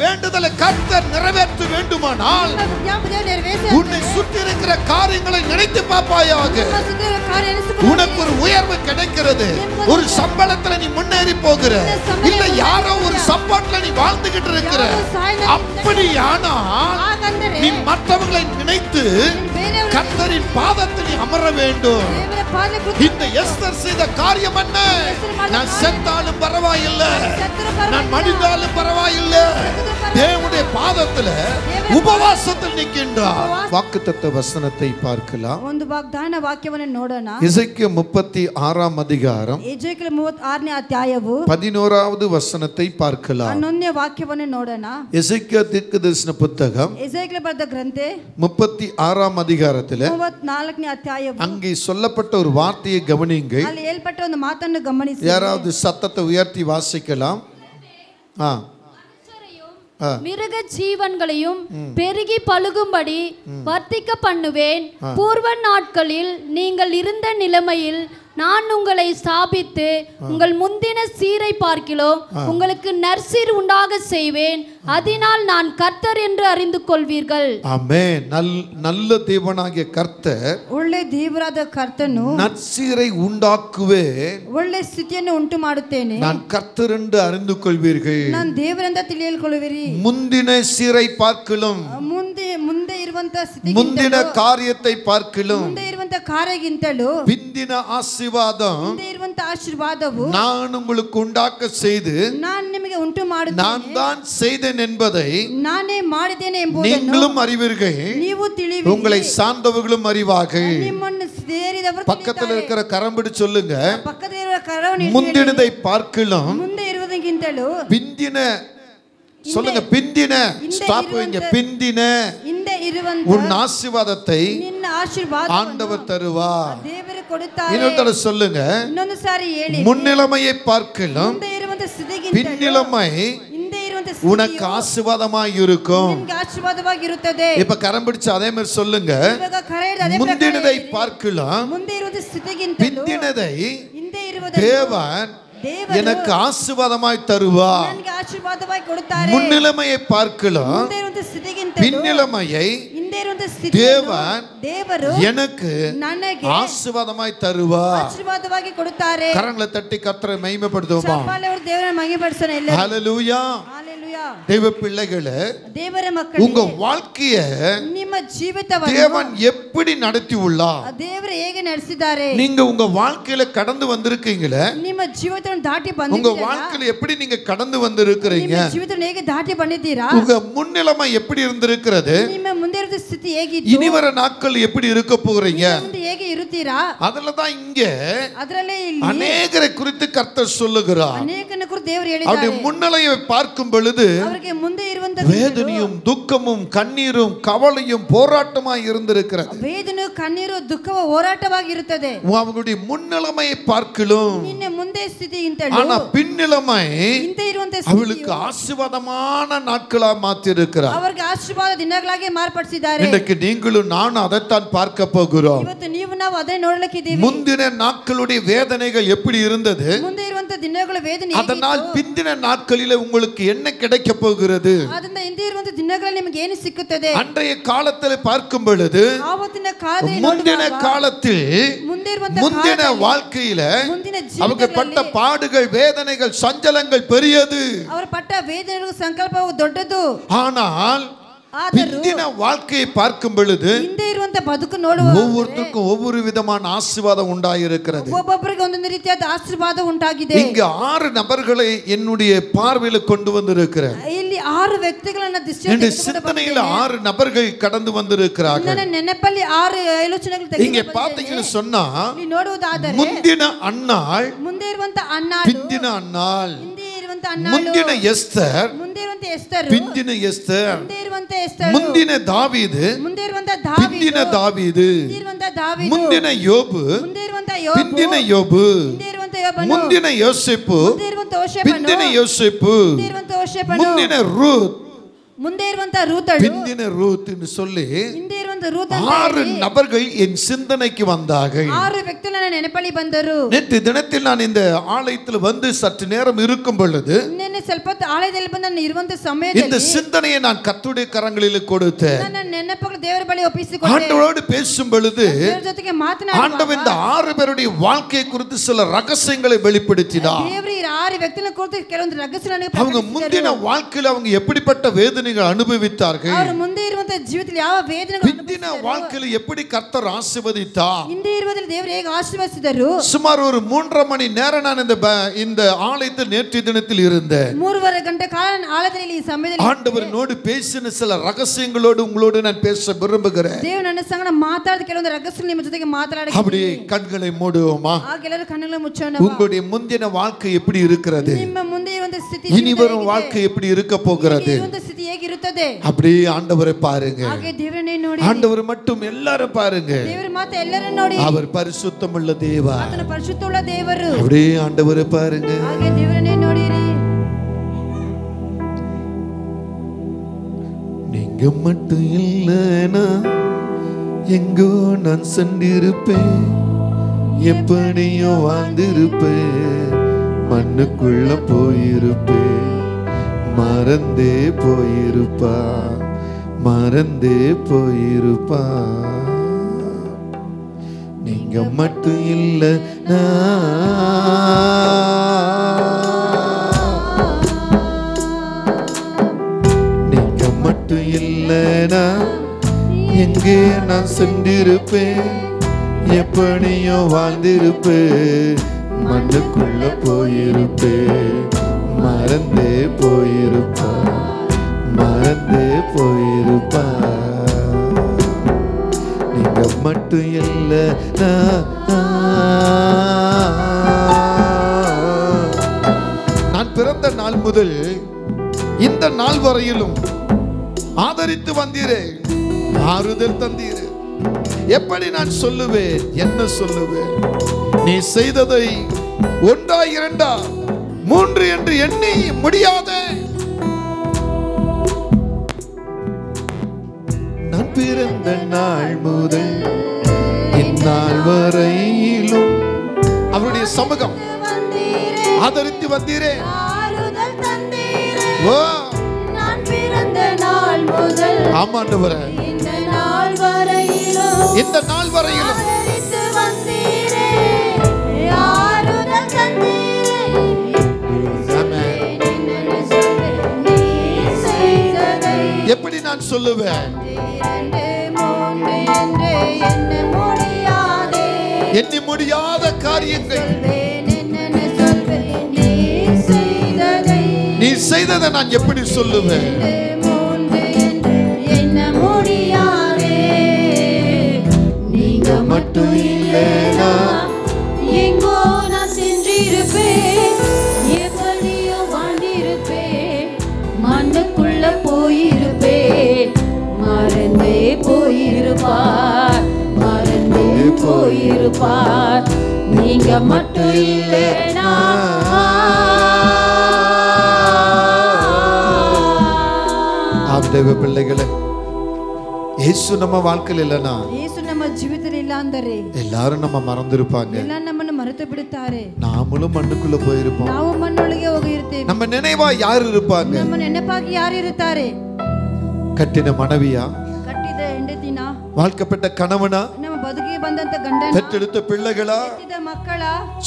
வேண்டுதலை கர்த்தர் நிறைவேற்ற வேண்டுமானால் உன்னை சுற்றி இருக்கிற காரியங்களை நினைத்து பார்ப்பாயாக. உனக்கு ஒரு உயர்வு கிடைக்கிறது, ஒரு சம்பளத்துல நீ முன்னேறி போகிற, இல்ல யாரோ ஒரு சப்போர்ட்ல நீ வாழ்ந்துகிட்டு இருக்கிற. அப்படியானால் நீ மற்றவர்களை நினைத்து கர்த்தரின் பாதத்தில் நீ அமர வேண்டும். இந்த எஸ்தர் செய்த காரியம் என்ன? நான் செத்தாலும் பரவாயில்லை, நான் மடிந்தாலும் பரவாயில்லை, தேவனுடைய பாதத்துல உபவாசத்தில் நிற்கின்றார். வாக்குத்தத்த வசனத்தை பார்க்கலாம். ಒಂದು ವಾಗ್ದಾನ ವಾಕ್ಯವನ್ನು ನೋಡೋಣ. எசேக்கியா 36 அதிகாரம் ಎಜೆಕಿಯೇಲ 36ನೇ ಅಧ್ಯಾಯವು 11வது வசனத்தை பார்க்கலாம். 11ನೇ ವಾಕ್ಯವನ್ನು ನೋಡೋಣ. எசேக்கியா தீர்க்கதரிசன புத்தகம் ಎಜೆಕಿಯೇಲ ಬರೆದ ಗ್ರಂಥ 36 அதிகாரத்திலே 34ನೇ ಅಧ್ಯಾಯವು அங்கே சொல்லப்பட்ட ஒரு வார்த்தையை கவனியுங்கள். ಅಲ್ಲಿ ಹೇಳ್ಪಟ್ಟ ಒಂದು ಮಾತನ್ನು ಗಮನಿಸಿ. யாராவது சத்தத்தை உயர்த்தி வாசிக்கலாம். மிருக ஜீவன்களையும் பெருகி பழுகும்படி வர்த்திக்க பண்ணுவேன். பூர்வ நாட்களில் நீங்கள் இருந்த நிலைமையில் நான் உங்களை ஸ்தாபித்து உங்கள் முந்தின சீரை பார்க்கிலோ உங்களுக்கு நற்சீர் உண்டாக செய்வேன். அதனால் நான் கர்த்தர் என்று அறிந்து கொள்வீர்கள். ஆமென். நல்ல தேவனாகிய கர்த்தர், ಒಳ್ಳೆ ದೇವರಾದ ಕರ್ತನು நற்சீரை உண்டாக்குவேன், ಒಳ್ಳೆ ಸ್ಥಿತಿಯನ್ನು ಉಂಟು ಮಾಡುತ್ತೇನೆ, நான் கர்த்தர் என்று அறிந்து கொள்வீர்கள். ನಾನು ದೇವರೆಂದು ತಿಳಿದುಕೊಳ್ಳುವಿರಿ. முந்தின சீரை பார்க்கிலும், ಮುಂದೆ ಇರುವಂತ ಸ್ಥಿತಿ, முந்தின காரியத்தை பார்க்கிலும், ಮುಂದೆ ಇರುವಂತ ಕಾರ್ಯಕ್ಕಿಂತಲೂ பிந்தின ஆசீர்வாதம் ಮುಂದೆ ಇರುವಂತ ಆಶೀರ್ವಾದವು நான் உங்களுக்கு உண்டாக்க செய்து ನಾನು ನಿಮಗೆ ಉಂಟು ಮಾಡುತ್ತೇನೆ, நான் தான் செய்தேன் என்பதை ನಾನೇ ಮಾಡಿದ್ದೇನೆ ಎಂಬುದನ್ನು நீங்களும் அறிவீர்கள், ನೀವು ತಿಳಿವಿರಿ, உங்களை சார்ந்தவர்களும் அறிவார்கள். ನಿಮ್ಮನ್ನು ಸೇರಿದವರು பக்கத்துல இருக்கிற கரம்பிடி சொல்லுங்க, ಪಕ್ಕದಲ್ಲಿರುವ ಕರವನ್ನು முந்தினதை பார்க்கிலும், ಮುಂದೆ ಇರುವುದಕ್ಕಿಂತಲೂ பிந்தின சொல்லுங்க, பிந்தின ஸ்டாப் வைங்க, பிந்தின ಹಿಂದೆ ಇರುವಂತ உன் ஆசீர்வாதத்தை ನಿನ್ನ ಆಶೀರ್ವಾದ ஆண்டவர் தருவார். ದೇವರು ಕೊಡುತ್ತಾರೆ. இன்னொரு சொல்லுங்க, ಇನ್ನೊಂದು ಸಾರಿ ಹೇಳಿ, முன்னிலைமையை பார்க்கிலும் ಮುಂದೆ ಇರುವಂತ ಸ್ಥಿತಿಗಿಂತಲೂ பின்னிலைமை ಹಿಂದೆ ಇರುವಂತ உனக்கு ஆசீர்வாதமாய் இருக்கும். ನಿಮಗೆ ಆಶೀರ್ವಾದವಾಗಿರುತ್ತದೆ. இப்ப கரம் பிடிச்சு அதே மாதிரி சொல்லுங்க, ಇವಾಗ ಕರೆಯದ ಅದೇ முந்தினதை பார்க்கலாம், ಮುಂದೆ ಇರುವಂತ ಸ್ಥಿತಿಗಿಂತಲೂ பிந்தினதை ಹಿಂದೆ ಇರುವುದನ್ನು தேவன் எனக்கு ஆசீர்வாதமாய் தருவார். ನನಗೆ ಆಶೀರ್ವಾದವಾಗಿ ಕೊಡುತ್ತಾರೆ. முன்னிலைமையை பார்க்கலாம், ಮುಂದೆ ಇರುವಂತ ಸ್ಥಿತಿಗಿಂತಲೂ பின்னிலைமையை ಹಿಂದೆ ಇರುವಂತ ಸ್ಥಿತಿ ದೇವರು எனக்கு ನನಗೆ ஆசீர்வாதமாய் தருவார். ಆಶೀರ್ವಾದವಾಗಿ ಕೊಡುತ್ತಾರೆ. கரங்களை தட்டி கர்த்தரை மகிமைப்படுத்துவோமா? ಚಪ್ಪಾಳೆ ಹೊಡೆದು ದೇವರನ್ನು ಮಹಿಮೆಪಡಿಸೋಣ ಎಲ್ಲರೂ. ஹல்லேலூயா. ஹalleluya. தேவ பிள்ளைகளே, ದೇವರ ಮಕ್ಕಳೇ, உங்க வாழ்க்கைய ನಿಮ್ಮ ಜೀವಿತವನ್ನು தேவன் எப்படி நடத்தி உள்ளார்? ದೇವರು ಹೇಗೆ ನಡೆಸಿದ್ದಾರೆ? நீங்க உங்க வாழ்க்கையில கடந்து வந்திருக்கீங்களே, ನಿಮ್ಮ ಜೀವಿತವನ್ನು ದಾಟಿ உங்க ಬಂದಿದ್ದೀರಾ? வாழ்க்கையில எப்படி நீங்க கடந்து வந்திருக்கிறீங்க? ನಿಮ್ಮ ಜೀವಿತವನ್ನು ಹೇಗೆ ದಾಟಿ ಬಂದಿದ್ದೀರಾ? உங்க முன்னிலைமை எப்படி இருந்திருக்கிறது? ನಿಮ್ಮ ಮುಂದೆ ಇರುವ ಸ್ಥಿತಿ ಹೇಗಿತ್ತು? இனி வர நாட்கள் எப்படி இருக்க போறீங்க? ಮುಂದೆ ಹೇಗೆ ಇರುತ್ತೀರಾ? அதுல தான் இங்க ಅದರಲ್ಲೇ ಇಲ್ಲಿ அநேகரை குறித்து கர்த்தர் சொல்லுகிறார். ಅನೇಕನ ಕುರಿತು ದೇವರು ಹೇಳಿದ್ದಾರೆ. அவருடைய முன்னிலையை பார்க்கும் பொழுது ಅವರಿಗೆ ಮುಂದೆ ಇರುವಂತ வேதனையும் துக்கமும் கண்ணீரும் கவலையும் போராட்டமாய் இருந்திருக்கிறது. ವೇದನೆ, ಕಣ್ಣೀರು, ದುಃಖವು ಹೋರಾಟವಾಗಿರುತ್ತದೆ. அவங்களுடைய முன்னிலைமையை பார்க்கலும், ನಿನ್ನ ಮುಂದೆ ಸ್ಥಿತಿಗಿಂತಲೂ ஆனா பின்னிலைமை ಹಿಂದೆ ಇರುವಂತ அவளுக்கு ஆசீர்வாதமான நாட்களா மாத்தி இருக்கிறார். ಅವರಿಗೆ ಆಶೀರ್ವಾದ ದಿನಗಳಾಗಿ ಮಾರ್ಪಡಿಸಿದ್ದಾರೆ. இன்றைக்கு நீங்களும் நானும் அதைத்தான் பார்க்க போகிறோம். ಇವತ್ತು ನೀವು ನಾವು ಅದೇ ನೋಡಲಿಕ್ಕಿದ್ದೀವಿ. முந்தின நாட்களுடைய வேதனைகள் எப்படி இருந்தது, ಮುಂದೆ ಇರುವಂತ ದಿನಗಳ ವೇದನೆ அதனால் பிந்தின நாட்களிலே உங்களுக்கு என்ன கிடைக்க போகிறது? ಅದರಿಂದ ಹಿಂದೆ ಇರುವಂತ ದಿನಗಳಲ್ಲಿ ನಿಮಗೆ ಏನು ಸಿಕ್ಕುತ್ತದೆ? அன்றைய காலத்தில் பார்க்கும் பொழுது, ಆವತ್ತಿನ ಕಾಲದಲ್ಲಿ முந்தின காலத்தில் முந்தின வாழ்க்கையில ಮುಂದಿನ அவங்க பட்ட பாடுகள், வேதனைகள், சஞ்சலங்கள் பெரியது. ಅವರ ಪಟ್ಟ ವೇದನೆಗಳ ಸಂಕಲ್ಪವು ದೊಡ್ಡದು. ஆனால் பிந்தின வாழ்க்கையை பார்க்கும் பொழுது ಹಿಂದೆ ಇರುವಂತ ಬದುಕು ನೋಡುವಾಗ ஒவ்வொருத்தருக்கும் ஒவ்வொரு விதமான ஆசீர்வாதம் உண்டாயிருக்கிறது. ಒಬ್ಬೊಬ್ಬರಿಗೆ ಒಂದೊಂದು ರೀತಿಯಾದ ಆಶೀರ್ವಾದ ಉಂಟಾಗಿದೆ. இங்க 6 நபர்களை என்னுடைய பார்வையில கொண்டு வந்திருக்கிறேன். ಇಲ್ಲಿ 6 ವ್ಯಕ್ತಿಗಳನ್ನು இந்த சிந்தனையில 6 நபர்கள் கடந்து வந்திருக்கிறார்கள். ನನ್ನ ನೆನಪಲ್ಲಿ 6 ಆಲೋಚನೆಗಳು ತೆಗೆದು இங்க பாத்தீங்கன்னு சொன்னா, ನೀವು ನೋಡುವುದಾದರೆ முந்தின அன்னாள், ಮುಂದೆ ಇರುವಂತ ಅನ್ನಾಳು, பிந்தின அன்னாள், ಹಿಂದೆ ಇರುವಂತ ಅನ್ನಾಳು, முந்தின எஸ்தர், ಮುಂದೆ ಇರುವಂತ ಎಸ್ತರ್, பிந்தின எஸ்தர், ಮುಂದೆ ಇರುವಂತ ಎಸ್ತರ್, முந்தின தாவீது, ಮುಂದೆ ಇರುವಂತ பிந்தின தாவீது, ಮುಂದೆ ಇರುವಂತ ದಾವೀದು, முந்தின யோபு, ಮುಂದೆ ಇರುವಂತ ಯೋಬು, பிந்தின யோபு, ಮುಂದೆ ಇರುವಂತ ಯೋಬನು, முந்தின யோசேப்பு, ಮುಂದೆ ಇರುವಂತ ಯೋಸೇಫನು, பிந்தின யோசேப்பு, ಮುಂದೆ ಇರುವಂತ ಯೋಸೇಫನು, முந்தின ரூத், ಮುಂದೆ ಇರುವಂತ ರೂತಳು, பிந்தின ரூத் என்று சொல்லி ಹಿಂದೆ ಇರುವಂತ 6 நபர்கள் என் சிந்தனைக்கு வந்தார்கள். 6 ವ್ಯಕ್ತಿಗಳು ನನ್ನ ನೆನಪಲ್ಲಿ ಬಂದರು. நேற்று தினத்தில் நான் இந்த ஆலயத்தில் வந்து சற்று நேரம் இருக்கும் பொழுது ನಿನ್ನೆ ಸ್ವಲ್ಪ ಹೊತ್ತು ಆಲಯದಲ್ಲಿ ಬಂದು ನಾನು ಇರುವಂತ ಸಮಯದಲ್ಲಿ இந்த சிந்தனையை நான் கர்த்தருடைய கரங்களில் கொடுத்தேன். ನನ್ನ ನೆನಪುಗಳು ದೇವರ ಬಳಿ ಒಪ್ಪಿಸಿಕೊಂಡೆ. ஆண்டவரோடு பேசும் பொழுது ದೇವರ ಜೊತೆಗೆ ಮಾತನಾಡುವಾಗ ஆண்டவர் இந்த 6 பேருடைய வாழ்க்கையை குறித்து சில ரகசியங்களை வெளிப்படுத்தினார். ದೇವರು ಈ 6 ವ್ಯಕ್ತಿಗಳ ಕುರಿತು ಕೆಲವೊಂದು ರಹಸ್ಯಗಳನ್ನು அவங்க முந்தின வாழ்க்கையில் அவங்க எப்படிப்பட்ட வேதனைகள் அனுபவித்தார்கள், ಅವರು ಮುಂದೆ ಇರುವಂತ ಜೀವಿತದಲ್ಲಿ ಯಾವ ವೇದನೆಗಳು பிந்தின வாழ்க்கையில் எப்படி கர்த்தர் ஆசீர்வதித்தார், ಹಿಂದೆ ಇರುವುದರಲ್ಲಿ ದೇವರು ಹೇಗೆ ಆಶೀರ್ವದಿಸಿದರು. சுமார் ஒரு 3.5 மணி நேரம் நான் இந்த ஆலயத்தில் நேற்று தினத்தில் இருந்தேன். 3.5 ಗಂಟೆ ಕಾಲ ಆಲಯದಲ್ಲಿ ಈ ಸಮಯದಲ್ಲಿ ஆண்டவரோடு பேசின சில ரகசியங்களோடு உங்களோடு நான் பேச விரும்புகிறேன். ದೇವರು ನನ್ನ ಸಂಗಡ ಮಾತಾಡಿದ ಕೆಲವೊಂದು ರಹಸ್ಯಗಳು ನಿಮ್ಮ ಜೊತೆಗೆ ಮಾತಾಡಕ್ಕೆ. அப்படியே கண்களை மூடுவோமா? ಎಲ್ಲರೂ ಕಣ್ಣುಗಳನ್ನು ಮುಚ್ಚೋಣ. உங்களுடைய முந்தின வாழ்க்கை எப்படி இருக்கிறது, ನಿಮ್ಮ ಮುಂದೆ ಇರುವಂತ ಸ್ಥಿತಿ, இனி வரும் வாழ்க்கை எப்படி இருக்க போகிறது, ಇರುವಂತ ಸ್ಥಿತಿ ಹೇಗಿರುತ್ತದೆ அப்படியே ஆண்டவரை பாருங்க. ಹಾಗೆ ದೇವರನ್ನೇ ನೋಡಿ. ஆண்டவர் மட்டும் எல்லாரும் பாருங்க. ದೇವರ ಮಾತು ಎಲ್ಲರನ್ನು ನೋಡಿ. அவர் பரிசுத்தமுள்ள தேவா. ಆತನ ಪರಿಶುದ್ಧವುಳ್ಳ ದೇವರು. அப்படியே ஆண்டவரை பாருங்க. ಹಾಗೆ ದೇವರನ್ನೇ ನೋಡಿರಿ. நீங்க மட்டும் இல்லைனா எங்கோ நான் சென்றிருப்பேன், எப்படியோ வாழ்ந்திருப்பேன், மண்ணுக்குள்ள போயிருப்பேன், மறந்தே போயிருப்பா, மறந்தே போயிருப்பா. நீங்க மட்டும் இல்லைனா மட்டும் இல்லைனா எங்கே நான் சென்றிருப்பேன், எப்படியோ வாழ்ந்திருப்பேன், மண்ணுக்குள்ள போயிருப்பேன், மறந்தே போயிருப்பா, மறந்தே போயிருப்பா. நீங்க மட்டும் இல்லைனா நான் பிறந்த நாள் முதல் இந்த நாள் வரையிலும் ஆதரித்து வந்தீரே, ஆறுதல் தந்தீரே. எப்படி நான் சொல்லுவேன், என்ன சொல்லுவேன்? நீ செய்ததை 1 2 3 என்று எண்ணி முடியாத. நான் பிறந்த நாள் முதல் இந்நாள் வரையிலும் அவருடைய சமூகம் ஆதரித்து வந்தீரே. ஓ ஆமாண்டவரே, இந்த நாள் வரையிலும் எப்படி நான் சொல்லுவேன்? எண்ணி முடியாத காரியங்கள் நீ செய்ததை நான் எப்படி சொல்லுவேன்? மட்டும் இல்லைனா எங்கோ நான் சென்றிருப்பேன், எப்படியோ வாழ்ந்திருப்பேன், மண்ணுக்குள்ள போயிருப்பேன், மறந்தே போயிருப்பார், மறந்தே போயிருப்பார். நீங்க மட்டும் இல்லைனா தேவ பிள்ளைகளே, இயேசு நம்ம வாழ்க்கையில் இல்லனா, ಯೇಸು ನಮ್ಮ ಜೀವಿತದಲ್ಲಿ ಇಲ್ಲ ಅಂದರೆ எல்லாரும் நம்ம மறந்திருப்பாங்க, ಎಲ್ಲ ನಮ್ಮನ್ನು ಮರೆತು ಬಿಡುತ್ತಾರೆ, நாமளும் மண்ணுக்குள்ள போயிருப்போம், ನಾವು ಮಣ್ಣೊಳಗೆ ಹೋಗಿರುತ್ತೇವೆ. நம்ம நினைவா யார் இருப்பாங்க? ನಮ್ಮ ನೆನಪಾಗಿ ಯಾರು ಇರುತ್ತಾರೆ? கட்டின மனைவியா, ಕಟ್ಟಿದ ಹೆಂಡತಿನ, வாழ்க்கப்பட்ட கணவனா, ನಮ್ಮ ಬದುಕಿಗೆ ಬಂದಂತ ಗಂಡನ, பெற்றெடுத்த பிள்ளைகளா, ಹೆತ್ತಿದ ಮಕ್ಕಳ,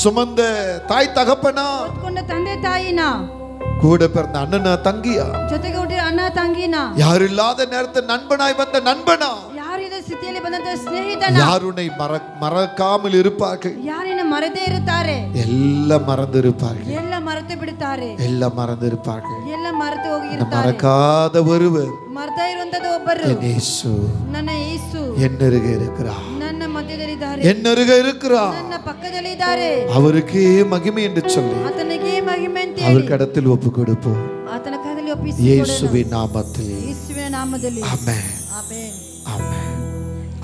சுமந்த தாய் தகப்பனா, ಹೊತ್ಕೊಂಡ ತಂದೆ ತಾಯಿನ, கூட பிறந்த அண்ணனா தங்கியா, ಜೊತೆಗೆ ಹುಟ್ಟಿದ ಅಣ್ಣ ತಂಗಿನ, யார் இல்லாத நேரத்தில் நண்பனாய் வந்த நண்பனா, ಯಾರಿದ ಸ್ಥಿತಿಯಲ್ಲಿ ಬಂದಂತ ಸ್ನೇಹಿತನ, யாருனை மறக்காமல் இருப்பார்கள், ಯಾರಿನ ಮರೆದೇ ಇರುತ್ತಾರೆ, எல்லாம் மறந்து இருப்பார்கள், ಎಲ್ಲ ಮರೆತು ಬಿಡುತ್ತಾರೆ, எல்லாம் மறந்து இருப்பார்கள், ಎಲ್ಲ ಮರೆತು ಹೋಗಿರುತ್ತಾರೆ. மறக்காத ஒருவர் ಮರೆತಾ ಇರುವಂತದ್ದು ಒಬ್ಬರು, இயேசு, ನನ್ನ ಯೇಸು என்னருகே இருக்கிறார், ನನ್ನ ಮಧ್ಯದಲ್ಲಿದ್ದಾರೆ, என்னருகே இருக்கிறார், ನನ್ನ ಪಕ್ಕದಲ್ಲಿದ್ದಾರೆ. அவருக்கே மகிமை என்று சொல்லி ಆತನಿಗೆ ಮಹಿಮೆ ಅಂತ ಹೇಳಿ அவர் கடத்தில் ஒப்பு கொடுப்போம். ಆತನ ಕೈಯಲ್ಲಿ ಒಪ್ಪಿಸಿ இயேசுவின் நாமத்தில் ಯೇಸುವಿನ ನಾಮದಲ್ಲಿ. ஆமென், ಆಮೆನ್. ஆமென்.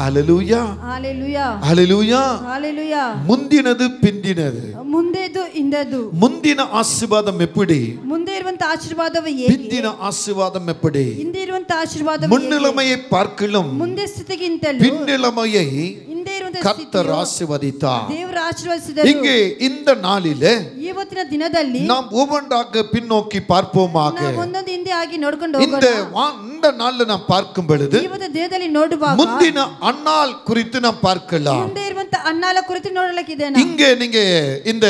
ஹalleluya ஹalleluya ஹalleluya ஹalleluya ಮುಂದಿನದು ಪಿಂದಿನದು ಮುಂದೆದು ಇಂದದು ಮುಂದಿನ ಆಶೀರ್ವಾದಂ ಎಪ್ಪಡಿ ಮುಂದೆ ಇರುವಂತ ಆಶೀರ್ವಾದವು ಹೇಗೆ ಪಿಂದಿನ ಆಶೀರ್ವಾದಂ ಎಪ್ಪಡಿ ಹಿಂದೆ ಇರುವಂತ ಆಶೀರ್ವಾದವು ಮುನ್ನಿಲமையை பார்க்கலும் ಮುಂದೆ ಸ್ಥಿತಿಗಿಂತಲೂ பின்னிலமையை ಹಿಂದೆ ಇರುವಂತ கர்த்தர் ஆசீர்வதித்தார் ದೇವರು ಆಶೀರ್ವದಿಸಿದರು இங்கே இந்த நாளிலே ಇವತ್ತಿನ ದಿನದಲ್ಲಿ நாம் ஒவ்வொன்றாக பின்னோக்கி பார்ப்போமாக ನಾವು ಒಂದೊಂದು ಹಿಂದೆ ಆಗಿ ನೋಡ್ಕೊಂಡು இந்த ಹೋಗೋಣ இந்த நாள்ல நாம் பார்க்கும் பொழுது ಇವತ್ತು ದೇಹದಲ್ಲಿ ನೋಡುವಾಗ முந்தின அன்னாள் குறித்து நாம் பார்க்கலாம் ಮುಂದೆ ಇರುವಂತ ಅನ್ನಾಳ ಕುರಿತು ನೋಡಲಿಕ್ಕಿದೆ இங்கே நீங்க இந்த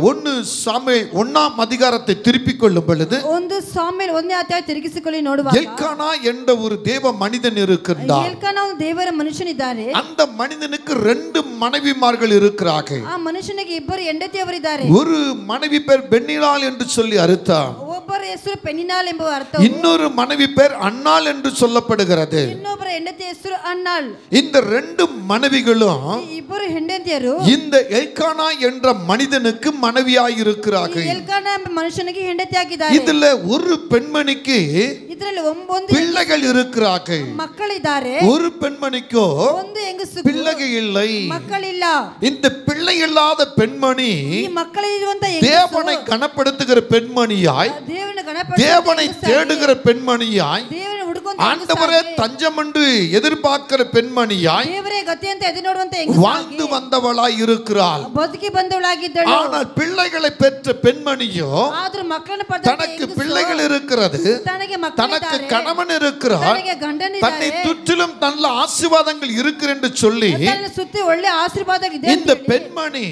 1 சாமுவேல் 1ஆம் அதிகாரத்தை திருப்பிக் கொள்ளும் பொழுது ಒಂದು ಸಾಮ್ಯೇಲ್ 1ನೇ ಅಧ್ಯಾಯ ತಿರುಗಿಸಿಕೊಳ್ಳಿ ನೋಡುವಾಗ எல்கானா என்ற ஒரு தேவ மனிதன் இருக்கிறார் ಎಲ್ಕಾನಾ ಒಂದು ದೇವರ ಮನುಷ್ಯನಿದ್ದಾರೆ அந்த மனிதனுக்கு 2 மனைவிமார்கள் இருக்கிறார்கள் ಆ ಮನುಷ್ಯನಿಗೆ ಇಬ್ಬರು ಹೆಂಡತಿಯವರಿದ್ದಾರೆ ஒரு மனைவி பேர் பென்னிலாள் என்று சொல்லி அர்த்தம் ಒಬ್ಬರ ಹೆಸರು ಪೆನಿನಾಲ್ ಎಂಬ ಅರ್ಥ இன்னொரு மனைவி பேர் அன்னாள் என்று சொல்லப்படுகிறது ಇನ್ನೊಬ್ಬರ ಹೆಂಡತಿ ಹೆಸರು ಅನ್ನಾಳ್ இந்த 2 மனைவிகளும் ಇಬ್ಬರು ಹೆಂಡತಿಯರು இந்த எல்கானா என்ற மனிதனுக்கு மனைவியாய் இருக்கிறார்கள் ಎಲ್ಕಾನಾ ಎಂಬ ಮನುಷ್ಯನಿಗೆ ಹೆಂಡತಿ ಆಗಿದ್ದಾರೆ இதுல ஒரு பெண்மணிக்கு ಇದರಲ್ಲಿ ಒಂದು பிள்ளைகள் இருக்கிறார்கள் ಮಕ್ಕಳಿದ್ದಾರೆ ஒரு பெண்மணிக்கோ ಒಂದು ಹೆಂಗಸು பிள்ளைகள் இல்லை ಮಕ್ಕಳಿಲ್ಲ இந்த பிள்ளை இல்லாத பெண்மணி ಈ ಮಕ್ಕಳಿರುವಂತ தேவனை கனப்படுத்துகிற பெண்மணியாய் ದೇವರನ್ನ தேவனை தேடுகிற பெண்மணியாய் ದೇವರನ್ನ ಹುಡುಕೊಂತ ஆண்டவரே தஞ்சம் என்று எதிர்பார்க்கிற பெண்மணியாய் ದೇವರೇ ಗತಿ ಅಂತ ಎದುರು ನೋಡುವಂತ வாழ்ந்து வந்தவளாய் இருக்கிறாள் ಬದುಕಿ ಬಂದವಳಾಗಿದ್ದಳು ஆனால் பிள்ளைகளை பெற்ற பெண்மணியோ ಆದ್ರೂ ಮಕ್ಕಳನ್ನ தனக்கு பிள்ளைகள் இருக்கிறது ತನಗೆ தனக்கு கணவன் இருக்கிறார் ತನಗೆ ಗಂಡನಿದ್ದಾರೆ தன்னை சுற்றிலும் நல்ல ஆசீர்வாதங்கள் இருக்கு என்று சொல்லி ತನ್ನ ಸುತ್ತಿ ಒಳ್ಳೆ ಆಶೀರ್ವಾದ ಇದೆ இந்த பெண்மணி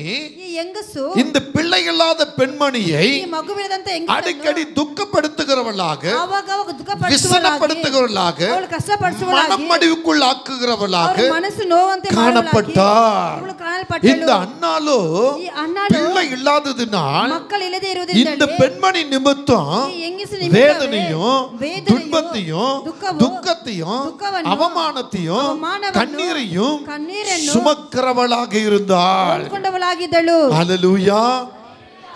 ಈ ಹೆಂಗಸು இந்த பிள்ளை இல்லாத பெண்மணியை ಈ ಮಗುವಿನದಂತ ಹೆಂಗಸು அடிக்கடி துக்கப்படுத்துகிறவளாக ಆವಾಗ ದುಃಖಪಡಿಸುವವಳಾಗಿ விசனப்படுத்துகிறவளாக ಅವಳು ಕಷ್ಟಪಡಿಸುವವಳಾಗಿ மனமடிவுக்குள் ஆக்குகிறவளாக ಅವಳ ಮನಸ್ಸು ನೋವಂತೆ காணப்பட்டார் ಅವಳು ಕಾಣಲ್ಪಟ್ಟಳು இந்த அன்னாலோ ಈ ಅನ್ನಾಳು பிள்ளை இல்லாததினால் ಮಕ್ಕಳು ಇಲ್ಲದೆ இந்த ಇರುವುದರಿಂದ பெண்மணி நிமித்தம் ಈ ಹೆಂಗಸಿನ வேதனையும் ವೇದನೆಯು, துன்பத்தையும் ದುಃಖವು, துக்கத்தையும் ದುಃಖವನ್ನು, அவமானத்தையும் ಅವಮಾನವನ್ನು, கண்ணீரையும் ಕಣ್ಣೀರನ್ನು சுமக்கிறவளாக இருந்தாள் ಹೊಂದ್ಕೊಂಡವಳಾಗಿದ್ದಳು ஹalleluya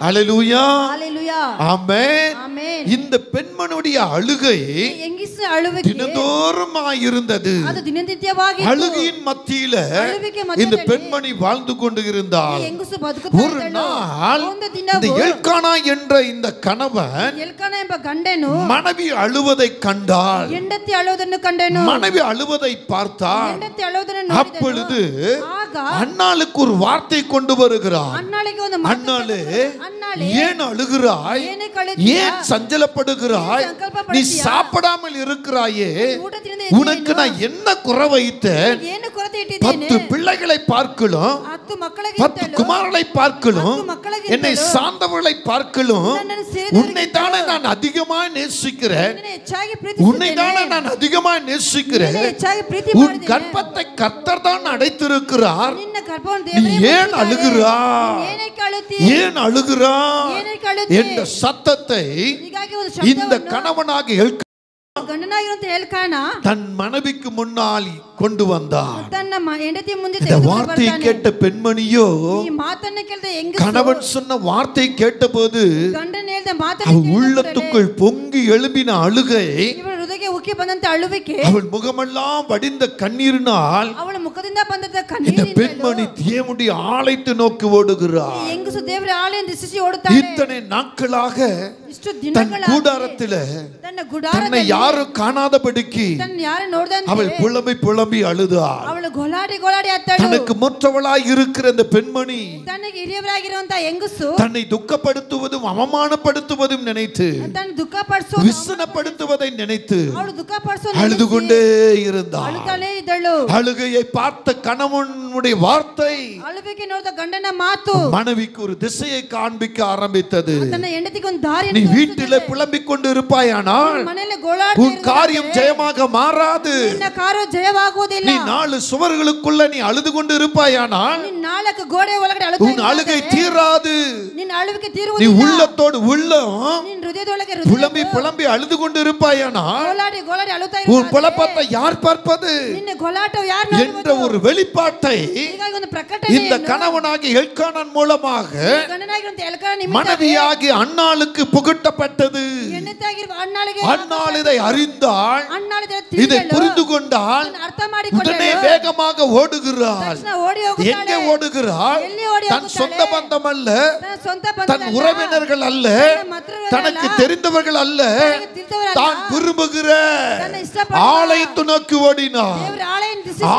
ஹalleluya ஹalleluya ஆமென் ஆமென் இந்த பெண்மணியுடைய அழுகை ಈ ಹೆಂಗಸಿನ ಅಳುವಿಕೆ தினந்தோறும் இருந்தது ಅದು ದಿನನಿತ್ಯವಾಗಿ அழுகையின் மத்தியில அழுகைக்கு இந்த மத்தியில பெண்மணி வாழ்ந்து கொண்டு இருந்தாள் ಹೆಂಗಸು ಬದುಕುತ್ತಾ ஒரு ಇದ್ದಳು. நாள் ಒಂದು இந்த ದಿನವು எல்கானா என்ற இந்த கணவன் ಎಲ್ಕಾನ ಎಂಬ ಗಂಡನು மனைவி அழுவதை கண்டாள் ಹೆಂಡತಿ ಅಳುವುದನ್ನು ಕಂಡನು மனைவி அழுவதை பார்த்தாள் ಹೆಂಡತಿ ಅಳುವುದನ್ನು ನೋಡಿದನು. அப்பொழுது ಆಗ அன்னாளுக்கு ஒரு வார்த்தை கொண்டு வருகிறார் ಅನ್ನಾಳಿಗೆ ಒಂದು ಮಾತು அன்னாளே ಅನ್ನಾಳೆ ஏன் அழுகிறாய் ಏನಕ್ಕೆ ಅಳುತ್ತೀಯ? ஏன் சஞ்சலப்படுகிறாய் ஏன் சங்கல்பப்படுத்தியா? நீ சாப்பிடாமல் இருக்கிறாயே ಊಟ ತಿನ್ನದೆ உனக்கு நான் என்ன குறை வைத்தேன் ಏನು ಕೊರತೆ ಇಟ್ಟಿದ್ದೇನೆ 10 பிள்ளைகளை பார்க்கலும் 10 ಮಕ್ಕಳಿಗೆ 10 குமாரனை பார்க்கலும் 10 ಮಕ್ಕಳಿಗಿಂತಲೂ என்னை சார்ந்தவர்களை பார்க்கலும் ನನ್ನನ್ನು ಸೇರಿದವರಿಗಿಂತಲೂ உன்னை தானே நான் அதிகமாக நேசிக்கிறேன் ನಿನ್ನನ್ನು ಹೆಚ್ಚಾಗಿ உன்னை ಪ್ರೀತಿಸುತ್ತೇನೆ தானே நான் அதிகமாக நேசிக்கிறேன் ನಿನ್ನನ್ನು ಹೆಚ್ಚಾಗಿ ಪ್ರೀತಿ உன் ಮಾಡಿದ್ದೇನೆ கர்ப்பத்தை கர்த்தர் தான் அடைத்திருக்கிறார் ನಿನ್ನ ಗರ್ಭವನ್ನು நீ ದೇವರೇ ஏன் ಮುಚ್ಚಿದ್ದಾರೆ. அழுகிறாய் ಏನಕ್ಕೆ ಅಳುತ್ತೀ ஏன் அழுகிறாய் ಏನಕ್ಕೆ ಅಳುತ್ತೀ என்ற சத்தத்தை ಹೀಗಾಗಿ ಒಂದು இந்த ಶಬ್ದವನ್ನು கணவனாக ಗಂಡನಾಗಿರುವಂತ ಎಲ್ಕಾನ தன் மனைவிக்கு முன்னால் கொண்டு வந்தார் ತನ್ನ ಹೆಂಡತಿ ಮುಂದೆ இந்த ತೆಗೆದುಕೊಂಡು வார்த்தையை ಬರ್ತಾನೆ. கேட்ட பெண்மணியோ ಈ ಮಾತನ್ನ ಕೇಳಿದ ಹೆಂಗಸು கணவன் சொன்ன வார்த்தை கேட்டபோது ಗಂಡನ ಹೇಳಿದ ಮಾತನ್ನ அவள் ಕೇಳಿದ உள்ளத்துக்குள் பொங்கி எழும்பின அழுகை ಇವಳ ಹೃದಯಕ್ಕೆ ಉಕ್ಕಿ ಬಂದಂತ ಅಳುವಿಕೆ அவள் முகமெல்லாம் வடிந்த கண்ணீரினால் ಅವಳ ಮುಖದಿಂದ ಬಂದಂತ இந்த ಕಣ್ಣೀರಿನಿಂದಲೂ பெண்மணி தேவனுடைய ஆலயத்தை நோக்கி ಈ ஓடுகிறார் ಹೆಂಗಸು ದೇವರ ಆಲಯ ದಿಶಿಸಿ ಓಡುತ್ತಾಳೆ இத்தனை நாட்களாக ಇಷ್ಟು தன் ದಿನಗಳ கூடாரத்தில ತನ್ನ தன்னை ಗುಡಾರದಲ್ಲಿ யாரும் காணாதபடிக்கு ತನ್ನ ಯಾರು ನೋಡ್ದಂತೆ அவள் புலம்பி அழுதாள் ಅವಳು ಗೋಳಾಡಿ ಅತ್ತಳು தனக்கு மற்றவளாய் இருக்கிற இந்த பெண்மணி ತನಗೆ ಹಿರಿಯವರಾಗಿರುವಂತ ಹೆಂಗಸು தன்னை துக்கப்படுத்துவதும் அவமானப்படுத்துவதும் நினைத்து ತನ್ನ ದುಃಖ ಪಡಿಸೋ விசனப்படுத்துவதை நினைத்து ಅವಳು ದುಃಖ ಪಡಿಸೋ அழுது கொண்டே இருந்தாள் ಅಳುತ್ತಾಳೆ ಇದ್ದಳು அழுகையை பார்த்த கணவனுடைய வார்த்தை ಅಳುವಿಕೆ ನೋಡಿದ ಗಂಡನ ಮಾತು மனைவிக்கு ஒரு திசையை காண்பிக்க ஆரம்பித்தது ತನ್ನ ಹೆಂಡತಿಗೆ ಒಂದು ದಾರಿ நீ வீட்டிலே புலம்பிக் கொண்டு இருப்பாயானால் ಮನೆಯಲ್ಲಿ ಗೋಳಾಡ್ತಾ உன் காரியம் ஜெயமாக மாறாது ನಿನ್ನ ಕಾರ್ಯ ಜಯವಾಗುವುದಿಲ್ಲ நீ 4 சுவர்களுக்குள்ள நீ அழுது கொண்டு இருப்பாயானால் ನಿನ್ನ 4 ಗೋಡೆ ಒಳಗಡೆ உன் அழுகை தீராது ನಿನ್ನ ಅಳುವಿಕೆ நீ ತೀರುವುದಿಲ್ಲ உள்ளத்தோடு உள்ளம் ನಿನ್ನ ಹೃದಯದೊಳಗೆ புலம்பி அழுது கொண்டு இருப்பாயானால் ಗೋಳಾಡಿ ಅಳುತ್ತಾ உன் புலப்பத்தை யார் பார்ப்பது ನಿನ್ನ ಗೋಳಾಟ ಯಾರು என்ற ஒரு வெளிப்பாடு வெளிப்பாட்டை இந்த கணவனாகி எல்கானான் மூலமாக மனைவியாகி அன்னாளுக்கு புகட்டப்பட்டது. அன்னாள் இதை அறிந்தாள், இதை புரிந்து கொண்டால் உடனே வேகமாக ஓடுகிறாள். எங்கே ஓடுகிறாள்? தன் சொந்த பந்தம் அல்ல, தன் உறவினர்கள் அல்ல, தனக்கு தெரிந்தவர்கள் அல்ல, தான் விரும்புகிற ஆலயத்தை நோக்கி ஓடினார்.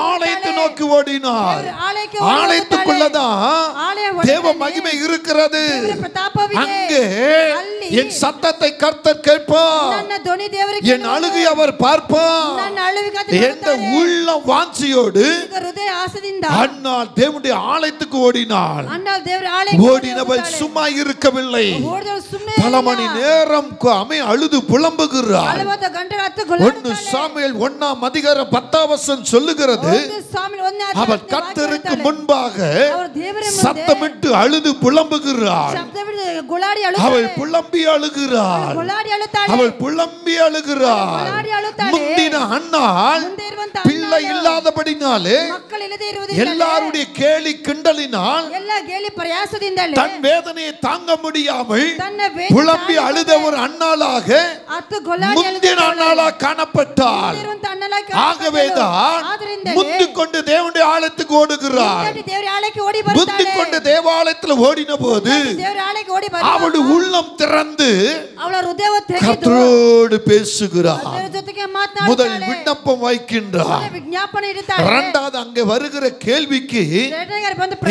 ஆலயத்தை நோக்கி ஓடினார். ஆலயத்துக்குள்ளதான் தேவ மகிமை இருக்கிறது. அங்கே என் சத்தத்தை கர்த்தர் கேட்பார், என் அழுகை அவர் பார்ப்பார் என்ற உள்ள வாஞ்சியோடு அன்னாள் தேவனுடைய ஆலயத்துக்கு ஓடினாள். ஓடினவள் சும்மா இருக்கவில்லை. பல மணி நேரம் அழுது புலம்புகிறாள். 1 சாமுவேல் 1ஆம் அதிகாரம் 10ஆம் வசனம் சொல்லுகிறது, அவள் கர்த்தருக்கு முன்பாக சத்தமிட்டு அழுது புலம்புகிறாள். அவள் புலம்பி அழுகிறாள். அவள் புலம்பி அழுகிறாள். முந்தின அன்னாள் பிள்ளை இல்லாதபடினாலே எல்லாருடைய கேலி கிண்டலினால் தன் வேதனையை தாங்க முடியாமல் புலம்பி அழுத ஒரு அன்னாளாக முந்தின அன்னாளாக காணப்பட்டாள். ஆகவேதான் முந்திக் கொண்டு தேவனுடைய ஆலயத்துக்கு ஓடுகிறாள். முந்திக் கொண்டு தேவாலயத்தில் ஓடின போது அவளுடைய உள்ளம் திறந்து கர்த்தரோடு பேசுகிறாள். முதல் விண்ணப்பம் வைக்கின்றார். இரண்டாவது அங்கே வருகிற கேள்விக்கு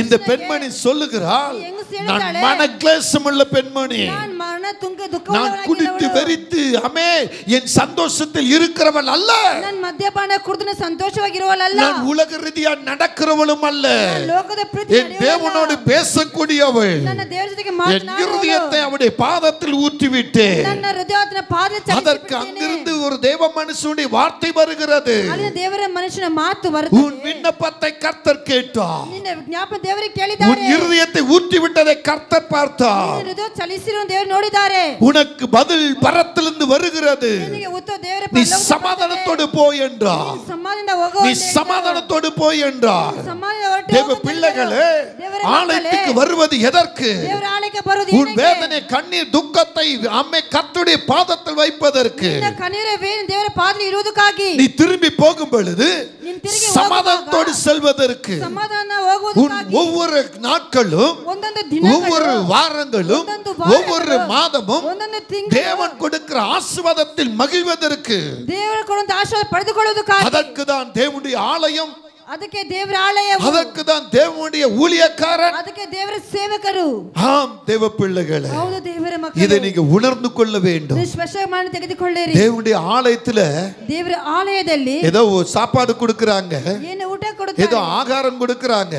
இந்த பெண்மணி சொல்லுகிறாள், நான் மனக்லேசம் உள்ள பெண்மணி, நான் குடித்து வெறித்து அமே என் சந்தோஷத்தில் இருக்கிறவள் அல்ல, நான் உலக ரீதியா நடக்கிறவளும் அல்ல, என் தேவனோடு பேசக்கூடியவள், என் இருதயத்தை அவருடைய பாதத்தில் ஊற்றிவிட்டேன். அதற்கு அங்கிருந்து ஒரு தேவ மனுஷனுடைய வார்த்தை வருகிறது, உன் விண்ணப்பத்தை கர்த்தர் கேட்டார், உன் இருதயத்தை ஊற்றிவிட்டதை கர்த்தர் பார்த்தார், உனக்கு பதில் பரத்திலிருந்து வருகிறது, நீ சமாதானத்தோடு போய் என்றார். நீ சமாதானத்தோடு போய் என்றார். தேவ பிள்ளைகளே, ஆலயத்துக்கு வருவது எதற்கு? உன் வேதனை கண்ணீர் துக்கத்தை அம்மை கர்த்தருடைய பாதத்தில் வைப்பதற்கு. நீ திரும்பி போகும் பொழுது சமாதானத்தோடு செல்வதற்கு. ஒவ்வொரு நாட்களும், ஒவ்வொரு வாரங்களும், ஒவ்வொரு மாதமும் தேவன் கொடுக்கிற ஆசீர்வாதத்தில் மகிழ்வதற்கு. அதற்கு தான் தேவனுடைய ஆலயம், ಅದಕ್ಕೆ ದೇವರ ಆಲಯವು, ಅದಕ್ಕೆ தான் தேவனுடைய ஊழியக்காரர், ಅದಕ್ಕೆ ದೇವರ ಸೇವಕರು. ஆம் தேவ பிள்ளைகளே, ಹೌದು ದೇವರ ಮಕ್ಕಳು, இதை நீங்க உணர்ந்து கொள்ள வேண்டும். ಸ್ಪಷ್ಟವಾಗಿ ತೆಗೆದುಕೊಳ್ಳಿರಿ. தேவனுடைய ஆலயத்துல, ದೇವರ ಆಲಯದಲ್ಲಿ ஏதோ சாப்பாடு கொடுக்கறாங்க, ಏನು ಊಟ ಕೊಡುತ್ತಾರೆ, ஏதோ ஆகாரம் கொடுக்கறாங்க,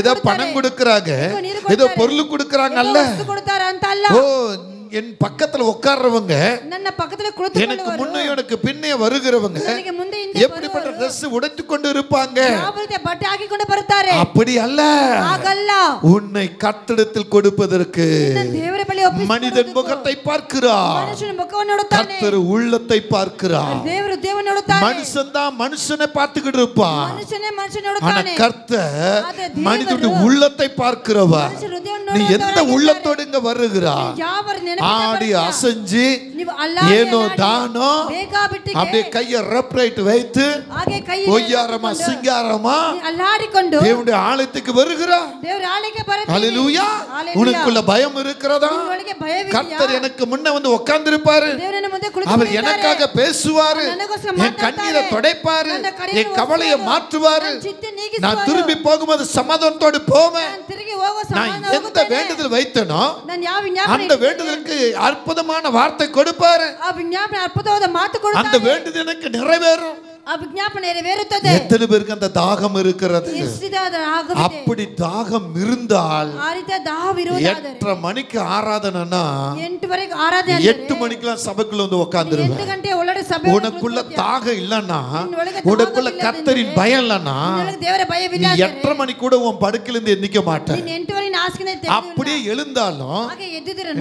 ஏதோ பணம் கொடுக்கறாங்க, ஏதோ பொருள் கொடுக்கறாங்க அல்ல. ಕೊಡುತ್ತಾರೆ ಅಂತ ಅಲ್ಲ. ஓ, என் பக்கத்துல உட்கார்றவங்க, ನನ್ನ ಪಕ್ಕದಲ್ಲಿ ಕುಳಿತುಕೊಳ್ಳುವವರು, எனக்கு முன்னே எனக்கு பின்னே வருகிறவங்க ನನಗೆ ಮುಂದೆ ಹಿಂದೆ எப்படிப்பட்ட Dress உடைத்து கொண்டு இருப்பாங்க? ಯಾವ ರೀತಿಯ ಬಟ್ಟೆ ಹಾಕಿಕೊಂಡು ಬರುತ್ತಾರೆ? அப்படி அல்ல. ಹಾಗಲ್ಲ. உன்னை கர்த்தரிடத்தில் கொடுப்பதற்கு ದೇವರ ಬಳಿ ಒಪ್ಪಿಸಿ மனிதன் முகத்தை பார்க்கிறார், ಮನುಷ್ಯನ ಮುಖವನ್ನು ನೋಡುತ್ತಾನೆ, கர்த்தர் உள்ளத்தை பார்க்கிறார். ದೇವರು ದೇವರನ್ನು ನೋಡುತ್ತಾನೆ. மனுஷன் தான் மனுஷனை பார்த்துக்கிட்டு இருப்பான், ಮನುಷ್ಯನೇ ಮನುಷ್ಯನ ஆனா ನೋಡುತ್ತಾನೆ. கர்த்தர் மனிதனுடைய உள்ளத்தை பார்க்கிறவர். நீ எந்த உள்ளத்தோடு இங்க வருகிறாய்? ஆடி அசைஞ்சு ஏனோ தானோ அப்படியே கையை ரெப்ரைட் வைத்து ஒய்யாரமா சிங்காரமா தேவனுடைய ஆலயத்துக்கு வருகிறா. ஹல்லேலூயா. உனக்குள்ள பயம் இருக்கிறதா? கர்த்தர் எனக்கு முன்ன வந்து உட்கார்ந்து இருப்பாரு, அவர் எனக்காக பேசுவாரு, என் கண்ணீரை துடைப்பாரு, என் கவலையை மாற்றுவாரு. நான் திரும்பி போகும்போது சமாதானத்தோடு போவேன். நான் எந்த வேண்டுதல் வைத்தனோ அந்த வேண்டுதலுக்கு அற்புதமான வார்த்தை கொடுப்பாரு, அந்த வேண்டுதல் எனக்கு நிறைவேறும். எத்தனை பேருக்கு அந்த தாகம் இருக்கிறது? அப்படி தாகம் இருந்தால் 8:30 மணிக்கு ஆராதனைனா 8 மணிக்கெல்லாம் சபைக்குள்ள வந்து உட்கார்ந்துருவேன். உனக்குள்ள தாகம் இல்லன்னா, உனக்குள்ள கர்த்தரின் பயம் இல்லன்னா, நீ 8:30 மணி கூட உன் படுக்கையிலிருந்து எந்திக்க மாட்டேன். அப்படியே எழுந்தாலும்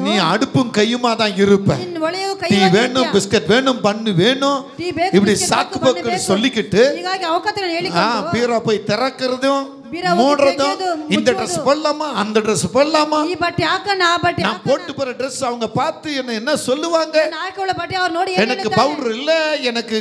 நீ அடுப்பும் கையுமா தான் இருப்ப. டீ வேணும், பிஸ்கட் வேணும், பண்ணு வேணும், இப்படி சாக்கு பக்கம் சொல்லிக்கிட்டு ಹೀಗಾಗಿ ಅವಕಾಶಗಳನ್ನು ಹೇಳಿಕೊಂಡು பீரோ போய் திறக்கிறதும் ಬೀರ மூடுறதும் இந்த Dress போடலாமா அந்த Dress போடலாமா ಈ ಬಟ್ಟೆ ಹಾಕಣ ಆ ಬಟ್ಟೆ நான் போட்டு போற Dress அவங்க பார்த்து என்ன சொல்லுவாங்க ಹಾಕೊಳ್ಳೋ ಬಟ್ಟೆ ಅವರು ನೋಡಿ எனக்கு பவுடர் இல்ல எனக்கு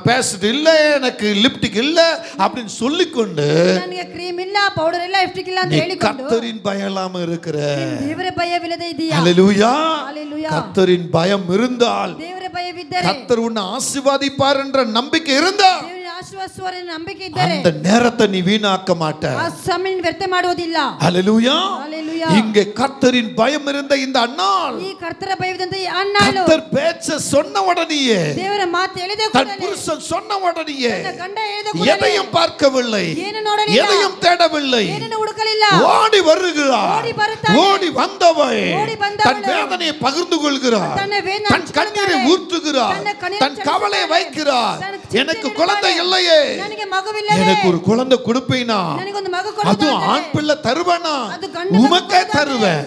பேஸ்ட் இல்ல எனக்கு லிப்ஸ்டிக் இல்ல அப்படினு சொல்லிக்கொண்டு ನನಗೆ ಕ್ರೀಮ್ ಇಲ್ಲ ಪೌಡರ್ ಇಲ್ಲ ಲಿಪ್ಸ್ಟಿಕ್ ಇಲ್ಲ ಅಂತ ಹೇಳಿಕೊಂಡು கர்த்தரின் பயம் இல்லாம இருக்கிற ದೇವರ ಭಯವಿಲ್ಲದೆ ಇದೆಯಾ ஹalleluya ஹalleluya கர்த்தரின் பயம் இருந்தால் ದೇವರ ಭಯವಿದ್ದರೆ கர்த்தர் உன்னை ஆசீர்வதிப்பார் என்ற நம்பிக்கை இருந்தால் ಆಶ್ವಾಸವರ ನಂಬಿಕೆ ಇದ್ದರೆ அந்த நேரத்தை நீ வீணாக்க மாட்ட ಆ ಸಮಯವನ್ನು ವ್ಯರ್ಥ ಮಾಡುವುದಿಲ್ಲ ஹalleluya ஹalleluya இங்கே கர்த்தரின் பயம் இருந்த இந்த அன்னாள் ಈ ಕರ್ತನ ಭಯವಿದ್ದಂತ ಈ ಅನ್ನಾಳು கர்த்தர் பேச்ச சொன்ன உடனேயே ದೇವರ ಮಾತು ಹೇಳಿದ தன் ಕೂಡಲೇ புருஷன் சொன்ன உடனேயே ತನ್ನ ಗಂಡ ಹೇಳಿದ ಕೂಡಲೇ எதையும் பார்க்கவில்லை ಏನು ನೋಡಲಿಲ್ಲ எதையும் தேடவில்லை ಏನನ್ನು ಹುಡುಕಲಿಲ್ಲ ஓடி வருகிறார் ஓடி வருகிறாள் ஓடி வந்தவள் ஓடி வந்தவள் தன் வேதனையை பகிர்ந்து கொள்கிறார் தன் வேதனை தன் கண்ணீரை ஊற்றுகிறார் தன் கண்ணீரை தன் கவலையை வைக்கிறார் தன் சிந்தையை எனக்கு குழந்தை இல்லையே ನನಗೆ ಮಗುವಿಲ್ಲದೆ எனக்கு ஒரு குழந்தை கொடுப்பீனா ನನಗೊಂದು ಮಗು அது ಕೊಡು ஆண் பிள்ளை தருவனா அது ಗಂಡು உமக்கே தருவேன்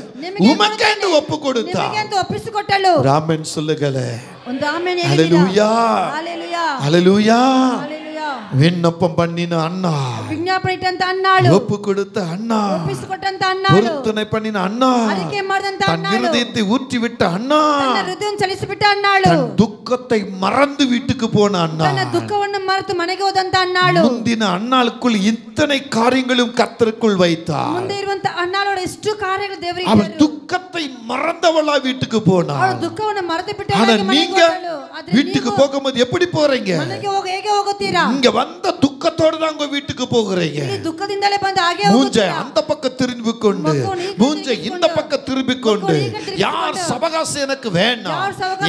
உமக்கே என்று ஒப்பு கொடுத்தா ನಿಮಗೆ ಅಂತ ಒಪ್ಪಿಸಿಕೊಟ್ಟಳು ராமன் சொல்லுகளே ಒಂದು ಆಮೆನ್ ஹalleluya ஹalleluya ஹalleluya ஹalleluya விண்ணப்பம் பண்ணின அண்ணா ವಿಜ್ಞಾಪನೆ ಇಟ್ಟಂತ ಅನ್ನಾಳು ஒப்பு கொடுத்த அண்ணா ಒಪ್ಪಿಸಿಕೊಟ್ಟಂತ ಅನ್ನಾಳು பொருத்தனை பண்ணின அண்ணா ಅದಕ್ಕೆ ಮಾಡಿದಂತ தன் ಅನ್ನಾಳು இருதயத்தை ஊற்றி விட்ட அண்ணா ತನ್ನ ಹೃದಯವನ್ನು ಚಲಿಸಿಬಿಟ್ಟ ಅನ್ನಾಳು தன் துக்கத்தை மறந்து வீட்டுக்கு போன அண்ணா ತನ್ನ ದುಃಖವನ್ನು ಮರೆತು ಮನೆಗೆ ಹೋದಂತ ಅನ್ನಾಳು முந்தின அண்ணாளுக்குள் இத்தனை காரியங்களும் கர்த்தருக்குள் வைத்தார் ಮುಂದೆ ಇರುವಂತ ಅನ್ನಾಳೋட ಎಷ್ಟು ಕಾರ್ಯಗಳು ದೇವರಿಗೆ அவள் துக்கத்தை மறந்தவளா வீட்டுக்கு போனா ಅವಳು ದುಃಖವನ್ನು ಮರೆತು ಬಿಟ್ಟು ஆனா ಮನೆಗೆ நீங்க ಹೋದಳು. ಆದ್ರೆ வீட்டுக்கு போகும்போது எப்படி போறீங்க ಮನೆಗೆ ಹೇಗೆ ಹೋಗುತ್ತೀರಾ இங்க வந்த துக்கத்தோட தான் உங்க வீட்டுக்கு போகிறீங்க ಇಲ್ಲಿ ದುಃಖದಿಂದಲೇ ಬಂದು ಹಾಗೆ மூஞ்ச ಹೋಗುತ್ತೀರಾ அந்த பக்கம் திரும்பி கொண்டு மூஞ்ச இந்த பக்கம் திரும்பி கொண்டு யார் சவகாசம் எனக்கு வேண்டாம்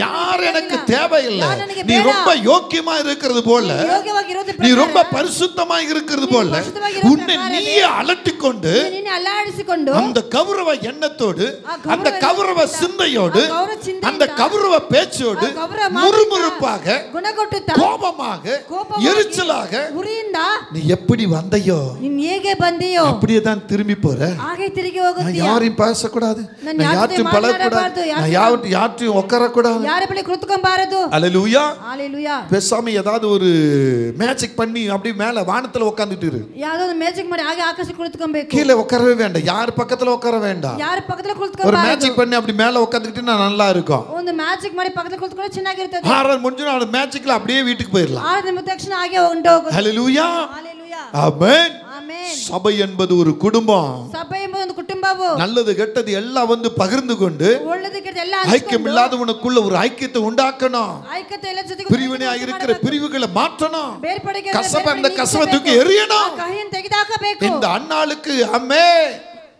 யார் எனக்கு தேவையில்லை நீ ரொம்ப யோக்கியமா இருக்கிறது போல ಯೋಗ್ಯವಾಗಿರೋದು நீ ரொம்ப பரிசுத்தமா இருக்கிறது போல உன்னை நீயே அலட்டிக்கொண்டு ನಿನ್ನೆ ಅಲ್ಲಾಡಿಸಿಕೊಂಡು அந்த கௌரவ எண்ணத்தோடு அந்த கௌரவ சிந்தையோடு அந்த கௌரவ பேச்சோடு முறுமுறுப்பாக ಗುಣಗೊಟ್ಟುತ್ತಾ கோபமாக எரிச்சலாக ಉರಿಯಿಂದ நீ எப்படி வந்தையோ ನೀನ್ ಹೇಗೆ ಬಂದಿಯೋ அப்படியே தான் திரும்பி போற ಹಾಗೆ ತಿರುಗಿ நான் ಹೋಗುತ್ತೀಯಾ யாரையும் பேசக்கூடாது நான் நான் யார்ட்டையும் பழகக்கூடாது நான் யார்ட்டையும் உட்காரக்கூடாது ಯಾರ ಬಳಿ ಕುಳಿತುಕೊಂಬಾರದು அல்லேலூயா ஹalleluya பேசாம ஏதாவது ஒரு மேஜிக் பண்ணி அப்படியே மேல வானத்துல உட்கார்ந்துட்டு இரு ಯಾವ್ದೋ ಒಂದು ಮ್ಯಾಜಿಕ್ ಮಾಡಿ ಹಾಗೆ ಆಕಾಶಕ್ಕೆ ಕುಳಿತುಕೊಂಬೇಕು கீழே உட்காரவே வேண்டாம் யார் பக்கத்துல உட்கார வேண்டாம் ಯಾರ ಪಕ್ಕದಲ್ಲಿ ஒரு ಕುಳಿತುಕೊಂಬಾರದು மேஜிக் பண்ணி அப்படி மேல உட்கார்ந்துக்கிட்டு நான் நல்லா இருக்கும் ಒಂದು ಮ್ಯಾಜಿಕ್ ಮಾಡಿ ಪಕ್ಕದಲ್ಲಿ ಕುಳಿತುಕೊಂಡ್ರೆ ಚೆನ್ನಾಗಿರ್ತದೆ ஆறாவது முடிஞ்சு நான் மேஜிக்ல அப்படியே வீட்டுக்கு போயிடலாம் ಆರು ನಿಮಿಷ ತಕ್ಷಣ ಹಾಗೆ ಹೊಂಟೋಗೋದು ஹalleluya ஹalleluya ஆமென் ಆಮೆನ್ சபை என்பது ஒரு குடும்பம் ಸಭೆ ಎಂಬುದು ಒಂದು ಕುಟುಂಬವು நல்லது கெட்டது எல்லாம் வந்து பகிர்ந்து கொண்டு ಒಳ್ಳೆದು ಕೆಟ್ಟದ್ದು ಎಲ್ಲ ஐக்கியம் இல்லாதவனுக்குள்ள ஒரு ஐக்கியத்தை உண்டாக்கணும் ಐಕ್ಯತೆ ಎಲ್ಲ ಜೊತೆಗೆ பிரிவினையாக இருக்கிற பிரிவுகளை மாற்றணும் ಬೇರ್ಪಡಿಕೆ கசப்ப அந்த கசவை தூக்கி எறியணும் ಕಹಿಯನ್ನು ತೆಗೆದುಹಾಕಬೇಕು இந்த அன்னாளுக்கு அம்மே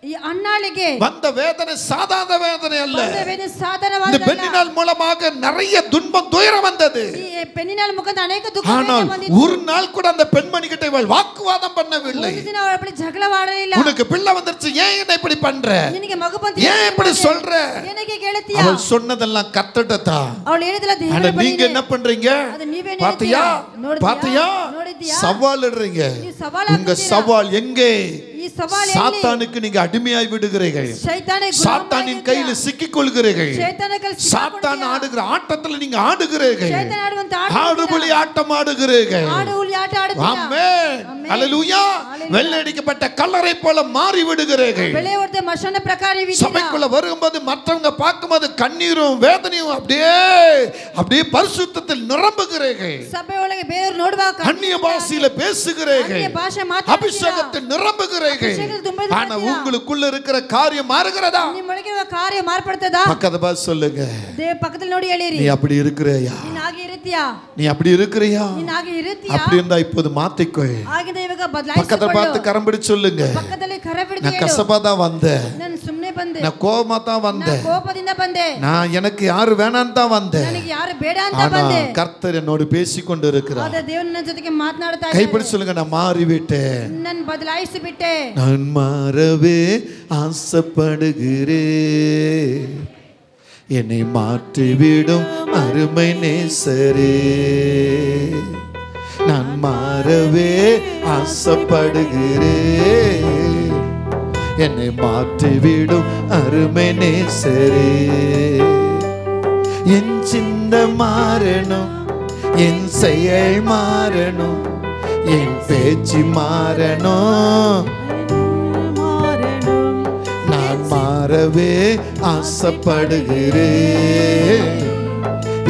ಈ ಅನ್ನಾಳಿಗೆ வந்த வேதனை சாதாரண வேதனை அல்ல இந்த ಸಾಧಾರಣವಾದ பெண்ணினால் மூலமாக நிறைய துன்பம் துயரம் வந்தது ಈ ಪೆನ್ನಿನ ಮುಖದ ಅನೇಕ ದುಃಖ ஆனால் ஒரு நாள் கூட அந்த பெண்மணி கிட்ட இவள் வாக்குவாதம் பண்ணவில்லை ಒಂದು ದಿನ ಅವಳ ಬಳಿ ಜಗಳವಾಡಲಿಲ್ಲ உனக்கு பிள்ளை வந்துருச்சு ஏன் என்ன இப்படி பண்ற ನಿನಗೆ ಮಗು ಬಂತು ஏன் இப்படி சொல்ற ಏನಕ್ಕೆ ಕೇಳುತ್ತೀಯ அவள் சொன்னதெல்லாம் கர்த்தட்டா ಅವಳು ಹೇಳಿದಲ್ಲ ஆனா ದೇವರ நீங்க என்ன பண்றீங்க ಅದು ನೀವೇನು பாத்தியா பாத்தியா ನೋಡಿದ್ಯಾ சவால் இடுறீங்க ಈ ಸವಾಲ್ உங்க சவால் எங்கே ಈ ಸವಾಲ್ சாத்தானுக்கு நீங்க அடிமையாய் விடுகிறீர்கள் சாத்தானின் கையில சிக்கிக் கொள்கிறீர்கள் சாத்தான் ஆடுகிற ஆட்டத்துல நீங்க ஆடுகிறீர்கள் ஆடுபுலி ஆட்டம் ஆடுகிறீர்கள் ஆமென் ஹalleluya வெள்ளடிக்கப்பட்ட கல்லறை போல மாறி விடுகிறீர்கள் சபைக்குள்ள வரும்போது மற்றவங்க பார்க்கும்போது கண்ணீரும் வேதனையும் அப்படியே பரிசுத்தத்தில் நிரம்புகிறீர்கள் சபை ಒಳಗೆ ಬೇರೆಯವರು ನೋಡುವಾಗ அந்நிய பாஷையில பேசுகிறீர்கள் அபிஷேகத்தில் நிரம்புகிறீர்கள் ஆனா உங்களுக்குள்ள இருக்கிற காரியம் மாறுகிறதா ನಿಮ್ಮೊಳಗಿರುವ ಕಾರ್ಯ ಮಾರ್ಪಡ್ತದಾ பக்கத்துல பார்த்து சொல்லுங்க ಪಕ್ಕದಲ್ಲಿ ನೋಡಿ ಹೇಳಿರಿ நீ அப்படி இருக்கிறையா ನೀನು ಹಾಗೆ ಇರುತ್ತೀಯಾ நீ அப்படி இருக்கிறையா ನೀನು ಹಾಗೆ ಇರುತ್ತೀಯಾ அப்படி இருந்தா இப்போது மாத்திக்கொள் ಹಾಗಿದ್ರೆ ಇವಾಗ பக்கத்துல ಬದಲಾಯಿಸಿಕೊಳ್ಳು பார்த்து கரம் பிடிச்சு சொல்லுங்க ಪಕ್ಕದಲ್ಲಿ ಕರೆ ಬಿಡಿದು நான் கசப்பா தான் வந்தேன் ನಾನು ಸುಮ್ಮನೆ ಬಂದೆ நான் கோபமா தான் வந்தேன் ನಾನು ಕೋಪದಿಂದ ಬಂದೆ நான் எனக்கு யாரு வேணான்னு தான் வந்தேன் ನನಗೆ ಯಾರು ಬೇಡ ಅಂತ ஆனா ಬಂದೆ கர்த்தர் என்னோடு பேசிக்கொண்டு இருக்கிறார் ಆದ್ರೆ ದೇವರು ನನ್ನ ಜೊತೆಗೆ ಮಾತನಾಡ್ತಾ கைப்பிடி சொல்லுங்க நான் மாறிவிட்டேன் ನಾನು ಬದಲಾಯಿಸಿ ಬಿಟ್ಟೆ நான் மாறவே ஆசைப்படுகிறேன் என்னை மாற்றிவிடும் அருமை நேசரே நான் மாறவே ஆசைப்படுகிறேன் என்னை மாற்றிவிடும் அருமை நேசரே என் சிந்த மாறணும் என் செயல் மாறணும், என் பேச்சு மாறணும், நான் மாறவே ஆசைப்படுகிறேன்,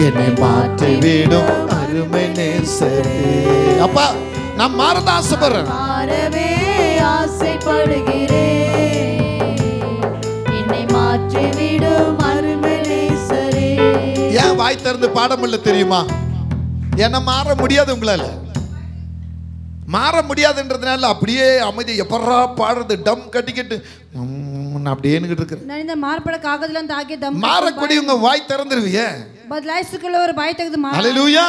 என்னை மாற்றிவிடும் அருமை நேசரே. அப்பா நான் மாறத ஆசைப்படுறேன், மாறவே ஆசைப்படுகிறேன், என்னை மாற்றிவிடும் அருமை நேசரே. ஏன் வாய் திறந்து பாட முடியல தெரியுமா? என்ன மாற முடியாது, உங்களால மாற முடியாதுன்றதுனால அப்படியே அமைதி எப்பறா பாடுறது டம் கட்டிக்கிட்டு அப்படியே இருக்கிறேன். ನಾನು ಇಂದ ಮಾರ್ಪಡಕ್ಕಾಗೋದಿಲ್ಲ ಅಂತ ಹಾಗೆ ದಮ್ மாறக்கூடியவங்க வாய் திறந்துருவியே. ಬದಲಾಯಿಸಿಕೊಳ್ಳುವವರು ಬಾಯಿ ತೆಗೆದು ஹல்லேலூயா.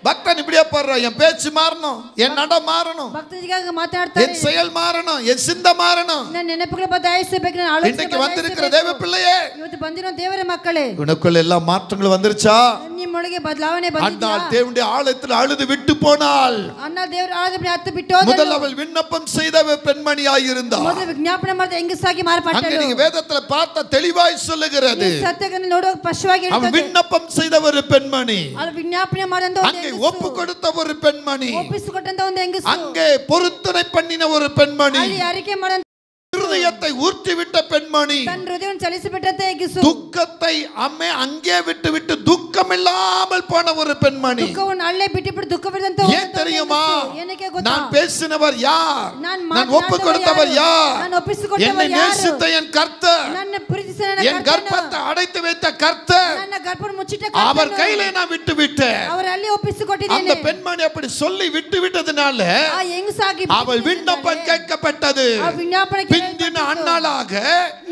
பக்தன் இப்படியே பாடுறான், என் பேச்சு மாறணும், என் நட மாறணும், ಭಕ್ತರಿಗಾಗಿ ಮಾತಾಡ್ತಾರೆ, என் செயல் மாறணும், என் சிந்தை மாறணும். ನನ್ನ ನೆನಪುಗಳು ಬದಲಾಯಿಸಬೇಕು, ನನ್ನ ಆಲೋಚನೆ இன்னைக்கு வந்திருக்கிற தேவ பிள்ளையே, ಇವತ್ತು ಬಂದಿರೋ ದೇವರ ಮಕ್ಕಳೇ, உனக்குள்ள எல்லா மாற்றங்களும் வந்துருச்சா? ನಿಮ್ಮೊಳಗೆ ಬದಲಾವಣೆ ಬಂದಿದೆಯಾ? அண்ணாள் தேவனுடைய ஆழத்தில் அழுது விட்டு போனாள். ಅಣ್ಣ ದೇವರ ಆಳದಲ್ಲಿ ಹತ್ತು ಬಿಟ್ಟು ಹೋದಳು. முதல் அவள் விண்ணப்பம் செய்த பெண்மணியாய் இருந்தாள். ಮೊದಲು ವಿಜ್ಞಾಪನೆ ಮಾಡಿದ ಹೆಂಗಸಾಗಿ அங்க ಮಾರ್ಪಟ್ಟಳು. நீங்க வேதத்துல பார்த்த தெளிவாய் சொல்லுகிறது, ಸತ್ಯಗಳನ್ನು ನೋಡುವಾಗ ಸ್ಪಷ್ಟವಾಗಿ அவள் ಇರುತ್ತದೆ. விண்ணப்பம் செய்த ஒரு பெண்மணி, ಅವಳು ವಿಜ್ಞಾಪನೆ ಮಾಡಿದಂತ ಒಂದು அங்கே ಹೆಂಗಸು, ஒப்பு கொடுத்த ஒரு பெண்மணி, ಒಪ್ಪಿಸಿಕೊಟ್ಟಂತ ಒಂದು ಹೆಂಗಸು, அங்கே பொருத்தனை பண்ணின ஒரு பெண்மணி, ಅಲ್ಲಿ ಅರಿಕೆ ಮಾಡಂತ இருதயத்தை ஊற்றி விட்ட பெண்மணி, ತನ್ನ ಹೃದಯವನ್ನು ಚಲಿಸಿಬಿಟ್ಟಂತ ಹೆಂಗಸು, துக்கத்தை அங்கே விட்டு விட்டு துக்கம் இல்லாமல் போன ஒரு பெண்மணி. ದುಃಖವನ್ನು ಅಲ್ಲೇ ಬಿಟ್ಟು ದುಃಖವಿಲ್ಲದಂತ ஏன் தெரியுமா? ಏನಕ್ಕೆ ಗೊತ್ತಾ? நான் பேசினவர் யார்? நான் ஒப்பு ಮಾತನಾಡಿದವರು கொடுத்தவர் யார்? ನಾನು ಒಪ್ಪಿಸಿಕೊಟ್ಟವರು என்னை ಯಾರು? நேசித்த என் கர்த்தர், ನನ್ನ ಪ್ರೀತಿಸಿದ ನನ್ನ என் ಕರ್ತನು, கர்ப்பத்தை அடைத்து வைத்த கர்த்தர், ನನ್ನ ಗರ್ಭವನ್ನು ಮುಚ್ಚಿಟ್ಟ அவர் ಕರ್ತನು, கையில நான் விட்டு விட்டேன். ಅವರ ಅಲ್ಲಿ அந்த ಒಪ್ಪಿಸಿಕೊಟ್ಟಿದ್ದೇನೆ. பெண்மணி அப்படி சொல்லி விட்டு விட்டதுனால ಆ ಹೆಂಗಸಾಗಿ அவள் விண்ணப்பம் கேட்கப்பட்டது. ಆ ವಿಜ್ಞಾಪನೆ பிந்தின அண்ணாளாக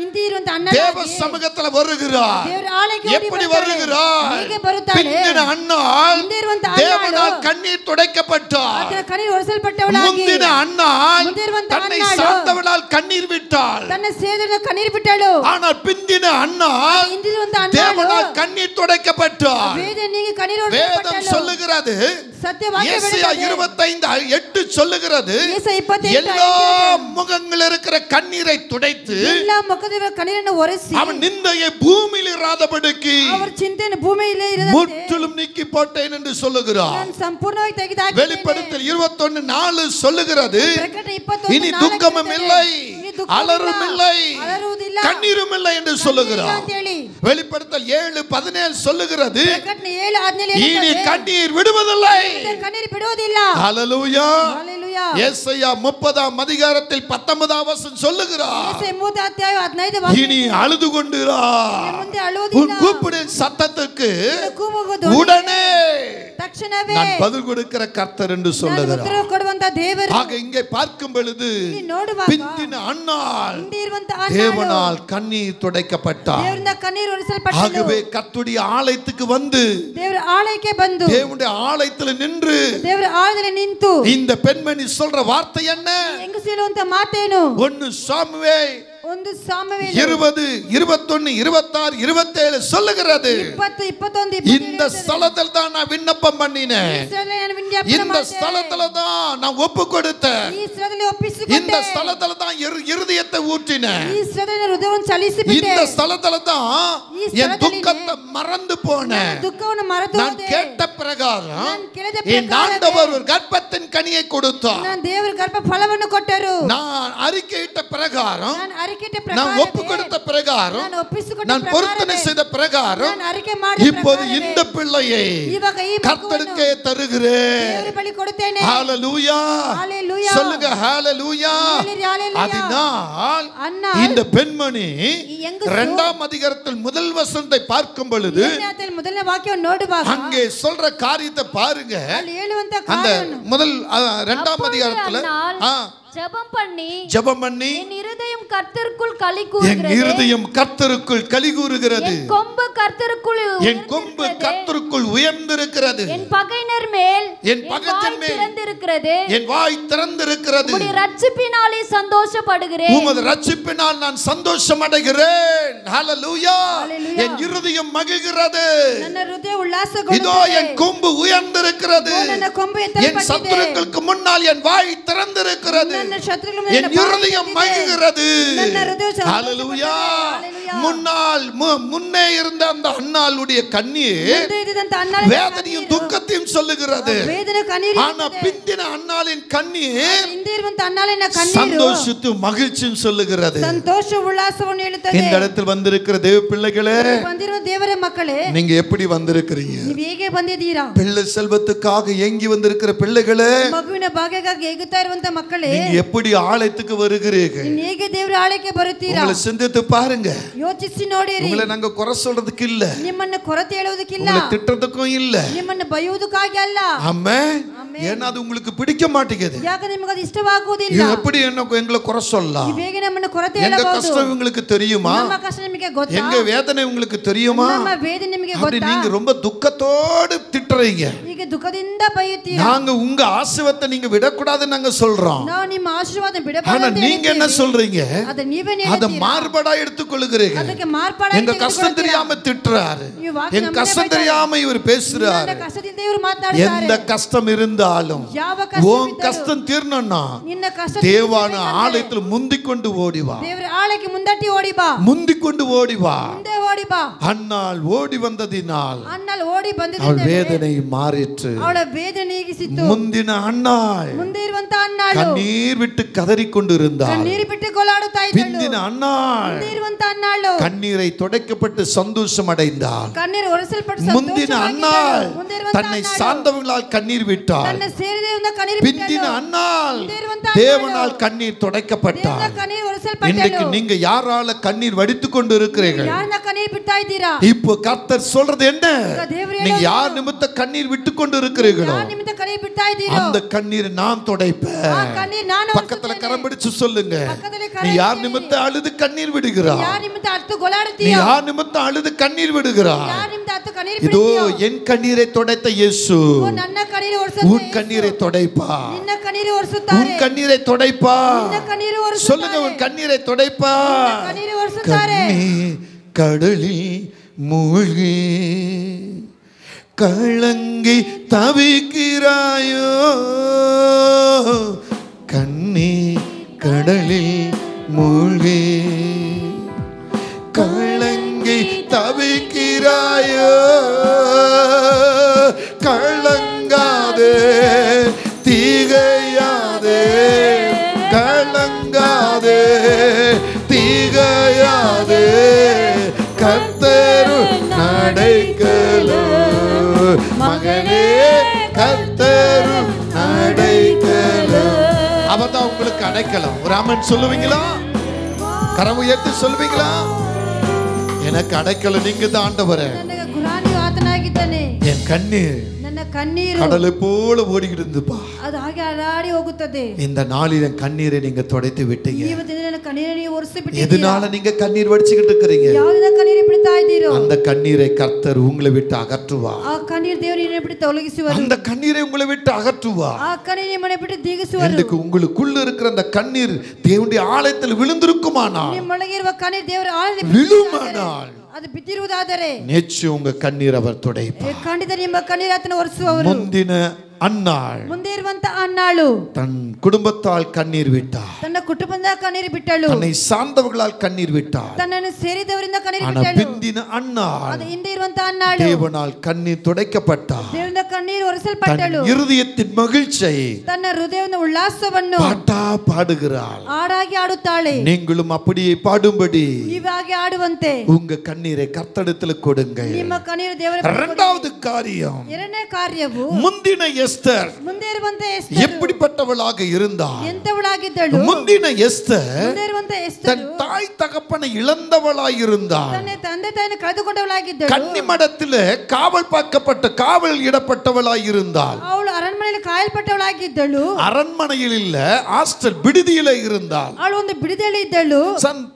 ಇಂದಿ ಇರುವಂತ ಅಣ್ಣ தேவ சமூகத்துல வருகிறார். ದೇವರ ಆಲಯಕ್ಕೆ எப்படி வருகிறார்? ಹೇಗೆ ಬರುತ್ತಾಳೆ? பிந்தின அண்ணாள் ಹಿಂದೆ ಇರುವಂತ தேவனால் கண்ணீர் துடைக்கப்பட்டார். ಆತನ ಕಣ್ಣೀರು ಒರೆಸಲ್ಪಟ್ಟವಳಾಗಿ, முந்தின அண்ணாள் ಮುಂದೆ ಇರುವಂತ தன்னை ಅಣ್ಣಾಳು சார்ந்தவளால் கண்ணீர் விட்டாள். ತನ್ನ ಸೇದನ ಕಣ್ಣೀರು ಬಿಟ್ಟಳು. ஆனால் பிந்தின அண்ணாள் ಹಿಂದಿರುವಂತ ಅಣ್ಣಾಳು தேவனால் கண்ணீர் துடைக்கப்பட்டார். ವೇದನಿಗೆ ಕಣ್ಣೀರು வேதம் ಒರೆಸಲ್ಪಟ್ಟಳು. சொல்லுகிறது, ಸತ್ಯವಾಕ್ಯ ஏசாயா 25:8 சொல்லுகிறது, ஏசாயா 28 எல்லா முகங்கள் இருக்கிற கண்ணீரை துடைத்து ಎಲ್ಲ ಮುಖದ ಕಣ್ಣೀರನ್ನು ಒರೆಸಿ அவன் நிந்தையை பூமியில் இராதபடிக்கு ಅವರ ಚಿಂತೆಯನ್ನು ಭೂಮಿಯಲ್ಲಿ ಇರದಂತೆ முற்றிலும் நீக்கி போட்டேன் என்று சொல்லுகிறார். ನಾನು ಸಂಪೂರ್ಣವಾಗಿ ತೆಗೆದುಹಾಕಿದ್ದೇನೆ. வெளிப்படுத்தல் 21:4 சொல்லுகிறது, ಪ್ರಕಟಣೆ 21:4 இனி துக்கமும் இல்லை, இனி துக்கமும் அலறும் இல்லை, அலறுவதில்ல, கண்ணீரும் இல்லை என்று சொல்லுகிறார். ಅಂತ ಹೇಳಿ வெளிப்படுத்தல் 7:17 சொல்லுகிறது, ಪ್ರಕಟಣೆ 7:17 இனி கண்ணீர் விடுவதில்லை. ಕಣ್ಣೀರು ಬಿಡುವುದಿಲ್ಲ. ஹல்லேலூயா. ஹல்லேலூயா. ஏசாயா 30 அதிகாரத்தில் 19 வசனம் சொல்லுகிறார், ஏசாயா 30 ಅಧ್ಯಾಯ 15 ವಾಕ್ಯ, இனி அழுது கொண்டிரா, ಮುಂದೆ உன் ಅಳುವುದಿಲ್ಲ, கூப்பிடும் சத்தத்துக்கு ಕೂಗುವುದು உடனே ತಕ್ಷಣವೇ நான் பதில் கொடுக்கிற கர்த்தர் என்று ನಾನು சொல்லுகிறார். ಉತ್ತರ ಕೊಡುವಂತ ದೇವರು. ஆக இங்கே பார்க்கும் பொழுது ಇಲ್ಲಿ ನೋಡುವಾಗ பிந்தின அண்ணாள் ಹಿಂದೆ ಇರುವಂತ தேவனால் கண்ணீர் துடைக்கப்பட்டார். ದೇವರಿಂದ ಕಣ್ಣೀರು ಒರೆಸಲ್ಪಟ್ಟಳು. ஆகவே கர்த்தருடைய ஆலயத்துக்கு வந்து ದೇವರ ಆಲಯಕ್ಕೆ ಬಂದು தேவனுடைய ஆலயத்தில் நின்று ದೇವರ ಆಲಯದಲ್ಲಿ ನಿಂತು இந்த பெண்மணி சொல்ற வார்த்தை என்ன? ಹೆಂಗಸು ಹೇಳುವಂತ ಮಾತೇನು? 1 சாமுவேல் 1 ಸಾಮುವೇಲ 20, 21, 26, 27 சொல்லுகிறது, 20, 21, இந்த ஸ்தலத்தில் தான் நான் விண்ணப்பம் பண்ணினேன், இந்த ஸ்தலத்துல தான் நான் ஒப்பு கொடுத்தேன், ಈ ಸ್ಥಳದಲ್ಲಿ இந்த ಒಪ್ಪಿಸಿಕೊಂಡೆ, ஸ்தலத்துல தான் இருதயத்தை ஊற்றினேன், ಈ ಸ್ಥಳದಲ್ಲಿ ಹೃದಯವನ್ನು ಚಲಿಸಿಬಿಟ್ಟೆ, இந்த ஸ்தலத்துல தான் ಈ என் ಸ್ಥಳದಲ್ಲಿ துக்கத்தை மறந்து போனேன். ದುಃಖವನ್ನು ಮರೆತು நான் ಹೋದೆ. கேட்ட பிரகாரம் நான் ಕೇಳಿದ என் ಪ್ರಕಾರವೇ ஆண்டவர் ஒரு கர்ப்பத்தின் கனியை கொடுத்தார். ನಾನು ದೇವರ ಗರ್ಭ ಫಲವನ್ನು ಕೊಟ್ಟರು. நான் அறிக்கையிட்ட பிரகாரம், ನಾನು ಅರಿಕೆಟ್ಟ நான் ಪ್ರಕಾರವೇ, ஒப்பு கொடுத்த பிரகாரம், ನಾನು ಒಪ್ಪಿಸಿಕೊಂಡ நான் பொருத்தனை ಪ್ರಕಾರವೇ, செய்த பிரகாரம் ನಾನು ಅರಿಕೆ ಮಾಡಿದ இப்போது ಪ್ರಕಾರವೇ, இந்த பிள்ளையை ಇವಾಗ ಈ ಮಗುವನ್ನು கர்த்தருக்கே தருகிறேன். ದೇವರ ಬಳಿ ಕೊಡುತ್ತೇನೆ. ஹalleluya. ஹalleluya. சொல்லுங்க ஹalleluya. ஹalleluya, ஹalleluya. அதனால் அன்னாள் இந்த பெண்மணி ಈ ಹೆಂಗಸು 2ஆம் அதிகாரத்தில் முதல் வசனத்தை பார்க்கும் பொழுது ಮೊದಲನೇ ವಾಕ್ಯವನ್ನು ನೋಡುವಾಗ அங்கே சொல்ற காரியத்தை பாருங்க. ಅಲ್ಲಿ ಹೇಳುವಂತ அந்த ಕಾರ್ಯವನ್ನು முதல் 2ஆம் அதிகாரத்துல ஜெபம் பண்ணி ஜெபம் பண்ணி என் இருதயம் கர்த்தருக்குள் களி என் கூறுகிறது, இருதயம் கர்த்தருக்குள் களி கூறுகிறது, என் கொம்பு கர்த்தருக்குள் என் கொம்பு கர்த்தருக்குள் உயர்ந்திருக்கிறது, என் பகைஞர் மேல் என் பகைஞர் மேல் திறந்திருக்கிறது, என் வாய் திறந்திருக்கிறது, உம்முடைய ரட்சிப்பினாலே சந்தோஷப்படுகிறேன், உமது ரட்சிப்பினால் நான் சந்தோஷம் அடைகிறேன். ஹalleluya. ஹalleluya. என் இருதயம் மகிழ்கிறது, ನನ್ನ ಹೃದಯ ಉಲ್ಲಾಸಗೊಳ್ಳುತ್ತದೆ. இதோ என் கொம்பு உயர்ந்திருக்கிறது, ನನ್ನ ಕೊಂಬು என் ಎತ್ತಲ್ಪಟ್ಟಿದೆ. சத்துருக்களுக்கு முன்னால் என் வாய் திறந்திருக்கிறது, ನನ್ನ ಶತ್ರುಗಳ ಮೇಲೆ என் இருதயம் மகிழ்கிறது. ನನ್ನ ಹೃದಯ ஹalleluya. ஹalleluya. முன்னே இருந்த அந்த அன்னாளுடைய கண்ணீர் ಮುಂದೆ ಇದ್ದಂತ ಅಣ್ಣನ வேதனையும் துக்கத்தையும் சொல்லுகிறது. ஆனா பிந்தின அன்னாளின் கண்ணீர் சந்தோஷத்து மகிழ்ச்சியும் சொல்லுகிறது. இந்த இடத்தில் வந்திருக்கிற தேவ பிள்ளைகளே, நீங்க எப்படி வந்திருக்கிறீங்க? பிள்ளை செல்வத்துக்காக ஏங்கி வந்திருக்கிற பிள்ளைகளே, நீங்க எப்படி ஆலயத்துக்கு வருகிறீர்கள்? உங்களை சிந்தித்து பாருங்க. உங்களை நாங்க குறை சொல்றதுக்கு இல்ல, உங்களை திட்டுறதுக்கும் இல்ல. ஆமென். ஏன்னா அது உங்களுக்கு பிடிக்க மாட்டேங்குது. எப்படி எங்களை குறை சொல்லலாம்? எங்க கஷ்டம் உங்களுக்கு தெரியுமா? எங்க வேதனை உங்களுக்கு தெரியுமா? அப்படி நீங்க ரொம்ப துக்கத்தோடு திட்டுறீங்க. நாங்க உங்க ஆசீர்வாதத்தை நீங்க விடக்கூடாதுன்னு நாங்க சொல்றோம். ஆனா நீங்க என்ன சொல்றீங்க? அத மார்படா எடுத்துக்கொள்ளுகிறீங்க. எங்க கஷ்டம் தெரியாம திட்டுறாரு, எங்க கஷ்டம் தெரியாம இவர் பேசுறாரு. எந்த கஷ்டம் இருந்தாலும் உன் கஷ்டம் தீரணும்னா தேவான ஆலயத்தில் முந்திக் கொண்டு ஓடிவா, முந்திக் கொண்டு ஓடிவா. அன்னாள் ஓடி வந்ததினால் அவள் வேதனை மாறிற்று. முந்தின அன்னாள் கண்ணீர் விட்டு கதறிக் கொண்டிருந்தாள். பிந்தின அன்னாள் கண்ணீரை துடைக்கப்பட்டு சந்தோஷம் அடைந்தாள். முந்தின அன்னாள் தன்னை சார்ந்தவர்களால் கண்ணீர் விட்டாள். பிந்தின அன்னாள் தேவனால் கண்ணீர் துடைக்கப்பட்டாள். இன்றைக்கு நீங்க யாரால கண்ணீர் வடித்துக் கொண்டு இருக்கிறீர்கள்? இப்போ கர்த்தர் சொல்றது என்ன? நீங்க யார் நிமித்த கண்ணீர் விட்டுக் கொண்டு இருக்கிறீர்களோ அந்த கண்ணீர் நான் துடைப்பேன். பக்கத்துல கரம் பிடிச்சு சொல்லுங்க, நீ யார் நிமித்த அழுது கண்ணீர் விடுகிறாய்? நீ யார் நிமித்த அழுது கண்ணீர் விடுகிறாய்? இதோ என் கண்ணீரை துடைத்த இயேசு உன் கண்ணீரை துடைப்பா, உன் கண்ணீரை துடைப்பா. சொல்லுங்க, உன் கண்ணீரை துடைப்பா. கண்ணீர் கடலில் மூழ்கி கலங்கி தவிக்கிறாயோ, கண்ணீர் கடலில் மூழ்கி கலங்கி தவிக்கிறாயோ, கலங்காதே தீகையாதே, கலங்காதே தீகையாதே, கர்த்தரு நடைக்கலோ மகனே, கர்த்தரு நடைக்கலோ. அவர்தான் உங்களுக்கு அடைக்கலம். ஒரு ஆமென் சொல்லுவீங்களா? கரம் உயர்த்தி சொல்லுவீங்களா? எனக்கு அடைக்கலம் நீங்க தான் ஆண்டவரே. என் கண்ணீர் கடலை போல ஓடிக்கிட்டு இருந்துப்பா. இந்த நாளில் என் கண்ணீரை நீங்க துடைத்து விட்டீங்க. எதனால நீங்க கண்ணீர் வடிச்சுக்கிட்டு இருக்கிறீங்க? அந்த கண்ணீரை கர்த்தர் உங்களை விட்டு அகற்றுவா. அந்த கண்ணீரை உங்களை விட்டு அகற்றுவா. எனக்கு உங்களுக்குள்ள இருக்கிற அந்த கண்ணீர் தேவனுடைய ஆலயத்தில் விழுந்திருக்குமானால், விழுமானால் நிச்சயம் உங்க கண்ணீர் அவர் துடைப்பார். முந்தின அன்னாள் தன் குடும்பத்தால் கண்ணீர் விட்டார், தன்னை சார்ந்தவர்களால் கண்ணீர் விட்டார். ஆனா பிந்தின அன்னாள் தேவனால் கண்ணீர் துடைக்கப்பட்டார். தன் இருதயத்தின் மகிழ்ச்சியை பாட்டா பாடுகிறாள். நீங்களும் அப்படியே பாடும்படி உங்க கண்ணீரை கர்த்தரிடத்தில் கொடுங்கள். இரண்டாவது காரியம், முந்தின எஸ்தர் எப்படிப்பட்டவளாக இருந்தாள்? முந்தின எஸ்தர் தன் தாய் தகப்பனை இழந்தவளாய் இருந்தாள். கன்னிமடத்தில் காவல் பார்க்கப்பட்ட காவல் இடப்பட்டவளாய் இருந்தாள். அரண்மனையில் இல்ல, ஹாஸ்டல் விடுதியில இருந்தாள்.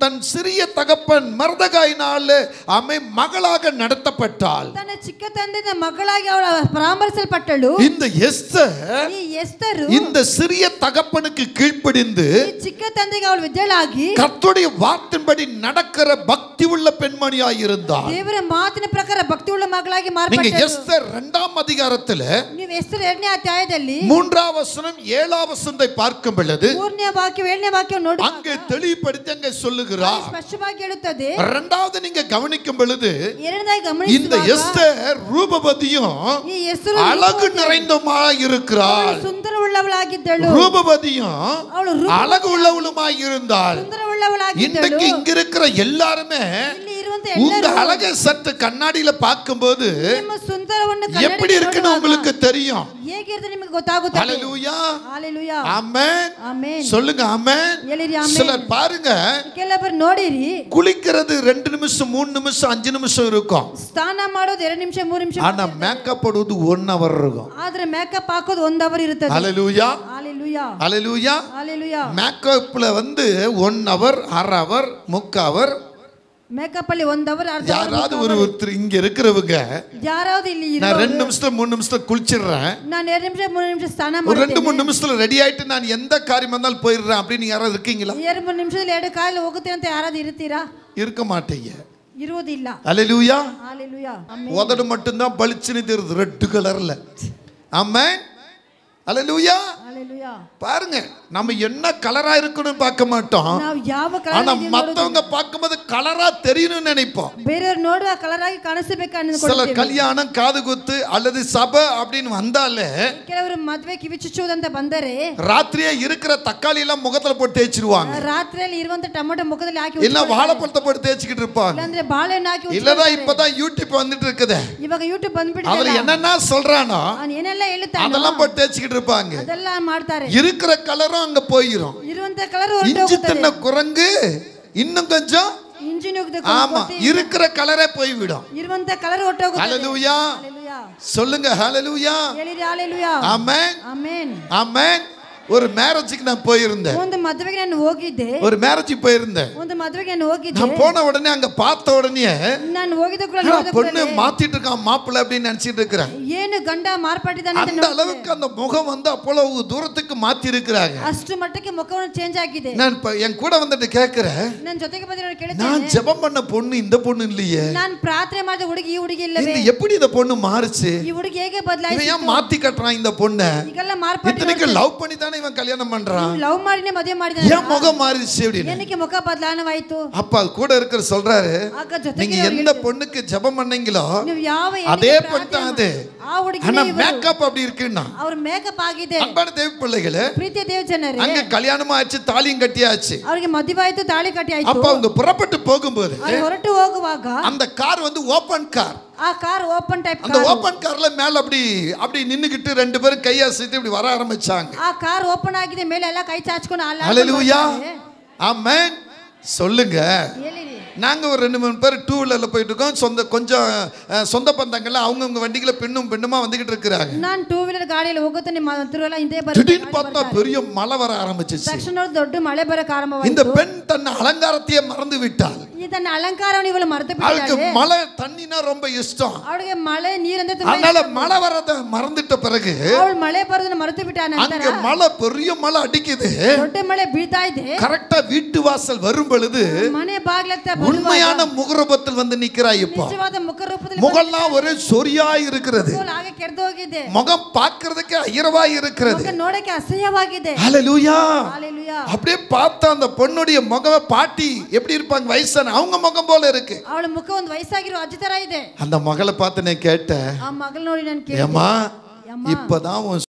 தன் சிறிய தகப்பன் மர்தகாயினால் மகளாக நடத்தப்பட்டாள். இந்த எஸ்தர் இந்த சிறிய தகப்பனுக்கு கீழ்ப்படிந்து கர்த்தருடைய வார்த்தையின்படி நடக்கிற பக்தி உள்ள பெண்மணியாய் இருந்தாள். நீங்க எஸ்தர் 2ஆம் அதிகாரத்தில் ವಾಕ್ಯದಲ್ಲಿ 3வது வசனம் 7வது வசனத்தை பார்க்கும் பொழுது 3ನೇ ವಾಕ್ಯ 7ನೇ ವಾಕ್ಯ ನೋಡಿ அங்கே தெளிவுபடுத்தி அங்கே சொல்லுகிறார். ಸ್ಪಷ್ಟವಾಗಿ ಹೇಳುತ್ತದೆ. இரண்டாவது நீங்க கவனிக்கும் பொழுது ಎರಡನೇದಾಗಿ இந்த ಗಮನಿಸುವಾಗ எஸ்தர் ரூபவதியும் ಈ ಹೆಸರು அழகு நிறைந்தவளாய் இருக்கிறாள். ಸುಂದರವುಳ್ಳವಳಾಗಿದ್ದಳು. ரூபவதியும் ಅವಳು அழகு உள்ளவளுமாய் இருந்தாள். ಸುಂದರವುಳ್ಳವಳಾಗಿದ್ದಳು. இன்றைக்கு இங்க இருக்கிற எல்லாருமே ಇಲ್ಲಿ ಇರುವಂತ உங்க ಎಲ್ಲರೂ அழகை சற்று கண்ணாடியில பார்க்கும்போது ನಿಮ್ಮ ಸುಂದರವನ್ನು எப்படி இருக்குன்னு உங்களுக்கு தெரியும். ಹೇಗಿರುತ್ತೆ ನಿಮಗೆ ಗೊತ್ತಾಗುತ್ತದೆ. ஹalleluya ஹalleluya ஆமென் ஆமென் சொல்லுங்க ஆமென். ಹೇಳಿರಿ ಆಮೆನ್. சிலர் பாருங்க ಕೆಲವರು ನೋಡಿರಿ குளிக்கிறது 2 நிமிஷம் 3 நிமிஷம் 5 நிமிஷம் இருக்கும். ಸ್ನಾನ ಮಾಡೋದು 2 ನಿಮಿಷ 3 ನಿಮಿಷ. ஆனா மேக்கப் போடுவது 1 hour இருக்கும். ಆದ್ರೆ ಮೇಕಪ್ ಹಾಕೋದು 1 ಅವರ್ ಇರುತ್ತದೆ. ஹalleluya ஹalleluya ஹalleluya ஹalleluya. மேக்கப்ல வந்து 1 hour 1/2 hour 3/4 hour. ಮೇಕಪ್ ಅಲ್ಲಿ 1 ಅವರ್ ಅರ್ಧ யாராவது ஒருத்தர் இங்க இருக்கிறவங்க ಯಾರಾவது ಇಲ್ಲಿ நான் ಇರೋರು 2 நிமிஷத்துல 3 நிமிஷத்துல குளிச்சிடுறேன், ನಾನು 2 ನಿಮಿಷ 3 ನಿಮಿಷ ಸ್ನಾನ ஒரு 2 ಮಾಡ್ತೀನಿ, 3 நிமிஷத்துல ரெடி ஆயிட்டு நான் எந்த காரியம் வந்தாலும் போயிடுறேன் அப்படின்னு யாராவது இருக்கீங்களா? 2 3 ನಿಮಿಷದಲ್ಲಿ 2 ಕಾಲು ಹೋಗುತ್ತೆ ಅಂತ ಯಾರಾவது ಇರ್ತೀರಾ? இருக்க மாட்டீங்க. ಇರುವುದಿಲ್ಲ. ஹalleluya ஹalleluya உதடு மட்டும் தான் பளிச்சுன்னு தெரியுது ரெட் கலர்ல. ஆமென் ஹalleluya ஹalleluya. பாருங்க நம்ம என்ன கலரா இருக்கணும்னு பார்க்க மாட்டோம். ನಾವು ಯಾವ ஆனா ಕಲರ್ மத்தவங்க பார்க்கும்போது கலரா தெரியணும்னு நினைப்போம். ಬೇರೆಯವರು ನೋಡುವ ಕಲರ್ ಆಗಿ ಕಾಣಿಸಬೇಕು சில ಅನ್ನಿಸ್ಕೊಳ್ತೀವಿ. கல்யாணம் காது குத்து அல்லது சபை அப்படின்னு வந்தாலே ಕೆಲವರು ಮದುವೆ ಕಿವಿ ಚುಚ್ಚುವುದಂತ ಬಂದರೆ ராத்திரியே இருக்கிற தக்காளி எல்லாம் முகத்துல போட்டு தேய்ச்சிருவாங்க. ರಾತ್ರಿಯಲ್ಲಿ ಇರುವಂತ ಟೊಮೆಟೊ ಮುಖದಲ್ಲಿ ಹಾಕಿ இல்ல வாழைப்பழத்தை போட்டு தேய்ச்சிக்கிட்டு இருப்பாங்க. ಇಲ್ಲಾಂದ್ರೆ ಬಾಳೆಹಣ್ಣು ಹಾಕಿ இல்லதான் இப்பதான் யூடியூப் வந்துட்டு இருக்குது. ಇವಾಗ ಯೂಟ್ಯೂಬ್ அதுல ಬಂದ್ಬಿಟ್ಟಿದೆ. என்னன்னா சொல்றானோ ಅವನು ಏನೆಲ್ಲ ಹೇಳ್ತಾನೋ அதெல்லாம் போட்டு தேய்ச்சிக்கிட்டு இருப்பாங்க. ಅದೆಲ್ಲ ಮಾಡ್ತಾರೆ. இருக்கிற கலரும் அங்க போயிரும். ಇರುವಂತ ಕಲರ್ இஞ்சி ಹೊರಟೋಗುತ್ತದೆ. தின்ன குரங்கு இன்னும் கொஞ்சம் ಇಂಜಿನ್ ಹೋಗದೆ ஆமா இருக்கிற கலரே போய்விடும். ಇರುವಂತ ಕಲರ್ ಹೊರಟೋಗುತ್ತದೆ. ஹalleluya ಹalleluya சொல்லுங்க ஹalleluya ಹೇಳಿರಿ ಹalleluya ஆமென் ಆಮೆನ್ ஆமென். ஒரு மேரேஜுக்கு நான் போயிருந்தேன். ಒಂದು ಮದುವೆಗೆ ನಾನು ಹೋಗಿದ್ದೆ. ஒரு மேரேஜுக்கு போயிருந்தேன். ಒಂದು ಮದುವೆಗೆ ನಾನು ಹೋಗಿದ್ದೆ. நான் போன உடனே அங்க பார்த்த உடனே ನಾನು ಹೋಗಿದ ಕೂಡ ನೋಡಿದ பொண்ணு மாத்திட்டு இருக்கான் மாப்பிள்ளை அப்படின்னு நினைச்சிட்டு இருக்கிறேன். ಏನು ಗಂಡ ಮಾರ್ಪಟ್ಟಿದ್ದಾನೆ ಅಂತ அந்த அளவுக்கு அந்த முகம் வந்து அவ்வளவு தூரத்துக்கு மாத்தி இருக்கிறாங்க. ಅಷ್ಟು ಮಟ್ಟಕ್ಕೆ ಮುಖವನ್ನು ಚೇಂಜ್ ಆಗಿದೆ. நான் என் கூட வந்துட்டு கேக்குறேன், ನನ್ನ ಜೊತೆಗೆ ಬಂದಿರೋರು நான் ಕೇಳ್ತಾರೆ, ஜெபம் பண்ண பொண்ணு இந்த பொண்ணு இல்லையே, ನಾನು ಪ್ರಾರ್ಥನೆ ಮಾಡಿದ ಹುಡುಗಿ ಈ ಹುಡುಗಿ ಇಲ್ಲವೇ, இந்த எப்படி இந்த பொண்ணு மாறுச்சு, ಈ ಹುಡುಗಿ ಹೇಗೆ இவன் ಬದಲಾಯಿಸಿತು, ஏன் மாத்தி கட்டுறான் இந்த பொண்ணை, ಈಗೆಲ್ಲ ಮಾರ್ಪಟ್ಟಿರೋರು இத்தனைக்கு லவ் பண்ணி தானே இவன் கல்யாணம் பண்றான், ಲವ್ ಮಾಡಿನೇ ಮದುವೆ ಮಾಡಿದಾನೆ, ஏன் முகம் மாறிடுச்சு அப்படின்னு. ಏನಕ್ಕೆ ಮುಖ ಬದಲಾವಣೆವಾಯಿತು? அப்ப அது கூட இருக்கிற சொல்றாரு, ಆಗ ಜೊತೆಗೆ நீங்க எந்த பொண்ணுக்கு ஜெபம் பண்ணீங்களோ ನೀವು ಯಾವ அதே பொண்ணு தான் அது, ಆ ಹುಡುಗಿ ஆனா மேக்கப் அப்படி இருக்குன்னா. ಅವ್ರ ಮೇಕಪ್ ಆಗಿದೆ. அன்பான தேவ பிள்ளைகளே, ಪ್ರೀತಿಯ ದೇವ ಜನರೇ, அங்க கல்யாணம் ஆச்சு, தாலியும் கட்டியாச்சு. ಅವರಿಗೆ ಮದುವೆ ಆಯ್ತು, ತಾಳಿ ಕಟ್ಟಿ ಆಯ್ತು. அப்ப அவங்க புறப்பட்டு போகும்போது ಅವ್ರು ಹೊರಟು ಹೋಗುವಾಗ அந்த கார் வந்து ஓபன் கார். ಆ ಕಾರ್ ಓಪನ್ ಟೈಪ್ அந்த ஓபன் கார்ல மேல அப்படி அப்படி நின்னுக்கிட்டு ரெண்டு பேரும் கையாசிட்டு இப்படி வர ஆரம்பிச்சாங்க. ಆ ಕಾರ್ ಓಪನ್ ಆಗಿದೆ, ಮೇಲೆ ಎಲ್ಲ ಕೈ ಚಾಚ್ಕೊಂಡು ஹalleluya ஆமென் சொல்லுங்க. ಹೇಳಿರಿ. நாங்க ஒரு 2-3 பேர் 2 வீலர்ல போயிட்டு இருக்கோம். கொஞ்சம் சொந்த பந்தங்கள்ல அவங்கவங்க வண்டிகளை பெண்ணுமா வந்துகிட்டு இருக்காங்க. ನಾನು 2 வீலர் ಗಾಡಿಯಲ್ಲಿ ಹೋಗುತ್ತೆ, ನಿಮ್ಮ ಹತ್ರಲ್ಲ ಹಿಂದೆ ಬರುತ್ತೆ. திடீர்னு பார்த்தா பெரிய மழை வர ஆரம்பிச்சிச்சு. ತಕ್ಷಣ ದೊಡ್ಡ ಮಳೆ ಬರಕ ಆರಂಭವಾಯಿತು. இந்த பெண் தன் அலங்காரத்தையே மறந்து விட்டாள். ಇದನ್ನ ಅಲಂಕಾರವನ್ನು ಇವಳು ಮರೆತು அவளுக்கு ಬಿಟ್ಟಿದ್ದಾಳೆ. மழை தண்ணினா ரொம்ப இஷ்டம். ಅವಳಿಗೆ ಮಳೆ ನೀರಂದ್ರೆ ತುಂಬಾ அதனால மழை வரத மறந்துட்ட பிறகு ಅವಳು ಮಳೆ ಬರೋದನ್ನ ಮರೆತು ಬಿಟ್ಟ ನಂತರ அங்க மழை பெரிய மழை அடிக்குது. ದೊಡ್ಡ ಮಳೆ ಬೀಳ್ತಾ ಇದೆ. கரெக்டா வீட்டு வாசல் வரும் பொழுது ಮನೆ ಬಾಗಿಲತ್ತ உண்மையான முகரூபத்தில் வந்து நிக்கிறாய். இப்போ ನಿಜವಾದ ಮುಖ ರೂಪದಲ್ಲಿ முகல்லாம் ஒரே சொரியாய் இருக்கிறது. ಹಾಗೆ ಕೆರೆದು ಹೋಗಿದೆ. முகம் பார்க்கிறதுக்கு ஐயரவாய் இருக்கிறது. ಮುಖ ನೋಡಕ್ಕೆ ಅಸಹ್ಯವಾಗಿದೆ. ஹalleluya ஹalleluya. அப்படியே பார்த்தா அந்த பொண்ணுடைய முகம் பாட்டி எப்படி இருப்பாங்க, வயசான அவங்க முகம் போல இருக்கு. ಅವಳ ಮುಖ ಒಂದು ವಯಸ್ಸಾಗಿರೋ ಅಜ್ಜಿ ತರ ಇದೆ. அந்த மகளை பார்த்து நான் கேட்டேன், ಆ ಮಗಳ ನೋಡಿ ನಾನು ಕೇಳಿದೆ, ஏமா இப்பதான் உன்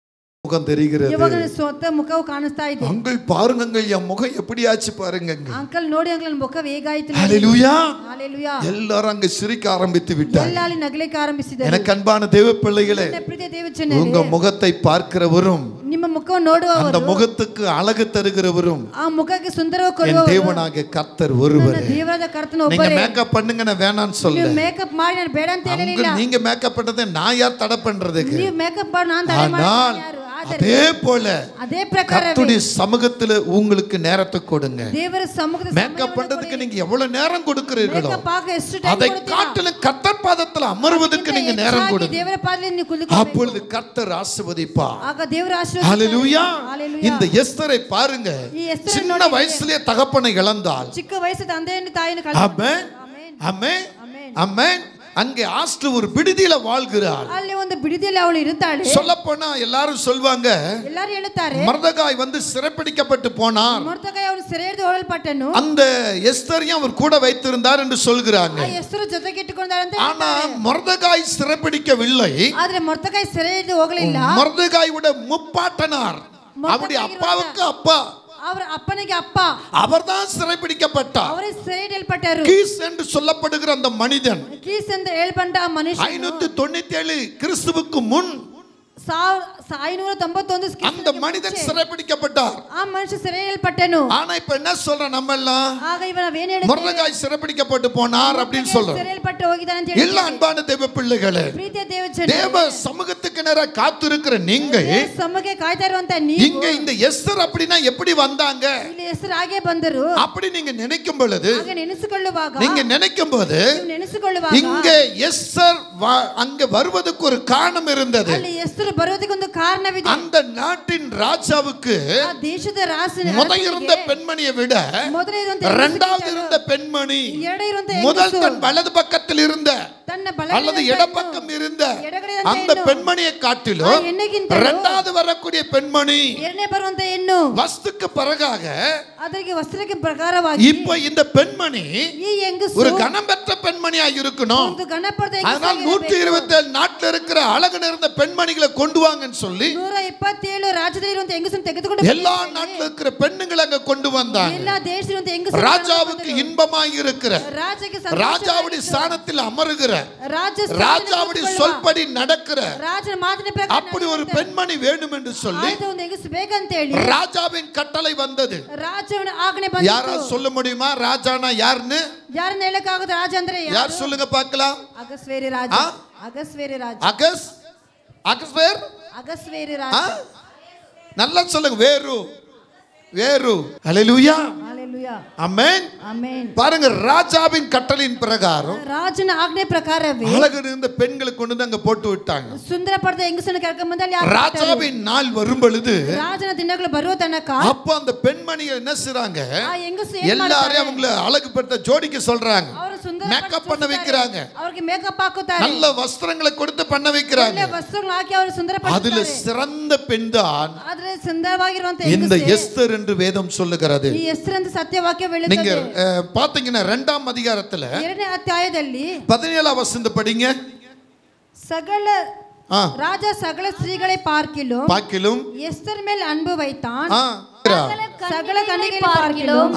முகம் தெரிகிறது. ಇವಾಗ ನನ್ನ ಸ್ವತ ಮುಖವು ಕಾಣಿಸ್ತಾ ಇದೆ. அங்கிள் பாருங்க என் முகம் எப்படி ஆச்சு பாருங்க. ಅಂಕಲ್ ನೋಡಿ ಅಂಕಲ್ ನನ್ನ ಮುಖ ಹೇಗಾಯಿತು. ஹalleluya ஹalleluya. எல்லாரும் அங்க சிரிக்க ஆரம்பித்து விட்டாங்க. ಎಲ್ಲ ಅಲ್ಲಿ ನಗಲಿಕ್ಕೆ ಆರಂಭಿಸಿದರು. எனக்கு அன்பான தேவ பிள்ளைகளே, ಪ್ರೀತಿಯ ದೇವ ಜನರೇ, உங்க முகத்தை பார்க்கிறவரும் ನಿಮ್ಮ ಮುಖವನ್ನು ನೋಡುವವರು, அந்த முகத்துக்கு அழகு தருகிறவரும் ಆ ಮುಖಕ್ಕೆ ಸುಂದರವಾಗಿ என் ಕೊಡುವವರು தேவனாகிய கர்த்தர் ஒருவரே. ದೇವರಾದ ಕರ್ತನ நீங்க ಒಬ್ಬರೇ. மேக்கப் பண்ணுங்க நான் வேணாம்னு சொல்ல. ನೀವು ಮೇಕಪ್ ಮಾಡಿ ನಾನು ಬೇಡ ಅಂತ ಹೇಳಿಲ್ಲ. நீங்க மேக்கப் பண்றதை நான் யார் தடை பண்றதுக்கு? ನೀವು ಮೇಕಪ್ ಮಾಡಿ ನಾನು ತಡೆ ஆனால் ಮಾಡಿ ಯಾರು? ಆದರೆ அதே போல ಅದೇ ಪ್ರಕಾರವೇ கர்த்தருடைய சமூகத்துல உங்களுக்கு நேரத்தை கொடுங்க. ದೇವರ ಸಮ್ಮುಖದ மேக்கப் பண்றதுக்கு நீங்க எவ்வளவு நேரம் கொடுக்கிறீர்களோ ಮೇಕಪ್ ಆಗ ಎಷ್ಟು ಟೈಮ್ அதை ಕೊಡ್ತೀರಾ? காட்டிலும் கர்த்தர் பாதத்துல அமர்வதற்கு நீங்க நேரம் கொடுங்க. ದೇವರ ಪಾದದಲ್ಲಿ ನೀವು ಕುಳಿತುಕೊಳ್ಳಬೇಕು. அப்பொழுது கர்த்தர் ஆசீர்வதிப்பார். ಆಗ ದೇವರ ಆಶೀರ್ವಾದ. ஹalleluya. ஹalleluya. இந்த எஸ்தரை பாருங்க, ಈ ಎಸ್ತರನ್ನು சின்ன ನೋಡಿ, வயசுலயே தகப்பனை இழந்தாள். ಚಿಕ್ಕ ವಯಸ್ಸು ತಂದೆಯನ್ನು ತಾಯಿಯನ್ನು ஆமென் ಆಮೆನ್. ஆமென் ಆಮೆನ್. ஆமென். அங்கே ஹாஸ்டல் ஒரு விடுதியில வாழ்கிறாள். ಅಲ್ಲಿ ಒಂದು ಬಿಡಿದಿಯಲ್ಲಿ ಅವಳು ಇರುತ್ತಾಳೆ. சொல்லப்போனா எல்லாரும் சொல்வாங்க, ಎಲ್ಲರೂ ಹೇಳುತ್ತಾರೆ, மொர்தெகாய் வந்து சிறைப்பிடிக்கப்பட்டு போனார், ಮೊರ್ದೆಕಾಯಿ ಅವನು ಸೆರೆ ಹಿಡಿದು ಓಡಲ್ಪಟ್ಟನು, அந்த எஸ்தரையும் அவர் கூட வைத்திருந்தார் என்று சொல்கிறாங்க. ಆ ಎಸ್ತರು ಜೊತೆಗೆ ಇಟ್ಟುಕೊಂಡಾರೆ ಅಂತ. ஆனா மொர்தெகாய் சிறைப்பிடிக்கவில்லை. ಆದ್ರೆ ಮೊರ್ದೆಕಾಯಿ ಸೆರೆ ಹಿಡಿದು ಹೋಗಲಿಲ್ಲ. மொர்தெகாயோட முப்பாட்டனார், அவருடைய அப்பாவுக்கு அப்பா, ಅವರ ಅಪ್ಪನಿಗೆ ಅಪ್ಪ, அவர்தான் சிறைப்பிடிக்கப்பட்டார். ಅವರೇ ಸೆರೆ ಹಿಡಿಯಲ್ಪಟ್ಟರು. கீஸ் என்று சொல்லப்படுகிற அந்த மனிதன் ಕೀಸ್ ಎಂದು ಹೇಳಲ್ಪಟ್ಟ ಆ ಮನುಷ್ಯ 597 கிறிஸ்துவுக்கு முன் 591 அந்த மனிதன் சிறைப்பிடிக்கப்பட்டார். ಆ ಮನುಷ್ಯ ಸೆರೆ ಹಿಡಿಯಲ್ಪಟ್ಟನು. ஆனா இப்ப என்ன சொல்றோம் நம்ம எல்லாம், ಆಗ ಇವನ ಏನು ಹೇಳ್ತಾರೆ, மொர்தெகாய் சிறைப்பிடிக்கப்பட்டு போனார் அப்படின்னு சொல்றோம். ಸೆರೆ ಹಿಡಿಯಲ್ಪಟ್ಟು ಹೋಗಿದ್ದಾನೆ ಅಂತ ಹೇಳಿ. இல்ல அன்பான தேவ பிள்ளைகளே, ಪ್ರೀತಿಯ ದೇವಜನರೇ, தேவ சமூகத்துக்கு நேரா காத்திருக்கிற நீங்க ಸಮಗೆ ಕಾಯ್ತಾ ಇರುವಂತ ನೀವು இங்க இந்த எஸ்தர் அப்படினா எப்படி வந்தாங்க ಇಲ್ಲಿ ಹೆಸರು ಹಾಗೆ ಬಂದರು அப்படி நீங்க நினைக்கும் பொழுது, ಹಾಗೆ ನೆನೆಸಿಕೊಳ್ಳುವಾಗ, நீங்க நினைக்கும் போது ನೀವು ನೆನೆಸಿಕೊಳ್ಳುವಾಗ இங்க எஸ்தர் அங்க வருவதற்கு ஒரு காரணம் இருந்தது. ಅಲ್ಲಿ ಹೆಸರು ಬರೋದಕ್ಕೆ ಒಂದು ಕಾರಣವಿದೆ. அந்த நாட்டின் ராஜாவுக்கு ಆ ದೇಶದ ರಾಜನ முதல் இருந்த பெண்மணியை விட ಮೊದಲೇ ಇರುವಂತ இரண்டாவது இருந்த பெண்மணி, ಎರಡೇ ಇರುವಂತ முதல் தன் வலது பக்கத்தில் இருந்த ತನ್ನ அல்லது இடப்பக்கம் இருந்த அந்த பெண்மணியை காட்டிலும் இரண்டாவது வரக்கூடிய பெண்மணி ಎರಡನೇ ಬರುವಂತ ಹೆಣ್ಣು வஸ்துக்கு பிறகாக ಅದಕ್ಕೆ ವಸ್ತ್ರಕ್ಕೆ ಪ್ರಕಾರವಾಗಿ இப்ப இந்த பெண்மணி ಈ ಹೆಂಗಸು ஒரு கனம் பெற்ற பெண்மணியா இருக்கணும். ಒಂದು ಗಣಪದ அதனால 127 நாட்டுல இருக்கிற அழகு நிறைந்த பெண்மணிகளை கொண்டு வாங்கன்னு சொல்லி 127 ರಾಜ್ಯದಲ್ಲಿ ಇರುವಂತ ಹೆಂಗಸನ್ನು ತೆಗೆದುಕೊಂಡು எல்லா நாட்டுல இருக்கிற பெண்ணுங்களை அங்க கொண்டு வந்தாங்க. எல்லா ದೇಶದಲ್ಲಿ ಇರುವಂತ ಹೆಂಗಸರು ராஜாவுக்கு இன்பமாய் இருக்கிற, ರಾಜಕ್ಕೆ ராஜாவுடைய ஸ்தானத்தில் அமருகிற, ರಾಜ ராஜாவுடைய சொல்படி நடக்கிற ರಾಜನ ಮಾತಿನ ಪ್ರಕಾರ அப்படி ஒரு பெண்மணி வேண்டும் என்று சொல்லி ಒಂದು ಹೆಂಗಸು ಬೇಕಂತ ಹೇಳಿ ராஜாவின் கட்டளை வந்தது. ರಾಜನ ಆಜ್ಞೆ ಬಂತು. யாராவது சொல்ல முடியுமா ராஜானா யாருன்னு? ಯಾರನ್ನ ಹೇಳಕ್ಕಾಗುತ್ತೆ ರಾಜ ಅಂದ್ರೆ யார் சொல்லுங்க பார்க்கலாம். ಅಗಸ್ವೇರಿ ರಾಜ. ಅಗಸ್ವೇರಿ ರಾಜ. அகஸ்வேர் ಅಗಸ್ವೇರಿ ರಾಜ. நல்லா சொல்லுங்க. வேறு வேறு. ஹல்லேலூயா. ஹalleluya. ஆமென். ஆமென். பாருங்க, ராஜாவின் கட்டளையின் பிரகாரம் ರಾಜನ ಆಜ್ಞೆ ಪ್ರಕಾರವೇ அழகு இருந்த பெண்களை கொண்டு வந்து அங்க போட்டு விட்டாங்க. ಸುಂದರ ಪಡೆದ ಹೆಂಗಸನ್ನು ಕರ್ಕೊಂಡು ಬಂದು ಅಲ್ಲಿ ராஜாவின் நாள் வரும் பொழுது, ರಾಜನ ದಿನಗಳು ಬರುವ ತನಕ அப்ப அந்த பெண்மணிகள் என்ன செய்றாங்க, ಆ ಹೆಂಗಸು எல்லாரையும் அவங்கள அழகுபடுத்த ஜோடிக்க சொல்றாங்க, ಅವರು ಸುಂದರ மேக்கப் பண்ண வைக்கிறாங்க, ಅವರಿಗೆ ಮೇಕಪ್ ಹಾಕುತ್ತಾರೆ, நல்ல வஸ்திரங்களை கொடுத்து பண்ண வைக்கிறாங்க. ಒಳ್ಳೆ ವಸ್ತ್ರಗಳನ್ನು ಹಾಕಿ ಅವರು ಸುಂದರ அதுல ಪಡಿಸುತ್ತಾರೆ. சிறந்த பெண் தான் ಆದ್ರೆ ಸುಂದರವಾಗಿರುವಂತ இந்த ಹೆಂಗಸು எஸ்தர் என்று வேதம் சொல்லுகிறது. ಈ ಹೆಸರಂತ ಸತ್ಯವಾಕ್ಯ நீங்க ಹೇಳುತ್ತದೆ. பாத்தீங்கன்னா 2ஆம் அதிகாரத்துல 2ನೇ ಅಧ್ಯಾಯದಲ್ಲಿ 17ஆம் வசனம் படிங்க. சகல ராஜ சகல ஸ்திரீகளை பார்க்கிலும் எஸ்தர் மேல் அன்பு வைத்தான். சகல கன்னிகளை பார்க்கிலும்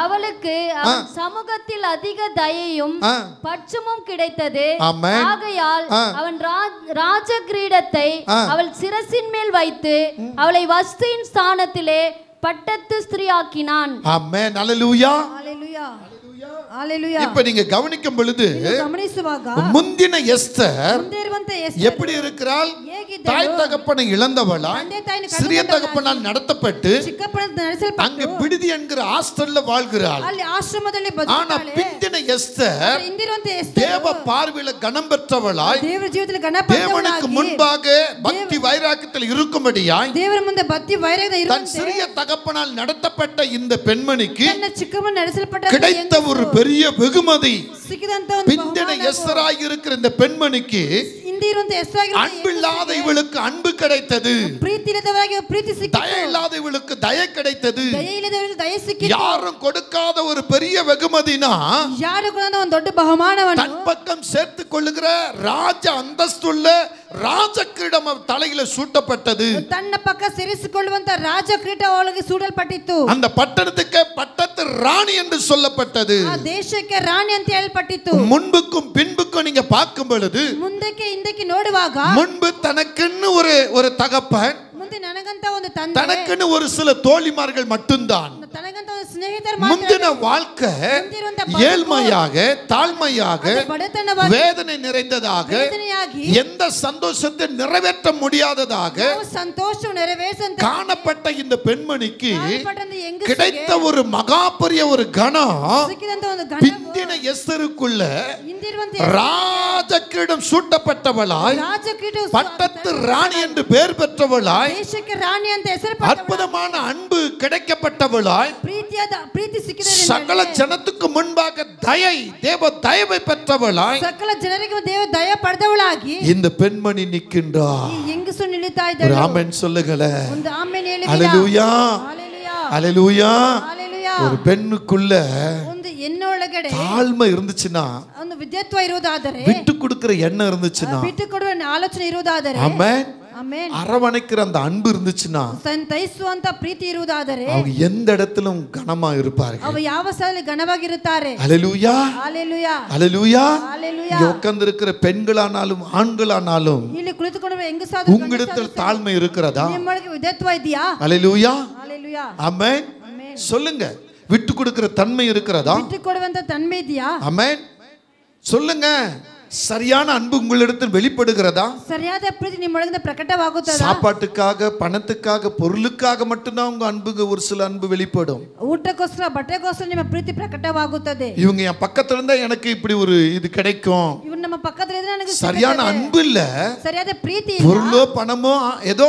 அவளுக்கு அவன் சமூகத்தில் அதிக தயையும் பட்சமும் கிடைத்தது. ஆகையால் அவன் ராஜ கிரீடத்தை அவள் சிரசின் மேல் வைத்து அவளை வஸ்தியின் ஸ்தானத்திலே பட்டத்து ஸ்திரீயாக்கினான். ஆமென். ஹல்லேலூயா. ஹalleluya. ஹalleluya. இப்ப நீங்க கவனிக்கும் பொழுது முந்தின எஸ்தர் எப்படி இருக்கிறாள்? தாய் தகப்பனை இழந்தவளா, சிறிய தகப்பனால் நடத்தப்பட்டு அங்க விடுதி என்கிற ஹாஸ்டல்ல வாழ்கிறாள். ஆனா பிந்தின எஸ்தர் தேவ பார்வையில கனம் பெற்றவளாய், தேவனுக்கு முன்பாக பக்தி வைராக்கியத்தில் இருக்கும்படியாய் தன் சிறிய தகப்பனால் நடத்தப்பட்ட இந்த பெண்மணிக்கு கிடைத்த ஒரு பெரிய வெகுமதி. பிந்தின எஸ்தராய் இருக்கிற இந்த பெண்மணிக்கு அன்பில்லாத இவளுக்கு அன்பு கிடைத்தது, தயை இல்லாத இவளுக்கு தயை கிடைத்தது. யாரும் கொடுக்காத ஒரு பெரிய வெகுமதினா தன் பக்கம் சேர்த்துக் கொள்ளுகிற ராஜ அந்தஸ்துள்ள ராஜ கிரீடம் தலையில சூட்டப்பட்டது. தன்ன பக்க ಸೇರಿಸಿಕೊಳ್ಳುವಂತ ರಾಜ ಕಿರೀಟ ಅವಳಿಗೆ ಸೂಡಲ್ಪಟ್ಟಿತು. அந்த பட்டணத்துக்கு பட்டத்து ராணி என்று சொல்லப்பட்டது. ಆ ದೇಶಕ್ಕೆ ರಾಣಿ ಅಂತ ಹೇಳಲ್ಪಟ್ಟಿತು. முன்புக்கும் பின்புக்கும் நீங்க பார்க்கும் பொழுது ಮುಂದಕ್ಕೆ ಹಿಂದಕ್ಕೆ ನೋಡುವಾಗ முன்பு தனக்குன்னு ஒரு தகப்பன், ಮುಂದೆ ನನಗಂತ ಒಂದು ತಂದೆ, தனக்குன்னு ஒரு சில தோழிமார்கள் மட்டும்தான். ತನಗಂತ ಒಂದು ಸ್ನೇಹಿತರು ಮಾತ್ರ. முந்தின வாழ்க்கை ஏழ்மையாக, தாழ்மையாக, வேதனை நிறைந்ததாக, எந்த சந்தோஷத்தை நிறைவேற்ற முடியாததாக காணப்பட்ட இந்த பெண்மணிக்கு கிடைத்த ஒரு மகாபரிய ஒரு கணம் பிந்தின எஸ்தருக்குள்ள ராஜ கிரீடம் சூட்டப்பட்டவளாய், பட்டத்து ராணி என்று பெயர் பெற்றவளாய், ದೇಶಕ್ಕೆ ರಾಣಿ ಅಂತ ಹೆಸರು அற்புதமான அன்பு கிடைக்கப்பட்டவளாய் ಪ್ರೀತಿ ಸಿಕ್ಕಿದೆ சகல ஜனத்துக்கு முன்பாக தயை தேவ தயவை பெற்றவளாய் ಸಕಲ ಜನರಿಗೆ ದೇವ ದಯ ಪಡೆದವಳಾಗಿ இந்த பெண்மணி நிற்கின்றார். ಈ ಹೆಂಗಸು ನಿಲ್ಲಿತಾ ಇದ್ದಾಳೆ. ஆமென் சொல்லுங்களே. ಒಂದು ಆಮೆನ್ ಹೇಳಿ. ஹalleluya ஹalleluya. ஹalleluya. ஒரு பெண்ணுக்குள்ள ಒಂದು ಹೆಣ್ಣೊಳಗಡೆ தாழ்மை இருந்துச்சுன்னா, ಒಂದು ವಿದ್ಯತ್ವ ಇರುವುದಾದರೆ, விட்டு கொடுக்கிற எண்ணம் இருந்துச்சுன்னா, ಬಿಟ್ಟು ಕೊಡುವ ಆಲೋಚನೆ ಇರುವುದಾದರೆ, ஆமென், ಆಮೆನ್, அரவணைக்கிற அந்த அன்பு இருந்துச்சுன்னா, ಸಂತೈಸುವಂತ ಪ್ರೀತಿ ಇರುವುದಾದರೆ அவங்க எந்த இடத்திலும் கனமா இருப்பார்கள். ಅವ ಯಾವ ಸ್ಥಳದಲ್ಲಿ ಘನವಾಗಿರುತ್ತಾರೆ. ஹalleluya ஹalleluya ஹalleluya. ஹalleluya. இங்க உட்கார்ந்து இருக்கிற பெண்களானாலும் ஆண்களானாலும் ಇಲ್ಲಿ ಕುಳಿತುಕೊಂಡಿರುವ ಹೆಂಗಸಾದ உங்களிடத்தில் தாழ்மை இருக்கிறதா? ನಿಮ್ಮೊಳಗೆ ವಿದ್ಯತ್ವ ಇದೆಯಾ? ஹalleluya ஹalleluya. ஆமென். சொல்லுங்க, விட்டு கொடுக்கிற தன்மை இருக்கிறதா? ಬಿಟ್ಟು ಕೊಡುವಂತ ತನ್ಮೆ ಇದೆಯಾ? ஆமென். சொல்லுங்க, சரியான அன்பு உங்களிடத்தில் வெளிப்படுகிறதா? ಸರಿಯಾದ ಪ್ರೀತಿ ನಿಮ್ಮೊಳಗಿಂದ ಪ್ರಕಟವಾಗುತ್ತದಾ? சாப்பாட்டுக்காக, பணத்துக்காக, பொருளுக்காக மட்டும்தான் உங்க அன்புக்கு ஒரு சில அன்பு வெளிப்படும். ಊಟಕ್ಕೋಸ್ಕರ ಬಟ್ಟೆಗೋಸ್ಕರ ನಿಮ್ಮ ಪ್ರೀತಿ ಪ್ರಕಟವಾಗುತ್ತದೆ. இவங்க என் பக்கத்துல இருந்தா எனக்கு இப்படி ஒரு இது கிடைக்கும். ಇವರು ನಮ್ಮ ಪಕ್ಕದಲ್ಲಿದ್ರೆ ನನಗೆ சரியான அன்பு இல்ல, ಸರಿಯಾದ ಪ್ರೀತಿ ಇಲ್ಲ. பொருளோ பணமோ ஏதோ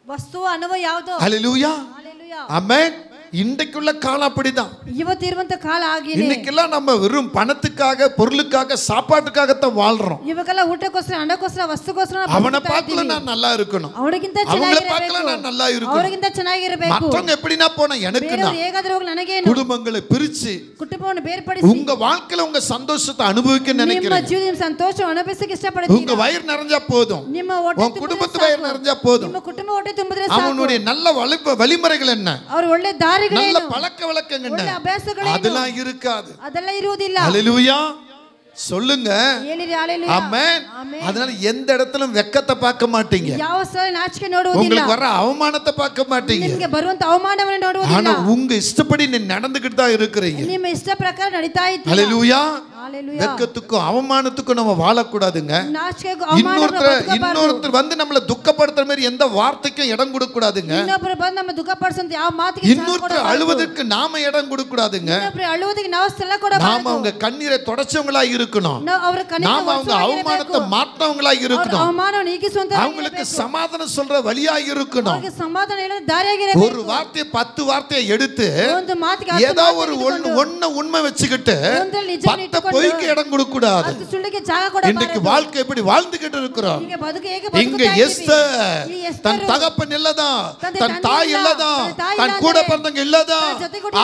ವಸ್ತು ಅನುಭವ ಯಾವುದೋ. ஹalleluya ஹalleluya. ஆமென். இன்றைக்குள்ள காலம் அப்படிதான். ಇವತ್ತಿರುವಂತ ಕಾಲ ಆಗಿದೆ. இன்னைக்கெல்லாம் நம்ம வெறும் பணத்துக்காக, பொருளுக்காக, சாப்பாட்டுக்காகத்தான் வாழ்றோம். ಇವಾಗೆಲ್ಲ ಊಟಕ್ಕೋಸ್ಕರ, ಹಣಕ್ಕೋಸ್ಕರ, ವಸ್ತುಗೋಸ್ಕರ அவனை பார்க்கல நான் நல்லா இருக்கணும், ಅವರಿಗಿಂತ அவங்கள பார்க்கல நான் நல்லா இருக்கணும், ಅವರಿಗಿಂತ ಚೆನ್ನಾಗಿರಬೇಕು, மற்றவங்க எப்படினா போனா எனக்கு நான், ಹೇಗಾದ್ರೂ ಹೋಗಿ ನನಗೇನು, குடும்பங்களை பிரிச்சு ಕುಟುಂಬವನ್ನು ಬೇರ್ಪಡಿಸಿ உங்க வாழ்க்கையில உங்க சந்தோஷத்தை அனுபவிக்க ನಿಮ್ಮ நினைக்கிறீங்க. ಜೀವನದ ಸಂತೋಷ ಅನುಭವಿಸಕ್ಕೆ ಇಷ್ಟಪಡ್ತೀರಾ? உங்க வயிறு நிறைஞ்சா போதும், ನಿಮ್ಮ ಹೊಟ್ಟೆ உங்க குடும்பத்து வயிறு நிறைஞ்சா போதும். ನಿಮ್ಮ ಕುಟುಂಬ ಹೊಟ್ಟೆ ತುಂಬಿದ್ರೆ ಸಾಕು. அவனுடைய நல்ல வழிமுறைகள் என்ன, ಅವರು ಒಳ್ಳೆ ದಾರಿಗಳೇನು, நல்ல பழக்க வழக்கங்கள் ಒಳ್ಳೆ என்ன, ಅಭ್ಯಾಸಗಳೇನು, அதெல்லாம் இருக்காது. ಅದೆಲ್ಲ ಇರುವುದಿಲ್ಲ. ஹalleluya சொல்லுங்க. ಹೇಳಿರಿ ஹalleluya. ஆமென். அதனால எந்த இடத்திலும் வெக்கத்தை பார்க்க மாட்டீங்க, ಯಾವ ಸ್ಥಳ ನಾಚಿಕೆ ನೋಡುವುದಿಲ್ಲ, உங்களுக்கு வர அவமானத்தை பார்க்க மாட்டீங்க. ನಿಮಗೆ ಬರುವಂತ ಅವಮಾನವನ್ನು ನೋಡುವುದಿಲ್ಲ. ஆனா உங்க இஷ்டப்படி நீ நடந்துக்கிட்டு தான் இருக்கிறீங்க. ನಿಮ್ಮ ಇಷ್ಟ ಪ್ರಕಾರ ನಡೀತಾ ಇದ್ದೀರಾ. ஹalleluya. ஹalleluya. வெக்கத்துக்கும் அவமானத்துக்கும் நம்ம வாழக்கூடாதுங்க. ನಾಚಿಕೆಗೂ ಅವಮಾನಕ್ಕೂ இன்னொருத்தர் வந்து நம்மள துக்கப்படுத்துற மாதிரி எந்த வார்த்தைக்கும் இடம் கொடுக்க கூடாதுங்க. ಇನ್ನೊಬ್ಬರು ಬಂದು ನಮ್ಮ ದುಃಖ ಪಡಿಸುವಂತ ಯಾವ ಮಾತಿಗೆ இன்னொருத்தர் அழுவதற்கு நாம இடம் கொடுக்க கூடாதுங்க. ಇನ್ನೊಬ್ಬರು ಅಳುವುದಕ್ಕೆ ನಾವು ಸ್ಥಳ ಕೊಡಬಾರದು. நாம அவங்க கண்ணீரை தொடச்சவங்களா இருக்கணும், ಅವರ ಕಣ್ಣೀರು நாம அவங்க அவமானத்தை மாற்றவங்களா இருக்கணும், ಅವಮಾನವನ್ನು ನೀಗಿಸುವಂತ அவங்களுக்கு சமாதானம் சொல்ற வழியா இருக்கணும். ಅವರಿಗೆ ಸಮಾಧಾನ ಹೇಳೋ ದಾರಿಯಾಗಿರಬೇಕು. ஒரு வார்த்தையை 10 வார்த்தையை எடுத்து ಒಂದು ಮಾತಿಗೆ ஏதோ ஒரு ஒண்ணு உண்மை வச்சுக்கிட்டு 10 பொய்க்கு இடம் கொடுக்க கூடாது. ಅದು ಸುಳ್ಳಿಗೆ ಜಾಗ ಕೊಡಬಾರದು. இன்னைக்கு வாழ்க்கை எப்படி வாழ்ந்துகிட்டு இருக்கிறோம்? ಈಗ ಬದುಕು ಹೇಗೆ இங்க ಬದುಕುತ್ತಾ எஸ்தர் தன் தகப்பன் இல்லதான், தன் தாய் இல்லதான், தன் கூட பிறந்தவங்க இல்லதான்,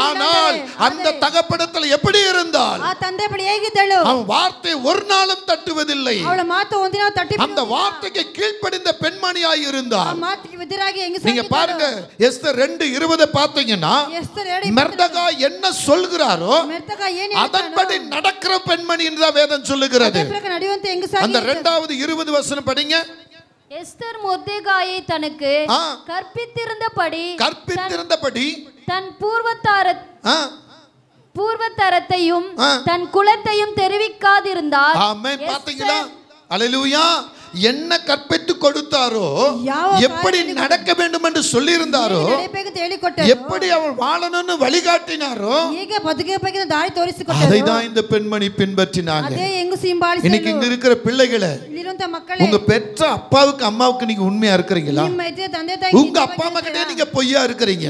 ஆனால் அந்த தகப்பனத்துல எப்படி இருந்தால் ಆ ತಂದೆ ಬಳಿ ಹೇಗಿದ್ದಳು? அவன் வார்த்தை ஒரு நாளும் தட்டுவதில்லை. ಅವಳ ಮಾತು ಒಂದಿನ ತಟ್ಟಿ அந்த வார்த்தைக்கு கீழ்ப்படிந்த பெண்மணியாய் ಆ இருந்தார். ಮಾತಿಗೆ ವಿಧರಾಗಿ நீங்க பாருங்க, எஸ்தர் 2:20 பார்த்தீங்கன்னா, மெர்தகா என்ன சொல்கிறாரோ அதன்படி நடக்கிற பெண்மணி என்று வேதம் சொல்லுகிறது. அந்த 2வது 20 வசனம் படிங்க. எஸ்தர் மொர்தெகாயை தனக்கு கற்பித்திருந்தபடி தன் பூர்வத்தரத்தையும் தன் குலத்தையும் தெரிவிக்காதிருந்தார். ஆமென். பாத்தீங்களா? அல்லேலூயா. என்ன கற்பித்து கொடுத்தாரோ, எப்படி நடக்க வேண்டும் என்று சொல்லி இருந்தாரோ, எப்படி அவள் வாழணும்னு வழிகாட்டினாரோ, அதைதான் இந்த பெண்மணி பின்பற்றினாங்க. இன்னைக்கு இங்க இருக்கிற பிள்ளைகளை, உங்க பெற்ற அப்பாவுக்கு அம்மாவுக்கு நீங்க உண்மையா இருக்கிறீங்களா? உங்க அப்பா அம்மா கிட்ட நீங்க பொய்யா இருக்கிறீங்க.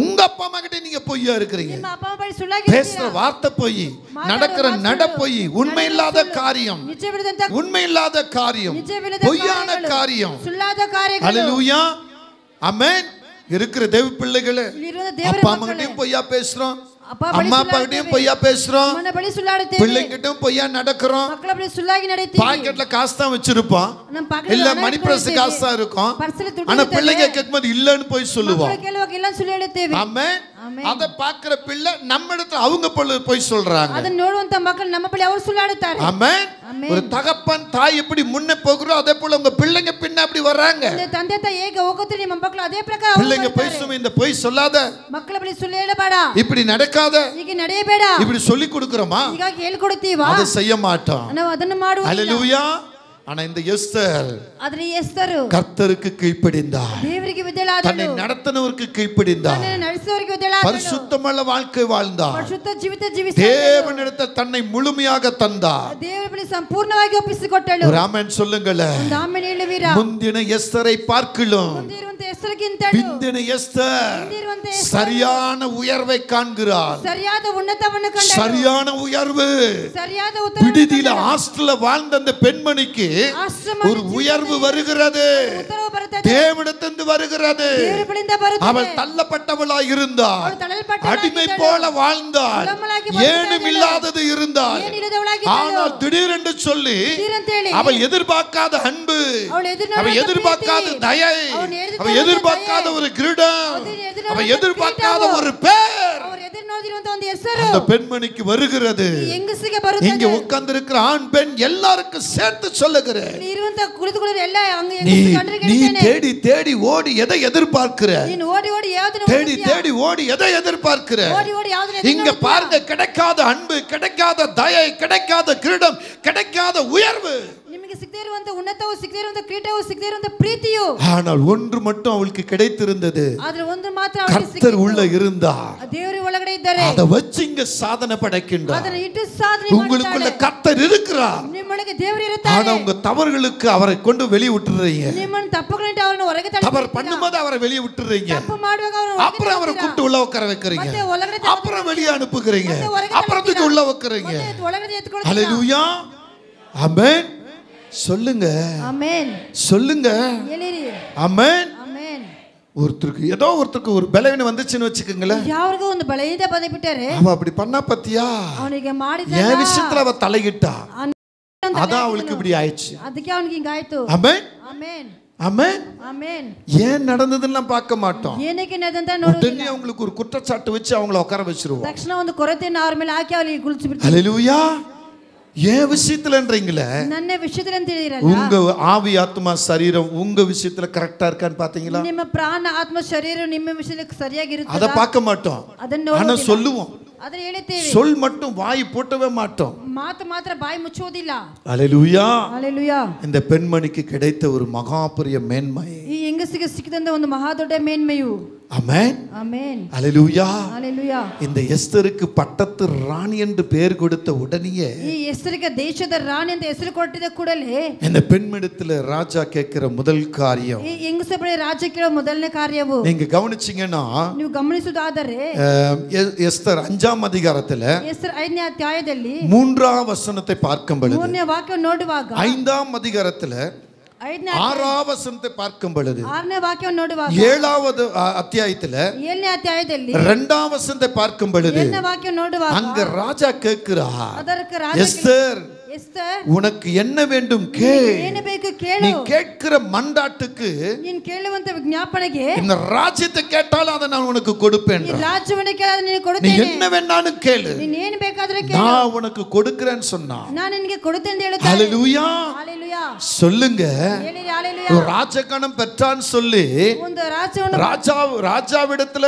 உங்க அப்பா அம்மா கிட்ட நீங்க பொய்யா இருக்கிறீங்க. பேசுற வார்த்தை பொய், நடக்கிற நட பொய், உண்மை இல்லாத காரியம், உண்மை இல்லாத காரியம், பொய்யான காரியம். ஹalleluya. ஆமென். இருக்கிற தேவ பிள்ளைகளே, அப்பா அம்மா கிட்டயும் பொய்யா பேசுறோம், அம்மா அப்பா கிட்டயும் பொய்யா பேசுறோம், பிள்ளைங்கிட்டயும் பொய்யா நடக்கிறோம். பாக்கெட்ல காசு தான் வச்சிருப்போம், இல்ல மணி பிரஸ் காசு தான் இருக்கும், ஆனா பிள்ளைங்க கேட்கும்போது இல்லன்னு போய் சொல்லுவோம். ஆமென். அத பாக்குற பிள்ளை நம்ம இடத்துல அவங்க போய் சொல்றாங்க. ಅದನ್ನ ನೋಡುವಂತ ಮಕ್ಕಳು ನಮ್ಮ ಬಳಿ ಅವರು ಸುಳ್ಳಾಡುತ್ತಾರೆ. ஆமென். ஒரு தகப்பன் தாய் எப்படி முன்ன போகிறோ அதே போல உங்க பிள்ளைங்க பின்ன அப்படி வராங்க. ತಂದೆ ತಾಯಿ ಹೇಗೆ ಹೋಗುತ್ತಾರೆ ನಿಮ್ಮ ಮಕ್ಕಳು ಅದೇ ಪ್ರಕಾರ பிள்ளைங்க போய் சும்மா இந்த போய் சொல்லாத, ಮಕ್ಕಳ ಬಳಿ ಸುಳ್ಳು ಹೇಳಬೇಡ, இப்படி நடக்காத, ಹೀಗೆ ನಡೆಯಬೇಡ, இப்படி சொல்லி கொடுக்கறோமா? ಹೀಗಾಗಿ ಹೇಳಿಕೊಡುತ್ತೀವಾ? அதை செய்ய மாட்டோம். ನಾವು ಅದನ್ನ ಮಾಡುವುದಿಲ್ಲ. ஹalleluya. ஆனா இந்த எஸ்தர் ಆದ್ರೆ ಈ ಎಸ್ತರು கர்த்தருக்கு கீழ்ப்படிந்தாள். ದೇವರಿಗೆ ವಿಧೇಯಳಾದಳು. தன்னை நடத்தினவருக்கு கீழ்ப்படிந்தாள். ತನ್ನನ್ನು ನಡೆಸುವವರಿಗೆ ವಿಧೇಯಳಾದಳು. பரிசுத்தமுள்ள வாழ்க்கை வாழ்ந்தாள். ಪರಿಶುದ್ಧ ಜೀವಿತ ಜೀವಿಸಿದಳು. தேவனிடத்தில் தன்னை முழுமையாக தந்தாள். ದೇವರ ಬಳಿ ಸಂಪೂರ್ಣವಾಗಿ ಒಪ್ಪಿಸಿಕೊಟ್ಟಳು. ஒரு ஆமென் சொல்லுங்களே. ಒಂದು ಆಮೆನ್ ಹೇಳುವಿರಾ? முந்தின எஸ்தரை பார்க்கலாம். ಮುಂದಿರುವಂತ ಎಸ್ತರಿಗಿಂತಲೂ பிந்தின எஸ்தர் ಮುಂದಿರುವಂತ ಎಸ್ತರು சரியான உயர்வை காண்கிறார். ಸರಿಯಾದ ಉನ್ನತವನ್ನು ಕಂಡಳು. சரியான உயர்வு. ಸರಿಯಾದ ಉತ್ತರವನ್ನು விடுதியில ஹாஸ்டல்ல வாழ்ந்த அந்த பெண்மணிக்கு ஒரு உயர்வு வருகிறது. ಉತ್ತರವು ಬರುತ್ತದೆ. தேவனிடத்திலிருந்து வருகிறது. ದೇವರ ಬಳಿಯಿಂದ ಬರುತ್ತದೆ. அவள் தள்ளப்பட்டவளாய் இருந்தாள். ಅವಳು ತಳ್ಳಲ್ಪಟ್ಟವಳಾಗಿದ್ದಳು. அடிமை போல வாழ்ந்தாள். ஏனும் இல்லாதது இருந்தாள். ஆனால் திடீரென்று சொல்லி அவள் எதிர்பார்க்காத அன்பு, அவள் எதிர்பார்க்காத தயை, அவள் எதிர்பார்க்காத ஒரு கிரீடம், அவள் எதிர்பார்க்காத ஒரு பேர் அந்த பெண்மணிக்கு வருகிறது. இங்க உட்கார்ந்து இருக்கிற ஆண் பெண் எல்லாருக்கும் சேர்த்து சொல்லுகிறேன், நீ தேடி தேடி ஓடி எதை எதிர்பார்க்கிற? தேடி தேடி ஓடி எதை எதிர்பார்க்கிற? இங்க பாருங்க, கிடைக்காத அன்பு, கிடைக்காத தயை, கிடைக்காத கிரீடம், கிடைக்காத உயர்வு, ನಿಮಗೆ ಸಿಗದೇ ಇರುವಂತ ಉನ್ನತವೂ ಸಿಗದೇ ಇರುವಂತ ಕಿರೀಟವೂ ಸಿಗದೇ ಇರುವಂತ ಪ್ರೀತಿಯು. ஆனால் ஒன்று மட்டும் அவளுக்கு கிடைத்திருந்தது. ಆದ್ರೆ ಒಂದು ಮಾತ್ರ ಅವಳಿಗೆ ಸಿಕ್ಕಿತು. கர்த்தர் உள்ள இருந்தார். ದೇವರು ಒಳಗಡೆ ಇದ್ದಾರೆ. அத வச்சு இங்க சாதனை படைக்கின்றார். ಅದನ್ನ ಇಟ್ಟು ಸಾಧನೆ ಮಾಡ್ತಾರೆ. உங்களுக்குள்ள கர்த்தர் இருக்கிறார். ನಿಮ್ಮೊಳಗೆ ದೇವರು ಇರುತ್ತಾರೆ. ஆனா உங்க தவறுகளுக்கு அவரை கொண்டு வெளிய விட்டுறீங்க. ನಿಮ್ಮನ್ನ ತಪ್ಪುಗಳಿಂದ ಅವರನ್ನು ಹೊರಗೆ ತಳ್ಳಿ தவறு பண்ணும்போது அவரை வெளிய விட்டுறீங்க. ತಪ್ಪು ಮಾಡುವಾಗ ಅವರನ್ನು அப்புறம் அவரை கூட்டி உள்ள உட்கார வைக்கிறீங்க. அப்புறம் வெளிய அனுப்புகிறீங்க. அப்புறம் தூக்கி உள்ள வைக்கிறீங்க. ಒಳಗಡೆ ಎತ್ತಿಕೊಳ್ಳುತ್ತೀರಾ? ஹalleluya, ஆமென் சொல்லுங்க. ஆமென் சொல்லுங்க. ಹೇಳಿರಿ. ஆமென். ஆமென். ஒருத்தருக்கு ஒரு பலவீனம் வந்துச்சுன்னு வச்சுக்கோங்களேன். ಯಾರಿಗೂ ಒಂದು ಬಲಹೀನತೆ ಬಂದುಬಿಟ್ಟರೆ அவ அப்படி பண்ணா பத்தியா, ಅವನಿಗೆ ಮಾಡಿದ என் விஷயத்துல அவ தலையிட்டா, அதான் அவளுக்கு இப்படி ஆயிடுச்சு. ಅದಕ್ಕೆ ಅವನಿಗೆ ಹಿಂಗಾಯ್ತು. ஆமென். ஆமென். ஆமென். ஆமென். ஏன் நடந்ததுன்னு பார்க்க மாட்டோம். ಏನಕ್ಕೆ ನಡೆದಂತ ನೋಡೋದಿಲ್ಲ. உடனே அவங்களுக்கு ஒரு குற்றச்சாட்டு வச்சு அவங்கள உட்கார வச்சிருவோம். ತಕ್ಷಣ ಒಂದು ಕೊರತೆಯನ್ನು ಅವರ ಮೇಲೆ ಹಾಕಿ ಅವರಿಗೆ ಕುಳಿಸಿ ಬಿಡ್ತೀವಿ. ஹalleluya. ஏன் விஷயத்துலன்றீங்களே, ನನ್ನ ವಿಷಯದಲ್ಲಿ ಅಂತ ಹೇಳಿರಲ್ಲ, உங்க ஆவி ஆத்மா சரீரம் உங்க விஷயத்துல கரெக்டா இருக்கான்னு பாத்தீங்களா? ನಿಮ್ಮ ಪ್ರಾಣ ಆತ್ಮ ಶರೀರ ನಿಮ್ಮ ವಿಷಯಕ್ಕೆ ಸರಿಯಾಗಿರುತ್ತದೆ. அத பார்க்க மாட்டோம், ஆனா சொல்லுவோம். ಅದನ್ನ ಹೇಳ್ತೇವೆ. சொல் மட்டும் வாய் போட்டவே மாட்டோம். ಮಾತು ಮಾತ್ರ ಬಾಯಿ ಮುಚ್ಚೋದಿಲ್ಲ. ஹalleluya. ஹalleluya. இந்த பெண்மணிக்கு கிடைத்த ஒரு மகாபரிய மேன்மை, ಈ ಹೆಂಗಸಿಗೆ ಸಿಕ್ಕಿದಂತ ಒಂದು ಮಹಾ ದೊಡ್ಡ ಮೇನ್ಮೆಯು. ஆமென். ஆமென். ஹalleluya. ஹalleluya. இந்த எஸ்தருக்கு பட்டத்து ராணி என்று பெயர் கொடுத்த உடனேயே, ಈ ಎಸ್ತರಿಗೆ ದೇಶದ ರಾಣಿ ಅಂತ ಹೆಸರು ಕೊಟ್ಟಿದ್ದ ಕೂಡಲೇ, இந்த பெண்மணிடத்துல ராஜா கேட்கிற முதல் காரியம், ಈ ಹೆಂಗಸ ಬಳಿ ರಾಜ ಕೇಳೋ ಮೊದಲನೇ ಕಾರ್ಯವು, நீங்க கவனிச்சீங்கன்னா ನೀವು ಗಮನಿಸುವುದಾದರೆ எஸ்தர் 5ஆம் அதிகாரத்துல ಎಸ್ತರ್ 5ನೇ ಅಧ್ಯಾಯದಲ್ಲಿ 3ஆம் வசனத்தை பார்க்கும் பொழுது, 3ನೇ ವಾಕ್ಯ ನೋಡುವಾಗ, 5ஆம் அதிகாரத்துல 6ஆம் வசனத்தை பார்க்கும் பொழுது, 6ನೇ ವಾಕ್ಯವನ್ನು ನೋಡುವಾಗ, 7வது அத்தியாயத்துல 7ನೇ ಅಧ್ಯಾಯದಲ್ಲಿ 2ஆம் வசனத்தை பார்க்கும் பொழுது, 7ನೇ ವಾಕ್ಯ ನೋಡುವಾಗ அங்க ராஜா கேட்கிறார், ಅದಕ್ಕೆ ರಾಜ, எஸ்தர் ಎಸ್ತರ್, உனக்கு என்ன வேண்டும் கேள், ಏನು ಬೇಕು ಕೇಳು, நீ கேட்கிற மண்டாட்டுக்கு, ನೀನು ಕೇಳುವಂತ ವಿಜ್ಞಾಪನೆಗೆ இந்த ராஜ்யத்தை கேட்டாலும் அதை நான் உனக்கு கொடுப்பேன். ಈ ರಾಜ್ಯವನ್ನು ಕೇಳಿದ್ರೆ ನೀನು நீ ಕೊಡುತ್ತೇನೆ. என்ன வேணாலும் கேளு, ನೀನು ಏನು ಬೇಕಾದ್ರೆ ಕೇಳು, நான் உனக்கு கொடுக்கிறேன்னு சொன்னா. ನಾನು ನಿನಗೆ ಕೊಡುತ್ತೇನೆ ಅಂತ ಹೇಳುತ್ತಾನೆ. ஹalleluya. ஹalleluya. சொல்லுங்க. ಹೇಳಿರಿ ஹalleluya. ஒரு ராஜகணம் பெற்றான்னு சொல்லி ಒಂದು ರಾಜ್ಯವನ್ನು ராஜாவிடத்துல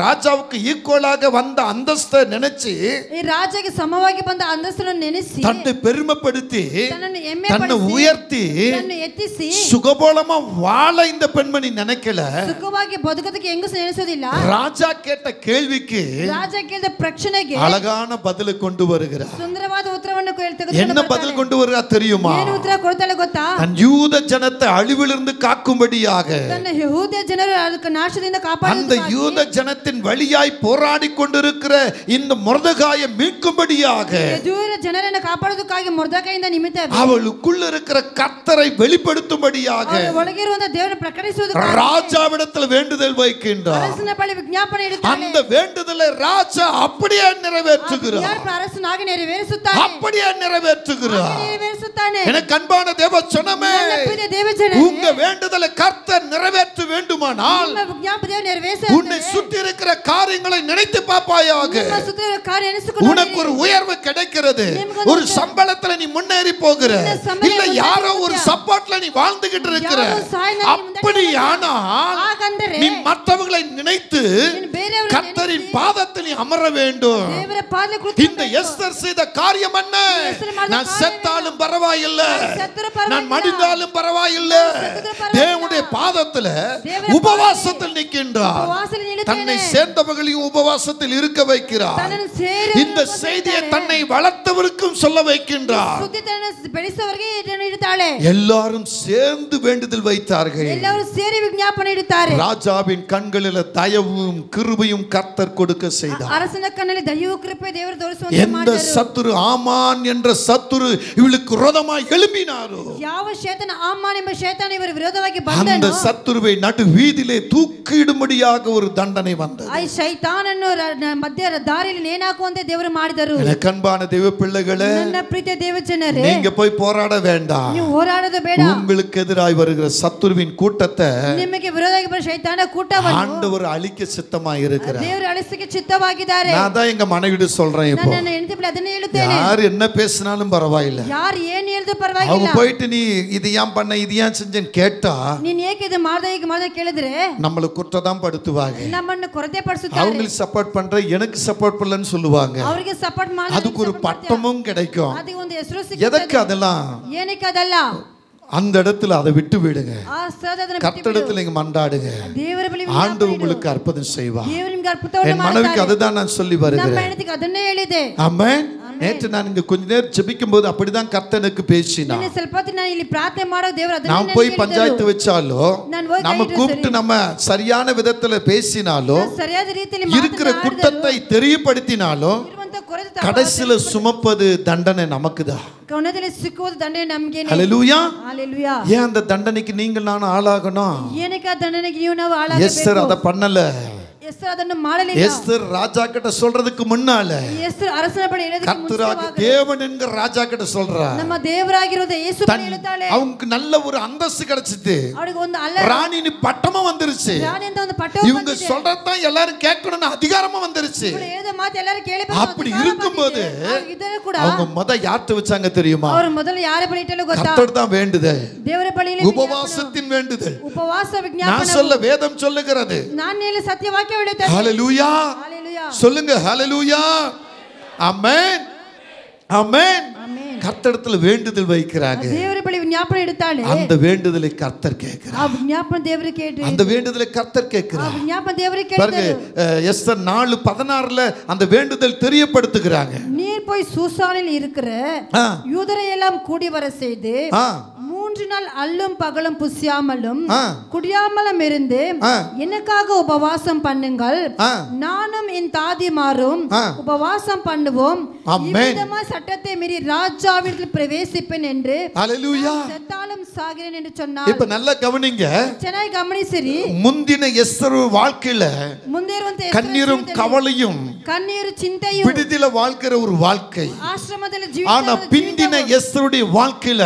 ராஜாவுக்கு ஈக்குவலாக வந்த அந்தஸ்தை நினைச்சு, ಈ ರಾಜಗೆ ಸಮವಾಗಿ ಬಂದ ಅಂತಸ್ತನ್ನು ನೆನೆಸಿ, தன்னை பெருமைப்படுத்தி, ತನ್ನನ್ನು ಹೆಮ್ಮೆ தன்னை ಪಡಿಸಿ, உயர்த்தி, ತನ್ನನ್ನು ಎತ್ತಿಸಿ, சுகபோலமா வாழ இந்த பெண்மணி நினைக்கல. ಸುಖವಾಗಿ ಬದುಕೋದಕ್ಕೆ ಹೆಂಗಸು ನೆನೆಸೋದಿಲ್ಲ. ராஜா கேட்ட கேள்விக்கு ರಾಜ ಕೇಳಿದ ಪ್ರಶ್ನೆಗೆ அழகான பதில் கொண்டு வருகிறார். ಸುಂದರವಾದ ಉತ್ತರವನ್ನು என்ன பதில் கொண்டு வருகிறார் தெரியுமா? ಏನು ಉತ್ತರ ಕೊಡ್ತಾಳೆ ಗೊತ್ತಾ? தன் யூத ஜனத்தை அழிவிலிருந்து காக்கும்படியாக, ತನ್ನ ಯಹೂದ ಜನರು ಅದಕ್ಕೆ ನಾಶದಿಂದ அந்த ಕಾಪಾಡುವುದಕ್ಕಾಗಿ, யூத ஜனத்தின் வழியாய் போராடி கொண்டிருக்கிற இந்த மொர்தெகாயை மீட்கும்படியாக, ಯಹೂದ ಜನರನ್ನು ಕಾಪಾಡೋದಕ್ಕಾಗಿ ಮೊರ್ದೆಕೈಯಿಂದ ನಿಮಿತ್ತ அவளுக்குள்ள இருக்கிற கர்த்தரை வெளிப்படுத்தும்படியாக ಒಳಗಿರುವಂತ ದೇವರನ್ನು ಪ್ರಕಟಿಸುವುದಕ್ಕಾಗಿ ராஜாவிடத்தில் வேண்டுதல் வைக்கின்றார். ಅರಸನ ಬಳಿ ವಿಜ್ಞಾಪನೆ ಇಡುತ್ತಾಳೆ. அந்த வேண்டுதலை ராஜா அப்படியே நிறைவேற்றுகிறார். ಅರಸನಾಗಿ ನೆರವೇರಿಸುತ್ತಾನೆ. அப்படியே நிறைவேற்றுகிறார். ನೆರವೇರಿಸುತ್ತಾನೆ. எனக்கு அன்பான தேவ ஜனமே, உங்க வேண்டுதலை கர்த்தர் நிறைவேற்ற வேண்டுமானால், ನಿಮ್ಮ ವಿಜ್ಞಾಪನೆ ನೆರವೇರಿಸ உன்னை சுற்றி இருக்கிற காரியங்கள் காரியங்களை நினைத்து பார்ப்பாயாக. ನಿಮ್ಮ ಸುತ್ತ ಇರುವ ಕಾರ್ಯ ಎಣಿಸಿಕೊಳ್ಳಿರಿ. உனக்கு ஒரு உயர்வு கிடைக்கிறது. ஒரு சம்பளத்துல நீ முன்னேறி போகிற. இல்ல யாரோ ஒரு சப்போர்ட்ல நீ வாழ்ந்துகிட்டு இருக்கிற. அப்படியானால் நீ மற்றவர்களை நினைத்து கர்த்தரின் பாதத்தில் நீ அமர வேண்டும். இந்த எஸ்தர் செய்த காரியம் என்ன? நான் செத்தாலும் பரவாயில்லை, நான் மடிந்தாலும் பரவாயில்லை, தேவனுடைய பாதத்துல உபவாசத்தில் நிற்கின்றார். தன்னை சேர்ந்தவர்களையும் உபவாசத்தில் இருக்க வைக்கிறார். இந்த செய்தியை தன்னை வளர்த்தவருக்கும் சொல்ல வைக்கின்றார். எல்லாரும் சேர்ந்து வேண்டுதல் வைத்தார்கள். ராஜாவின் கண்களில் தயவும் கிருபையும் கர்த்தர் கொடுக்க செய்தார். எந்த சத்துரு ஆமான் என்ற சத்துரு இவளுக்கு விரோதமாய் எழும்பினாரோ அந்த சத்துருவை நடு வீதியிலே தூக்கிடும்படியாக ஒரு தண்டனை வந்தது. அன்பான தேவ பிள்ளைகளே, நீங்க போய் போராட வேண்டாம். உங்களுக்கு எதிராய் வருகிற சத்துருவின் கூட்டத்தை ஆண்டவர் அழிக்க சித்தமாய் இருக்கிறார். நான் தான் எங்க மனைவிட சொல்றேன். இப்போ யார் என்ன பேசினாலும் பரவாயில்லை, அவங்க போயிட்டு நீ இது ஏன் பண்ண இது ஏன் செஞ்சேன்னு கேட்டா நம்மளுக்கு குற்றம் தான் படுத்துவாங்க. அவங்களுக்கு சப்போர்ட் பண்ற எனக்கு சப்போர்ட் பண்ணலன்னு சொல்லுவாங்க. அதுக்கு ஒரு பட்டமும் கிடைக்கும். எதற்கு அதெல்லாம்? அந்த இடத்துல அதை விட்டு விடுங்க. கர்த்தரிடத்தில் நீங்க மன்றாடுங்க. ஆண்டவர் உங்களுக்கு அற்புதம் செய்வார். என் மனைவிக்கு அதுதான் நான் சொல்லி வருகிறேன். ஆமென். நேற்று நான் இங்க கொஞ்ச நேரம் ஜெபிக்கும் போது அப்படிதான் கர்த்தனுக்கு பேசினார். நாம் போய் பஞ்சாயத்து வச்சாலோ நம்ம கூப்பிட்டு நம்ம சரியான விதத்துல பேசினாலோ இருக்கிற குற்றத்தை தெரியப்படுத்தினாலோ கடைசியில சுமப்பது தண்டனை நமக்குதான். ஹல்லேலூயா. ஏன் அந்த தண்டனைக்கு நீங்கள் நான் ஆளாகணும்? எஸ்தர் அதை பண்ணல. எஸ்தர் ராஜா கிட்ட சொல்றதுக்கு முன்னால கர்த்தராகிய தேவன் என்கிற ராஜா கிட்ட சொல்றா. அவங்க நல்ல ஒரு அந்தஸ்து கிடைச்சிட்டு ராணினி பட்டமும் வந்துருச்சு. இவங்க சொல்றதான் எல்லாரும் கேட்கணும்னு அதிகாரமும் வந்துருச்சு. அப்படி இருக்கும்போது அவங்க முதல் யார்கிட்ட வச்சாங்க தெரியுமா? கர்த்தர் தான் வேண்டுதல், உபவாசத்தின் வேண்டுதல். நான் சொல்ல வேதம் சொல்லுகிறது. ஹல்லேலூயா சொல்லுங்க. ஹல்லேலூயா. ஆமென். ஆமென். கர்த்தரிடத்துல வேண்டுதல் வைக்கிறாங்க. அந்த வேண்டுதலை கர்த்தர் கேட்கிறார். அந்த வேண்டுதலை கர்த்தர் கேட்கிறார். பாருங்க, எஸ்தர் 4:16 அந்த வேண்டுதல் தெரியப்படுத்துகிறாங்க. நீர் போய் சூசானில் இருக்கிற யூதரை எல்லாம் கூடி வர செய்து 3 நாள் அல்லும் பகலும் புசியாமலும் குடியாமலும் இருந்து எனக்காக உபவாசம் பண்ணுங்கள், நானும் என் தாதிமாரும் உபவாசம் பண்ணுவோம், இவ்விதமா சட்டத்தை மீறி ராஜாவிடத்தில் பிரவேசிப்பேன் என்று செத்தாலும் சாகிறேன் என்று சொன்னார். இப்ப நல்லா கவனிங்க. ಚೆನ್ನಾಗಿ ಗಮನಿಸಿರಿ. முந்தின எஸ்தர் வாழ்க்கையில கண்ணீரும் கவலையும் கண்ணீர் சிந்தையும் விடுதலை வாழ்க்கிற ஒரு வாழ்க்கை. ஆசிரமத்தில் ஜீவித்த ஆனா பிந்தின எஸ்தருடைய வாழ்க்கையில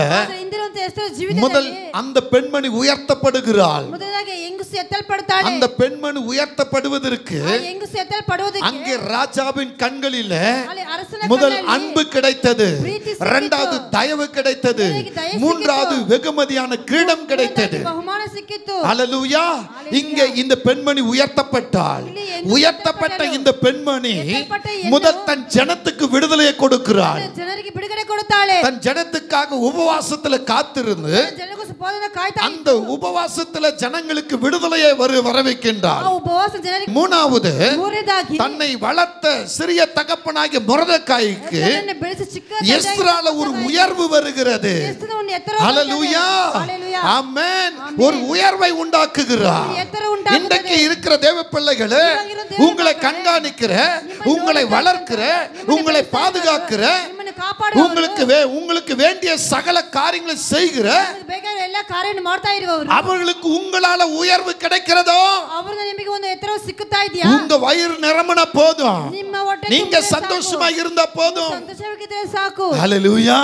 முதல் அந்த பெண்மணி உயர்த்தப்படுகிறாள். அந்த பெண்மணி உயர்த்தப்படுவதற்கு அங்கே ராஜாவின் கண்களில் முதல் அன்பு கிடைத்தது, இரண்டாவது தயவு கிடைத்தது, மூன்றாவது வெகுமதியான கிரீடம் கிடைத்தது. ஹல்லேலூயா. இங்கே இந்த பெண்மணி உயர்த்தப்பட்டாள். உயர்த்தப்பட்ட இந்த பெண்மணி முதல் தன் ஜனத்துக்கு விடுதலையை கொடுக்கிறாள். தன் ஜனத்துக்காக உபவாசத்துல காத்திருந்து அந்த உபவாசத்துல ஜனங்களுக்கு விடுதலையை வர வைக்கின்றார். மூணாவது, தன்னை வளர்த்த சிறிய தகப்பனாகிய மொர்தெகாய்க்கு எஸ்தரால ஒரு உயர்வு வருகிறது. ஹல்லேலூயா. ஆமென். ஒரு உயர்வை உண்டாக்குகிறார். இன்றைக்கு இருக்கிற தேவ பிள்ளைகளே, உங்களை கண்காணிக்கிற, உங்களை வளர்க்கிற, உங்களை பாதுகாக்கிற, உங்களுக்கு வேண்டிய சகல காரியங்களை செய்கிற அவர்களுக்கு உங்களால உயர்வு கிடைக்கிறதோ உங்க வயிறு நிரம்பின போதும், நீங்க சந்தோஷமா இருந்த போதும். ஹல்லேலூயா.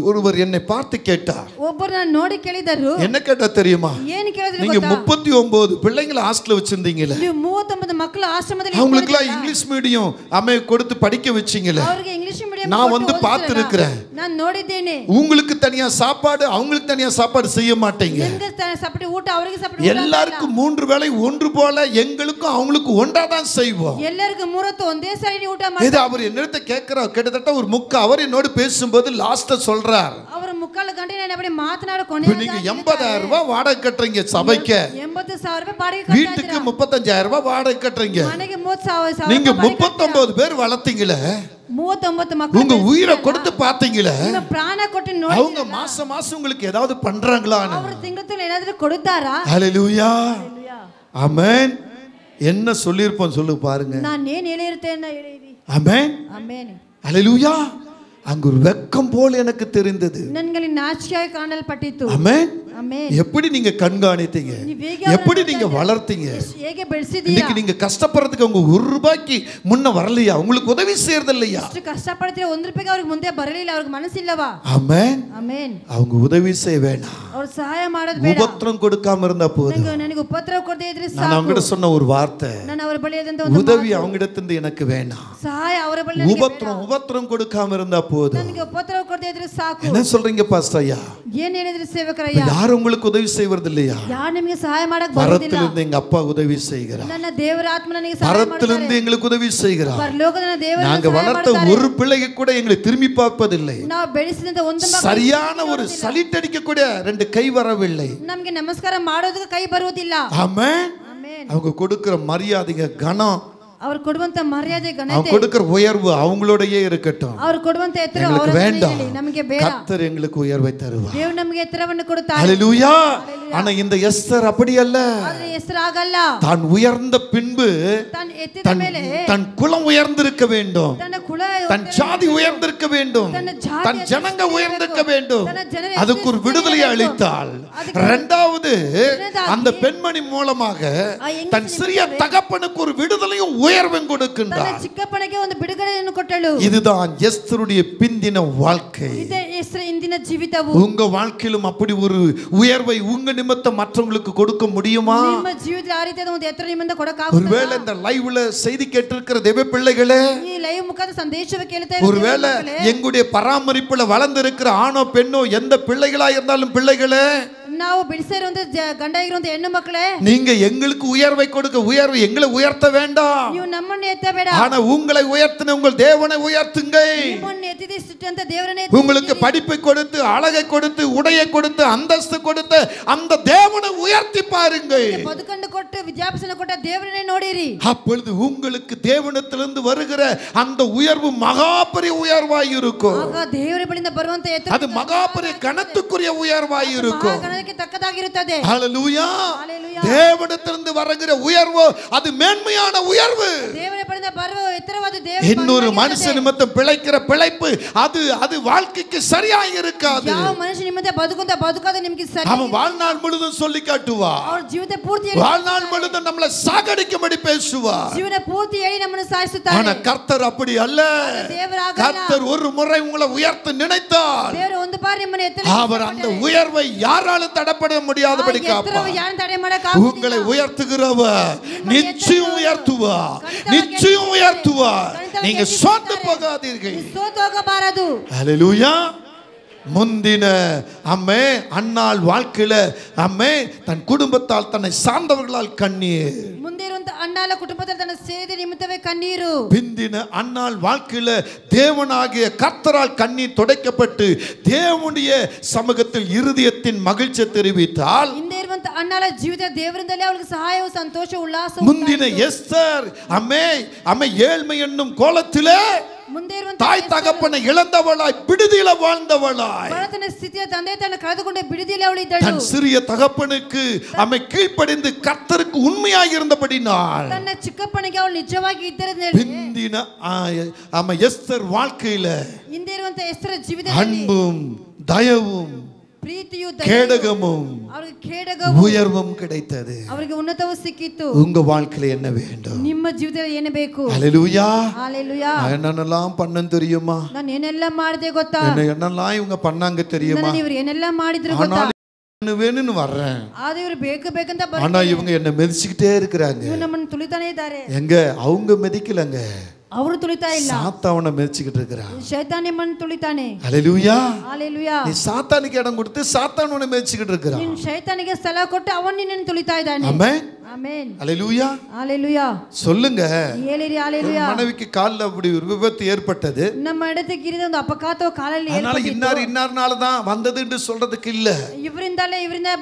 ஒருவர் என்னை பார்த்து கேட்டார். என்ன கேட்டா தெரியுமா? நீங்க 39 பிள்ளைங்களை ஹாஸ்டல்ல வச்சிருந்தீங்களே, ಮಕ್ಕಳು ಆಶ್ರಮದಲ್ಲಿ அவங்களுக்குலாம் இங்கிலீஷ் மீடியம் அம்மே கொடுத்து படிக்க வச்சீங்களே, ಅವರಿಗೆ ಇಂಗ್ಲಿಷ್ ಮೀಡಿಯಂ நான் வந்து பார்த்திருக்கிறேன். ನಾನು ನೋಡಿದ್ದೇನೆ. உங்களுக்கு தனியா சாப்பாடு அவங்களுக்கு தனியா சாப்பாடு செய்ய மாட்டீங்க. ನಿಮಗೆ ಸಪರೇಟ್ ಊಟ ಅವರಿಗೆ ಸಪರೇಟ್ ಊಟ. எல்லாருக்கும் 3 வேளை ஒன்று போல, எங்களுக்கும் அவங்களுக்கும் ஒன்றா தான் செய்வோம். ಎಲ್ಲರಿಗೂ ಮೂರೊತ್ತು ಒಂದೇ ಸಾರಿ ಊಟ ಮಾಡ್ತಾರೆ. இது அவர் என்னிடத்தை கேட்கிறார். கிட்டத்தட்ட ஒரு முக்கா அவர் என்னோட பேசும்போது லாஸ்டா சொல்றார், அவர் ಮುಕ್ಕಾಲು ಗಂಟೆ ನಾನು அப்படி ಮಾತನಾಡ ಕೊನೆ நீங்க 80,000 ரூபாய் வாடகை கட்டுறீங்க சபைக்கு, 80,000 ರೂಪಾಯಿ ಬಾಡಿಗೆ ಕಟ್ತಾ வீட்டுக்கு 35,000 ரூபாய் வாடகை கட்டுறீங்க, ಮನೆಗೆ 30,000 நீங்க 39 பேர் வளர்த்தீங்களே, 39 ಮಕ್ಕಳು உங்க உயிரை கொடுத்து பாத்தீங்களே, ನಿಮ್ಮ ಪ್ರಾಣ ಕೊಟ್ಟು ನೋಡಿ அவங்க மாசம் மாசம் உங்களுக்கு ஏதாவது பண்றாங்களான்னு. ಅವರು ತಿಂಗಳು ಏನಾದರೂ ಕೊಡುತ್ತಾರಾ? ஹல்லேலூயா, ஆமென். என்ன சொல்லிருப்போம் சொல்லு பாருங்க. நான் ஏன் ಹೇಳಿರ್ತೇನೆ ಹೇಳಿರಿ. ஆமென், ಆಮೆನ್. ஹல்லேலூயா. அங்கு ஒரு வெக்கம் போல எனக்கு தெரிந்தது. ನನಗೆ ನಾಚಿಕೆಯಾಗಿ ಕಾಣಲ್ಪಟ್ಟಿತು. ஆமென். ஆமென். எப்படி நீங்க கண்காணித்தீங்க, எப்படி நீங்க வளர்த்தீங்க, ಹೇಗೆ ಬೆಳೆಸಿದೀರಾ? இன்னைக்கு நீங்க கஷ்டப்படுறதுக்கு அவங்க 1 ரூபாய்க்கு முன்ன வரலையா? உங்களுக்கு உதவி செய்யறது இல்லையா? ಎಷ್ಟು ಕಷ್ಟಪಡ್ತೀರಾ, 1 ರೂಪಾಯಿಗೆ ಅವ್ರಿಗೆ ಮುಂದೆ ಬರಲಿಲ್ಲ, ಅವ್ರಿಗೆ ಮನಸ್ಸಿಲ್ಲವಾ? ஆமென். ಆಮೆನ್. அவங்க உதவி செய்ய வேணாம், ಅವ್ರು ಸಹಾಯ ಮಾಡೋದು ಬೇಡ. உபத்திரம் கொடுக்காம இருந்தா போதும். ನನಗೆ ಉಪದ್ರವ ಕೊಡದೇ ಇದ್ರೆ ಸಾಕು. நான் அவங்ககிட்ட சொன்ன ஒரு வார்த்தை, ನಾನು ಅವರ ಬಳಿ ಇದ್ದಂತ ಒಂದು உதவி அவங்கிட்ட எனக்கு வேணாம், ಸಹಾಯ ಅವರ ಬಳಿ ನನಗೆ ಬೇಡ. உபத்திரம் கொடுக்காம இருந்தா போதும். ನನಗೆ ಉಪದ್ರವ ಕೊಡದೇ ಇದ್ರೆ ಸಾಕು. என்ன சொல்றீங்க பாஸ்டர் ஐயா? ಏನ್ ಹೇಳಿದ್ರಿ ಸೇವಕರಯ್ಯ? யார் உங்களுக்கு உதவி செய்வது இல்லையா? ಯಾರು ನಿಮಗೆ ಸಹಾಯ ಮಾಡಕ್ ಬರೋದಿಲ್ಲ? பரத்திலிருந்து எங்க அப்பா உதவி செய்கிறார், ನನ್ನ ದೇವರ ಆತ್ಮ ನನಗೆ ಸಹಾಯ பரத்திலிருந்து ಮಾಡ್ತಾರೆ. எங்களுக்கு உதவி செய்கிறார். ಪರಲೋಕದ ದೇವರು நாங்க வளர்த்த ஒரு பிள்ளைக்கு கூட எங்களை திரும்பி பார்ப்பதில்லை. ನಾವು ಬೆಳೆಸಿದಂತ ಒಂದು ಮಗು சரியான ஒரு சலிட்டடிக்க கூட 2 கை வரவில்லை. ನಮಗೆ ನಮಸ್ಕಾರ ಮಾಡೋದಕ್ಕೆ ಕೈ ಬರುವುದಿಲ್ಲ. ஆமென். ಆಮೆನ್. அவங்க கொடுக்கிற மரியாதைங்க, கனம், ಅವರು ಕೊಡುವಂತ ಮರ್ಯಾದೆ, அவங்க ಘನತೆ, கொடுக்கிற உயர்வு அவங்களோடயே இருக்கட்டும். ಅವರು ಕೊಡುವಂತ ಎತ್ತರ எங்களுக்கு ಅವರ வேண்டாம். ನಮಗೆ ಬೇಡ. கர்த்தர் எங்களுக்கு உயர்வை தருவார். ದೇವರು ನಮಗೆ ಎತ್ತರವನ್ನು ಕೊಡುತ್ತಾರೆ. ஹல்லேலூயா. ஆனா இந்த எஸ்தர் அப்படி அல்ல. ಆದ್ರೆ ಹೆಸರು ಆಗಲ್ಲ. தான் உயர்ந்த பின்பு ತಾನು ಎತ್ತಿದ ಮೇಲೆ தன் குலம் உயர்ந்திருக்க வேண்டும், ತನ್ನ ಕುಲ, தன் ஜாதி உயர்ந்திருக்க வேண்டும், தன் ஜனங்க உயர்ந்திருக்க வேண்டும். அதுக்கு ஒரு விடுதலை அளித்தாள். இரண்டாவது, அந்த பெண்மணி மூலமாக தன் சிறிய தகப்பனுக்கு ஒரு விடுதலையும் உயர்வும் கொடுக்கின்றார். ತನ್ನ ಚಿಕ್ಕಪ್ಪನಿಗೆ ಒಂದು ಬಿಡುಗಡೆಯನ್ನು ಕೊಟ್ಟಳು. இதுதான் எஸ்தருடைய பிந்தின வாழ்க்கை. ಇದೇ ಹೆಸರು ಇಂದಿನ ಜೀವಿತವು. உங்க வாழ்க்கையிலும் அப்படி ஒரு உயர்வை உங்க நிமித்தம் மற்றவங்களுக்கு கொடுக்க முடியுமா? ನಿಮ್ಮ ಜೀವಿತದಲ್ಲಿ ಆ ರೀತಿಯಾದ ಒಂದು ಎತ್ತರ ನಿಮ್ಮಿಂದ ಕೊಡಕ್ಕಾಗುತ್ತಾ? ஒருவேளை இந்த லைவ்ல செய்தி கேட்டிருக்கிற தேவ பிள்ளைகளே, ಈ ಲೈವ್ ಮುಖಾಂತರ ಸಂದೇಶವನ್ನು ಕೇಳ್ತಾ ಇರುವ ஒருவேளை எங்களுடைய பராமரிப்புல வளர்ந்திருக்கிற ஆணோ பெண்ணோ எந்த பிள்ளைகளா இருந்தாலும் பிள்ளைகளே, ನಾವು ಬಿಡಿಸಿರುವಂತ ಗಂಡ ಇರುವಂತ ಹೆಣ್ಣು ಮಕ್ಕಳೇ, நீங்க எங்களுக்கு உயர்வை கொடுக்க, உயர்வு எங்களை உயர்த்த வேண்டாம். ನೀವು ನಮ್ಮನ್ನು ಎತ್ತಬೇಡ, ஆனா உங்களை உயர்த்தின உங்கள் தேவனை உயர்த்துங்க. ನಿಮ್ಮನ್ನು ಎತ್ತಿದ ದೇವರನ್ನೇ உங்களுக்கு படிப்பை கொடுத்து, அழகை கொடுத்து, உடையை கொடுத்து, அந்தஸ்து கொடுத்து அந்த தேவனை உயர்த்தி பாருங்க. ಬದುಕನ್ನು ಕೊಟ್ಟು ವಿದ್ಯಾಭ್ಯಾಸ ಕೊಟ್ಟ ದೇವರನ್ನೇ ನೋಡಿರಿ. அப்பொழுது உங்களுக்கு தேவனிடத்திலிருந்து வருகிற அந்த உயர்வு மகா பெரிய உயர்வாய் இருக்கும். ಆಗ ದೇವರ ಬಳಿಯಿಂದ ಬರುವಂತ ಎತ್ತರ அது மகா பெரிய கனத்துக்குரிய உயர்வாய் இருக்கும். ಗಣಕ್ಕೆ ತಕ್ಕದಾಗಿರುತ್ತದೆ. ஹல்லேலூயா. ஹல்லேலூயா. தேவனிடத்திலிருந்து வருகிற உயர்வு அது மேன்மையான உயர்வு. ದೇವರ ಬಳಿಯಿಂದ ಬರುವ ಎತ್ತರವಾದ ದೇವರ இன்னொரு மனுஷ நிமித்தம் பிழைக்கிற பிழைப்பு அது அது வாழ்க்கைக்கு சரியாய் இருக்காது. ಯಾವ ಮನುಷ್ಯ ನಿಮ್ಮದೇ ಬದುಕುವಂತ ಬದುಕಾದ ನಿಮಗೆ ಸರಿ. அவன் வாழ்நாள் முழுதும் சொல்லி காட்டுவா, ಅವರ ಜೀವಿತ ಪೂರ್ತಿ வாழ்நாள் முழுதும் நம்மளை சாகடிக்கும்படி பேசுவா. ಜೀವನ ಪೂರ್ತಿ ಹೇಳಿ ನಮ್ಮನ್ನು ಸಾಯಿಸುತ್ತಾರೆ. ஆனா கர்த்தர் அப்படி அல்ல. ದೇವರಾಗಲ್ಲ. கர்த்தர் ஒரு முறை உங்களை உயர்த்த நினைத்தால் ದೇವರು ಒಂದು ಬಾರಿ ನಿಮ್ಮನ್ನು ಎತ್ತರ அவர் அந்த உயர்வை யாராலும் தடப்பட முடியாதபடி காப்பார். ಯಾರು ತಡೆ ಮಾಡಕ உங்களை உயர்த்துகிறவர் நிச்சயம் உயர்த்துவார், நிச்சயம் உயர்த்துவார். நீங்க சோர்ந்து போகாதீர்கள். ಸೋತು ಹೋಗಬಾರದು. ஹல்லேலூயா. முந்தின அம்மே அன்னாள் வாழ்க்கையில அம்மே தன் குடும்பத்தால் தன்னை சார்ந்தவர்களால் கண்ணீர், ಮುಂದೆ ಇರುವಂತ ಅಣ್ಣಾಲ ಕುಟುಂಬದಲ್ಲಿ ತನ್ನ ಸೇದೆ ನಿಮಿತ್ತವೇ ಕಣ್ಣೀರು. பிந்தின அன்னாள் வாழ்க்கையில தேவனாகிய கர்த்தரால் கண்ணீர் துடைக்கப்பட்டு தேவனுடைய சமூகத்தில் இருதயத்தின் மகிழ்ச்சியை தெரிவித்தால், ಹಿಂದೆ ಇರುವಂತ ಅಣ್ಣಾಲ ಜೀವಿತ ದೇವರಿಂದಲೇ ಅವಳಿಗೆ ಸಹಾಯವು ಸಂತೋಷ ಉಲ್ಲಾಸ. முந்தின எஸ்தர் அம்மே அம்மே ஏழ்மை என்னும் கோலத்திலே ಮುಂದೆ ಇರುವಂತ தாய் தகப்பனை இழந்தவளாய் விடுதியில வாழ்ந்தவளாய் ಬಡತನ ಸ್ಥಿತಿಯ ತಂದೆ ತಾನು ಕಳೆದುಕೊಂಡ ಬಿಡಿದಿಯಲ್ಲಿ ಅವಳು ಇದ್ದಳು. தன் சிறிய தகப்பனுக்கு அம்மை கீழ்ப்படிந்து கர்த்தருக்கு உண்மையாய் இருந்தபடினால் ತನ್ನ ಚಿಕ್ಕಪ್ಪನಿಗೆ ಅವಳು ನಿಜವಾಗಿ ಇದ್ದರಿಂದ பிந்தின அம்மை எஸ்தர் வாழ்க்கையில ಹಿಂದೆ ಇರುವಂತ ಹೆಸರ ಜೀವಿತದಲ್ಲಿ அன்பும் தயவும் ಪ್ರೀತಿಯು கேடகமும் ಅವರಿಗೆ ಖೇಡಗವು உயர்வும் கிடைத்தது. ಅವರಿಗೆ ಉನ್ನತವೂ ಸಿಕ್ಕಿತು. உங்க வாழ்க்கையில என்ன வேண்டும்? ನಿಮ್ಮ ಜೀವಿತದಲ್ಲಿ ಏನು ಬೇಕು? ஹல்லேலூயா. ஹalleluya. என்னென்னலாம் பண்ணன் தெரியுமா? ನಾನು ಏನೆಲ್ಲ ಮಾಡಿದೆ ಗೊತ್ತಾ? என்னென்னலாம் இவங்க பண்ணாங்க தெரியுமா? ನಾನು ಇವರು ಏನೆಲ್ಲ ಮಾಡಿದ್ರು ಗೊತ್ತಾ? வேணும்னு வர்றேன். ஆனா இவங்க என்ன மிதிச்சுக்கிட்டே இருக்கிறாங்க. எங்க அவங்க மிதிக்கலங்க, ಅವರು ತುಳಿತಾ ಇಲ್ಲ, சாத்தானை மிதிச்சிட்டு இருக்கிறான். ಶೈತಾನ್ ನಿಮ್ಮನ್ನು ತುಳಿತಾನೆ. ஹalleluya ஹalleluya. நீ சாத்தானுக்கு இடம் கொடுத்து சாத்தான் உன்னை மிதிச்சிட்டு இருக்கிறான். ನೀನು ಶೈತಾನಿಗೆ ಸ್ಥಳ ಕೊಟ್ಟು ಅವನು ನಿನ್ನನ್ನು ತುಳಿತಾ ಇದ್ದಾನೆ. ஆமென் ஆமென். ஹalleluya ஹalleluya. சொல்லுங்க. ಹೇಳಿರಿ ஹalleluya. மனைவிக்கு கால்ல அப்படி ஒரு விபத்து ஏற்பட்டது. நம்ம இடத்துக்கு ಇರಿದ ಒಂದು ಅಪಘಾತವು ಕಾಲಲ್ಲಿ ஏற்பட்டது. அதனால இன்னார்னால தான் வந்தது என்று சொல்றதுக்கு இல்ல. ಇವರಿಂದ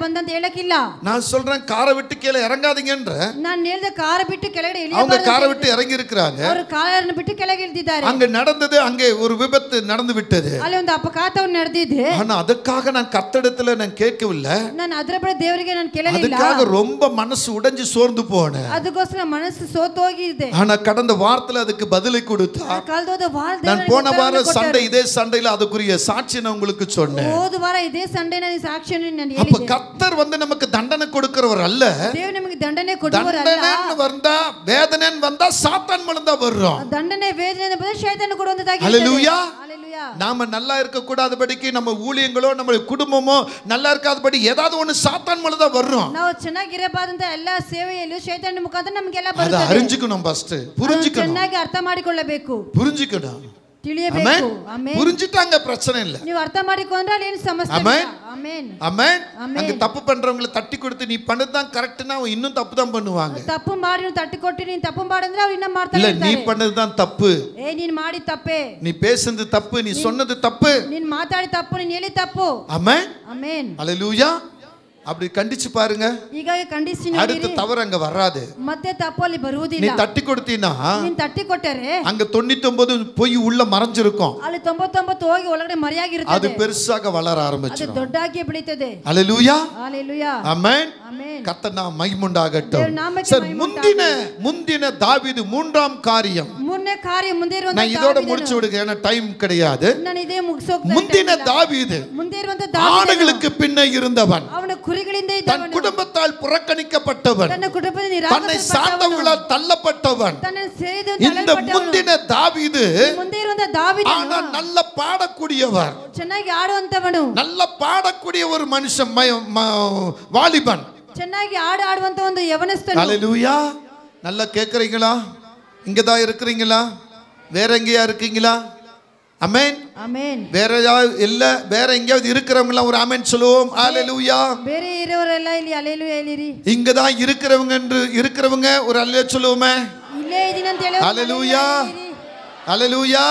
ಬಂದಂತ ಹೇಳಕ್ಕಿಲ್ಲ. நான் சொல்றேன் காரை விட்டு கீழே இறங்காதீங்கன்ற. நான் ಹೇಳಿದ காரை ಬಿಟ್ಟು ಕೆಳಗಡೆ ಇಳಿಯಬಾರದು. அவங்க காரை விட்டு இறங்கி இருக்காங்க. ಅವರು ಕಾರನ್ನು ಬಿಟ್ಟು ಕೆಳಗೆ ಇಳಿದಿದ್ದಾರೆ. அங்க நடந்தது, அங்கே ஒரு விபத்து நடந்து விட்டது. ಅಲ್ಲಿ ಒಂದು ಅಪಘಾತವು ನಡೆದಿದೆ. ஆனா ಅದಕ್ಕಾக நான் கர்த்தரிடத்துல நான் கேட்கவில்லை. ನಾನು ಅದರ ಬಗ್ಗೆ ದೇವರಿಗೆ ನಾನು ಕೇಳಲಿಲ್ಲ. ಅದಕ್ಕಾக ரொம்ப மனசு உடைஞ்சு சோர்ந்து போனேன். ಅದಕ್ಕೋಸ್ಕರ ಮನಸ್ಸು ಸೋತು ಹೋಗಿದೆ. ஆனா கடந்த வாரத்துல அதுக்கு பதிலை கொடுத்தா. ಕಳೆದ ವಾರ நான் போன வாரம் சண்டே இதே சண்டையில அதுக்குரிய சாட்சி நான் உங்களுக்கு சொன்னேன். ಹೋದ ವಾರ ಇದೇ ಸಂಡೇ ನಾನು ಸಾಕ್ಷಿಯನ್ನು ನಾನು ಹೇಳಿದೆ. அப்ப கர்த்தர் வந்து நமக்கு தண்டனை கொடுக்கிறவர் அல்ல. ದೇವರು ನಮಗೆ ದಂಡನೆ ಕೊಡುವವರು ಅಲ್ಲ. தண்டனை வந்தா வேதனை வந்தா சாத்தான் மூலம் தான் வரும். ದಂಡನೆ ವೇದನೆ ಬಂದ ಶೈತಾನ ಕೊಡುವಂತದಾಗಿದೆ. ஹalleluya. ஹalleluya. நாம நல்லா இருக்க கூடாதபடிக்கு நம்ம ஊழியங்களோ நம்ம குடும்பமோ நல்லா இருக்காதபடி ஏதாவது ஒன்னு சாத்தான் மூலம் தான் வரும். ನಾವು ಚೆನ್ನಾಗಿರಬಾದಂತ ಎಲ್ಲಾ ಸೇವೆಯಲ್ಲೂ ಶೈತಾನ ಮುಖಾಂತರ ನಮಗೆಲ್ಲ ಬರುತ್ತೆ. ಅದ ಅರಿஞ்சுக்கணும் ಫಸ್ಟ್, புரிஞ்சுக்கணும், ಚೆನ್ನಾಗಿ ಅರ್ಥ ಮಾಡಿಕೊಳ್ಳಬೇಕು, புரிஞ்சுக்கணும், ತಿಳಿಯಬೇಕು. ಆಮೆನ್. புரிஞ்சிட்டாங்க பிரச்சனை இல்ல. ನೀವು ಅರ್ಥ ಮಾಡಿಕೊಂಡ್ರೆ ಅಲ್ಲಿ ಏನು ಸಮಸ್ಯೆ ಇಲ್ಲ. Amen amen. அங்க தப்பு பண்றவங்களை தட்டி கொடுத்து நீ பண்ணதுதான் கரெக்ட்னா அவங்க இன்னும் தப்பு தான் பண்ணுவாங்க. ತಪ್ಪು ಮಾಡಿ ನೀವು ತಟ್ಟಿ ಕೊಟ್ಟು ನೀನು ತಪ್ಪು ಮಾಡಿದ್ರೆ ಅವರು ಇನ್ನೂ ಮಾಡ್ತಾರೆ. இல்ல நீ பண்ணதுதான் தப்பு, ನೀನು ಮಾಡಿ ತಪ್ಪೇ, நீ பேசுனது தப்பு, நீ சொன்னது தப்பு, ನೀನು ಮಾತಾಡಿ ತಪ್ಪು, ನೀನು ಹೇಳಿ ತಪ್ಪು. ஆமென் ஆமென். ஹalleluya. அப்படி கண்டிச்சு பாருங்க. ಹೀಗಾಗಿ ಖಂಡಿಸಿ ನೋಡಿ, அடுத்த தவறு அங்க வராது. ಮತ್ತೆ ತಪ್ಪು ಅಲ್ಲಿ ಬರುವುದಿಲ್ಲ. நீ தட்டி கொடுத்தீனா, ನೀನು ತಟ್ಟಿ ಕೊಟ್ಟರೆ அங்க 99 போய் உள்ள மறைஞ்சிருக்கும். ಅಲ್ಲಿ 99 ಹೋಗಿ ಒಳಗಡೆ ಮರೆಯಾಗಿರುತ್ತದೆ. அது பெருசாக வளர ஆரம்பிச்சிடும். ಅದು ದೊಡ್ಡಾಗಿ ಬೆಳೀತದೆ. ஹalleluya. ஹalleluya. ஆமென். ஆமென். கர்த்தர் நாம மகிமுண்டாகட்டும். சார் முந்தின தாவீது மூன்றாம் காரியம். முன்னே காரியம் ಮುಂದೆ ಇರುವಂತ நான் இதோட முடிச்சு விடுங்க, ஏன்னா டைம் கிடையாது. ನಾನು ಇದೇ ಮುಗಿಸೋಕೆ முந்தின தாவீது ಮುಂದೆ ಇರುವಂತ ದಾವೀದನು ஆடுகளுக்கு பின்ன இருந்தவன், ಅವನ ಕುರಿಗಳಿಂದ தன் ಇದ್ದವನು, குடும்பத்தால் புறக்கணிக்கப்பட்டவன், ತನ್ನ ಕುಟುಂಬದಿಂದ தன்னை சார்ந்தவர்களால் தள்ளப்பட்டவன். ತನ್ನ ಸೇರಿದ இந்த முந்தின தாவீது ಮುಂದೆ ಇರುವಂತ ದಾವೀದನು ஆனா நல்ல பாடக்கூடியவர், ಚೆನ್ನಾಗಿ ಆಡುವಂತವನು, நல்ல பாடக்கூடிய ஒரு மனுஷன், வாலிபன், ಚೆನ್ನಾಗಿ ಆಡುವಂತ ಒಂದು ಯವನಸ್ಥನು. ஹalleluya. நல்லா கேக்குறீங்களா? இங்க தான் இருக்கிறீங்களா? வேற எங்கயா இருக்கீங்களா? ஆமென். ஆமென். வேற வேற எங்கயாவது இருக்கிறவங்க ஒரு ஆமென் சொல்லுவோம். ஹalleluya. ಬೇರೆ ಇರೋರೆಲ್ಲ ಇಲ್ಲಿ ಹalleluya ಹೇಳಿರಿ. இங்க தான் இருக்கிறவங்க ஒரு அல்லேலூயா சொல்லுவோமே. ಇಲ್ಲೇ ಇದೀನಿ ಅಂತ ಹೇಳಿ ஹalleluya. ஹalleluya.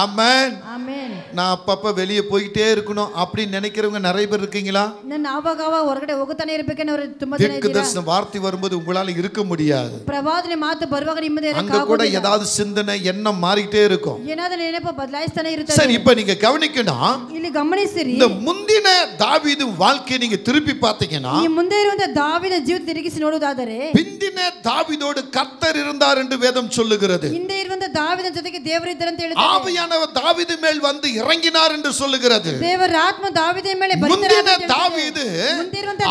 ஆமென். ஆமென். நான் அப்பப்ப வெளியே போயிட்டே இருக்கணும் அப்படி நினைக்கிறவங்க நிறைய பேர் இருக்கீங்களா? ನಾನು ಆವಾಗ ಹೊರಗಡೆ ಹೋಗುತ್ತಾನೆ ಇರಬೇಕೇನೋ ಅವರು ತುಂಬಾ ಜನ ಇದ್ದೀರಾ? தீர்க்கதரிசன வார்த்தை வரும்போது உங்களால இருக்க முடியாது. ಪ್ರವಾದನೆ ಮಾತು ಬರುವಾಗ ನಿಮ್ಮದೇ அங்க கூட ஏதாவது சிந்தனை எண்ணம் மாறிட்டே இருக்கும். ಏನಾದರೂ ನೆನಪು ಬದಲಾಯಿಸ್ತಾನೆ ಇರುತ್ತದೆ. சரி, இப்போ நீங்க கவனிக்கணும். ಇಲ್ಲಿ ಗಮನಿಸಿರಿ, இந்த முந்தின தாவீது வாழ்க்கையை நீங்க திருப்பி பார்த்தீங்கன்னா, ಈ ಮುಂದೆ ಇರುವಂತ ದಾವೀದನ ಜೀವಿತ ತಿರುಗಿಸಿ ನೋಡುವುದಾದರೆ, பிந்தின தாவீதோடு கர்த்தர் இருந்தார் என்று வேதம் சொல்லுகிறது. ಹಿಂದೆ ಇರುವಂತ ದಾವೀದನ ಜೊತೆಗೆ ದೇವರು ಇದ್ದರು ಅಂತ ಹೇಳುತ್ತದೆ. ஆவியானவர் தாவீது மேல் வந்து இறங்கினார் என்று சொல்லுகிறது. ದೇವರ ಆತ್ಮ ದಾವೀದನ ಮೇಲೆ முந்தின தாவீது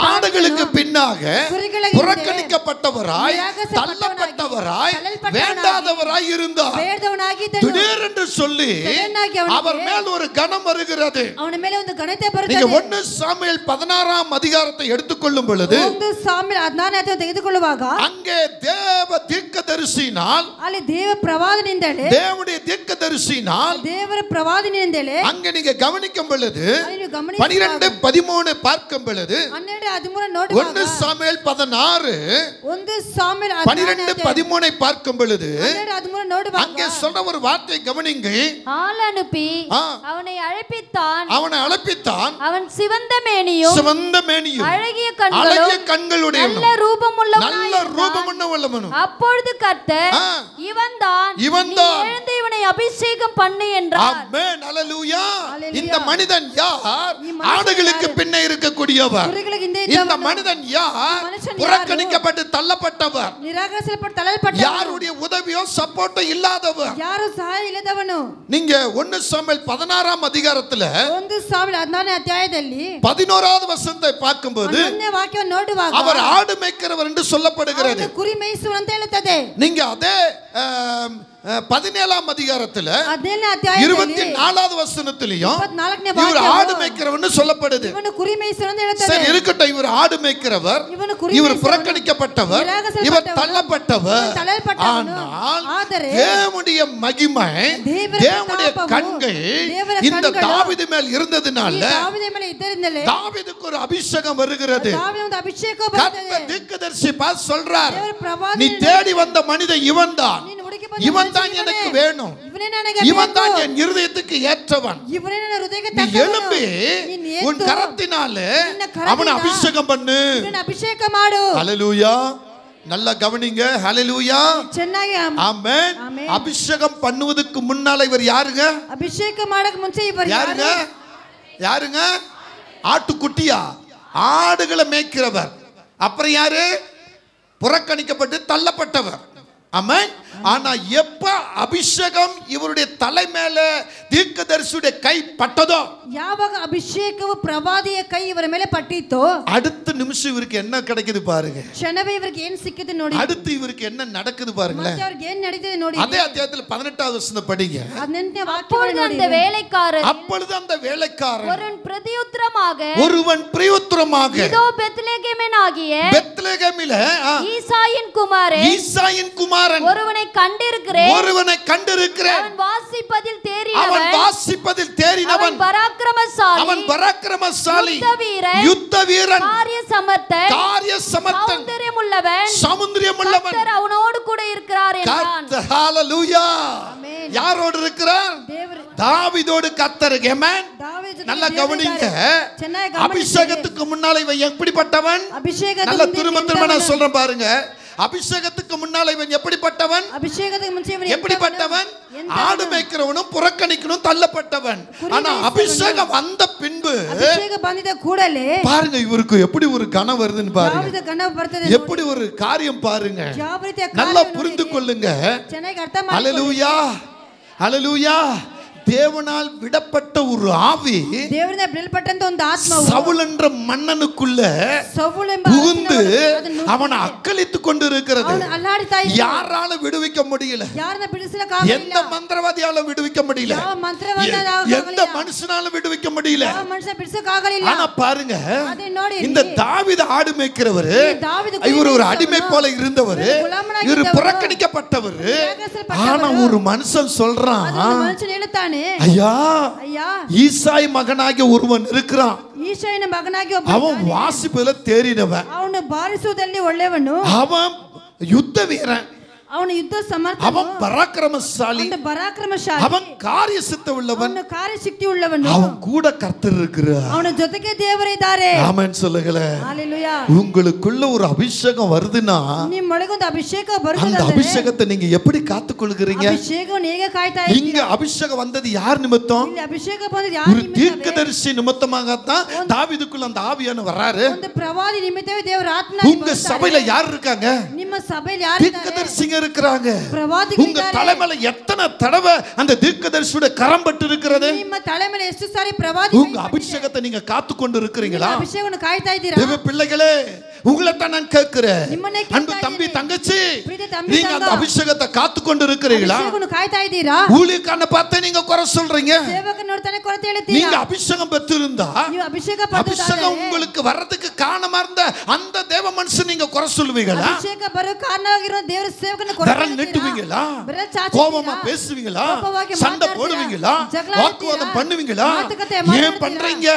ஆடுகளுக்கு பின்னாக புறக்கணிக்கப்பட்டவராய், தள்ளப்பட்டவராய், வேண்டாதவராய் இருந்தார். திடீரென்று சொல்லி அவர் மேல் ஒரு கனம் வருகிறது. ಅವನ ಮೇಲೆ ಒಂದು ಘನತೆ ಬರುತ್ತದೆ. நீங்க 1 சாமுவேல் 16ஆம் அதிகாரத்தை எடுத்துக்கொள்ளும் பொழுது, 1 சாமுவேಲ್ 16 ಅಧ್ಯಾಯ ತೆಗೆದುಕೊಳ್ಳುವಾಗ, அங்கே தேவ தீர்க்கதரிசினால், ಅಲ್ಲಿ ದೇವ ಪ್ರವಾದನೆಯಿಂದಲೇ, தேவனுடைய தீர்க்கதரிசினால், ದೇವರ ಪ್ರವಾದನೆಯಿಂದಲೇ, அங்க நீங்க கவனிக்கும் பொழுது 12 13 பார்க்கும் பொழுது, 12 13 ನೋಡುವಾಗ, 1 சாமுவேல் 16 1 சாமுவேல் 12 13 பார்க்கும் பொழுது, 12 13 ನೋಡುವಾಗ, அங்கே சொல்ற ஒரு வார்த்தை கவனிங்க. ஆள் அனுப்பி அவனை அழைப்பித்தான், அவன் சிவந்த மேனியும் அழகிய கண்களுடையவனும் நல்ல ரூபமுள்ளவனும். அப்பொழுது கர்த்தர், இவன்தான் எழுந்து இவனை அபிஷேகம் பண்ணு என்றார். ஆமென். ஹalleluya. இந்த மனிதன் யார்? ஆடுகளுக்கு பின்னே இருக்கக்கூடியவர். இந்த மனிதன் யார்? புறக்கணிக்கப்பட்டு தள்ளப்பட்டவர், நிராகரிக்கப்பட்டு தள்ளப்பட்டவர், யாருடைய உதவியோ சப்போர்ட்டோ இல்லாதவர், யாரு சಹಾಯ ಇಲ್ಲದವನು. நீங்க 1 சாமுவேல் 16ஆம் அதிகாரத்துல 1 சாமுவேಲ್ 16 அத்தியாயದಲ್ಲಿ 11வது வசனத்தை பார்க்கும்போது, 11ನೇ ವಾಕ್ಯವನ್ನು ನೋಡುವಾಗ, அவர் ஆடு மேய்க்கிறவர் என்று சொல்லப்படுகிறது. ಕುರಿ ಮೇಯಿಸುವ ಅಂತ ಹೇಳುತ್ತದೆ. நீங்க அதே 17ஆம் அதிகாரத்துல 24வது வசனத்திலயும் இவர் ஆடு மேய்க்கிறவர்னு சொல்லப்படுது. சரி இருக்கட்டும், இவர் ஆடு மேய்க்கிறவர், இவர் புறக்கணிக்கப்பட்டவர், இவர் தள்ளப்பட்டவர். ஆனால் தேவனுடைய மகிமை, தேவனுடைய கண்கள் இந்த தாவீது மேல் இருந்ததனால தாவீதுக்கு ஒரு அபிஷேகம் வருகிறது. கர்த்தர் தீர்க்கதரிசி பார்த்து சொல்றார், நீ தேடி வந்த மனிதன் இவன்தான், இவன்தான் எனக்கு வேணும், இவன்தான் என் இருதயத்துக்கு ஏற்றவன். நீ எழும்பி உன் கரத்தினாலே அவனை அபிஷேகம் பண்ணு. ஹல்லேலூயா. நல்லா கவனிங்க. ஹல்லேலூயா. ஆமென். அபிஷேகம் பண்ணுவதற்கு முன்னால இவர் யாருங்க? அபிஷேகம் ಮಾಡಕ್ಕೆ ಮುಂಚೆ இவர் யாருங்க? யாருங்க? ஆட்டுக்குட்டியா? ஆடுகளை மேய்க்கிறவர். அப்புறம் யாரு? புறக்கணிக்கப்பட்டு தள்ளப்பட்டவர். ஆமென். ஆனா எப்ப அபிஷேகம் இவருடைய தலை மேல தீர்க்கதரிசியுடைய கை பட்டதோ, ಯಾವಾಗ ಅಭಿಷೇಕವು ಪ್ರವಾದಿಯ ಕೈ ಇವರ ಮೇಲೆ ಪಟ್ಟಿತೋ, அடுத்த நிமிஷம் இவருக்கு என்ன கிடைக்குது பாருங்க. ಕ್ಷಣವೇ ಇವರಿಗೆ ಏನು ಸಿಕ್ಕಿದೆ ನೋಡಿ. அடுத்து இவருக்கு என்ன நடக்குது பாருங்களேன். ಮತ್ತೆ ಅವರಿಗೆ ಏನು ನಡೆದಿದೆ ನೋಡಿ. அதே அத்தியாயத்தில் 18வது வசனம் படிங்க. 18ನೇ ವಾಕ್ಯವನ್ನು ನೋಡಿ. அப்பொழுது அந்த வேலைக்காரன் ஒருவன் பிரயுத்தரமாக இதோ பெத்லகேமில ஈசாயின் குமாரன் ஒருவனை கண்டிருக்கிறேன். அவன் வாசிப்பதில் தேறினவன், அவன் பராக்கிரமசாலி, யுத்த வீரன், காரிய சமர்த்தன், சமுத்திரமுள்ளவன், கர்த்தர் அவனோடு கூட இருக்கிறார் என்றான். ஹல்லேலூயா. யாரோடு இருக்கிறார்? தாவீதோடு கர்த்தர். ஆமென். நல்லா கவனிங்க. அபிஷேகத்துக்கு முன்னால இவன் எப்படிப்பட்டவன்? நல்ல திரும்ப நான் சொல்றேன் பாருங்க. அபிஷேகத்துக்கு முன்னால இவன் எப்படிப்பட்டவன்? எப்படிப்பட்டவன்? ஆடு மேய்க்கிறவனும் புறக்கணிக்கணும் தள்ளப்பட்டவன். ஆனா அபிஷேகம் வந்த பின்பு பாருங்க இவருக்கு எப்படி ஒரு கனம் வருதுன்னு பாருங்க. எப்படி ஒரு காரியம் பாருங்க. நல்லா புரிந்து கொள்ளுங்க. ஹல்லேலூயா. ஹல்லேலூயா. தேவனால் விடப்பட்ட ஒரு ஆவி சவுல் என்ற மன்னனுக்குள்ள புகுந்து அவனை அக்களித்துக் கொண்டிருக்கிறது. யாரால விடுவிக்க முடியல? எந்த மந்திரவாதியால விடுவிக்க முடியல? எந்த மனுஷனால விடுவிக்க முடியல? ஆனா பாருங்க, இந்த தாவீது ஆடு மேய்க்கிறவர், இவர் ஒரு அடிமை போல இருந்தவர், இவர் புறக்கணிக்கப்பட்டவர். ஆனா ஒரு மனுஷன் சொல்றான், ஐயா, ஈசாய் மகனாகிய ஒருவன் இருக்கிறான், அவன் வாசிப்புல தேறினவன், அவன் யுத்த வீரன், ಅವನು ಯುದ್ಧ ಸಮರ್ಥ, ಅವನ್ ಪರಾಕ್ರಮಶಾಲಿ, ಅವನ್ ಕಾರ್ಯ ಸಿದ್ಧವುಳ್ಳವன், ಕಾರ್ಯಶಕ್ತಿ ಉಳ್ಳವನು, அவன் கூட கர்த்தர் இருக்கிறார், அவன ಜೊತೆಗೆ ದೇವರು ಇದ್ದಾರೆ. ஆமென் சொல்லுங்களே. ஹalleluya. உங்களுக்குள்ள ஒரு அபிஷேகம் வருதுனா, ನಿಮ್ಮೊಳಗೆ ಒಂದು ಅಭಿಷೇಕ ಬರುತ್ತದೆ. அந்த அபிஷேகத்தை நீங்க எப்படி காத்துக்கொள்கிறீங்க? ಅಭಿಷೇಕವನ್ನು ಹೇಗೆ ಕಾಯ್ತಾ ಇದ್ದೀರಾ? இங்க அபிஷேகம் வந்தது யார் நிமித்தம்? ಇಲ್ಲಿ ಅಭಿಷೇಕ ಬಂದದ್ದು ಯಾರ ನಿಮಿತ್ತ? தீர்க்கதரிசி நிமித்தமாக தான் தாவீதுக்குள்ள அந்த ஆவியான வராரு. ಒಂದು ಪ್ರವಾದಿ ನಿಮಿತ್ತವೇ ದೇವರ ಆತ್ಮ உங்க சபையில யார் இருக்காங்க? ನಿಮ್ಮ ಸಭೆಯಲ್ಲಿ ಯಾರು ಇದ್ದಾರೆ? தீர்க்கதரிசிங்க இருக்கிறாங்க. உங்க தலைமையில எத்தனை தடவை அந்த தீர்க்கதரிசியோட கரம் பட்டு இருக்கிறது? ನಿಮ್ಮ ತಲೆ ಮೇಲೆ ಎಷ್ಟು ಸಾರಿ ಪ್ರವಾದಿ உங்க அபிஷேகத்தை நீங்க காத்துக்கொண்டு இருக்கிறீங்களா? அபிஷேகವನ್ನು ಕಾಯ್ತಾ ಇದ್ದೀರಾ? தேவ பிள்ளைகளே, உங்களை தான் நான் கேட்கிறேன். அன்பு தம்பி தங்கச்சி, நீங்க அந்த அபிஷேகத்தை காத்துக்கொண்டு இருக்கிறீங்களா? அபிஷேகವನ್ನು ಕಾಯ್ತಾ ಇದ್ದೀರಾ? ஊழியக்காரனை பார்த்து நீங்க குறை சொல்றீங்க. சேவகன் ನೋಡ್ತಾನೆ ಕೊರತೆ ಹೇಳ್ತೀರಾ? நீங்க அபிஷேகம் பெற்றிருந்தா, அபிஷேகம் உங்களுக்கு வர்றதுக்கு காரணமா இருந்த அந்த தேவ மனுஷன் நீங்க குறை சொல்லுவீங்களா? ಅಭಿಷೇಕ ಬರೋ ಕಾರಣವಾಗಿರೋ ದೇವರ ಸೇವಕನ ಕೊರತೆ விரல் நீட்டுவீங்களா? கோபமா பேசுவீங்களா? சண்டை போடுவீங்களா? வாக்குவாதம் பண்ணுவீங்களா? ஏன் பண்றீங்க?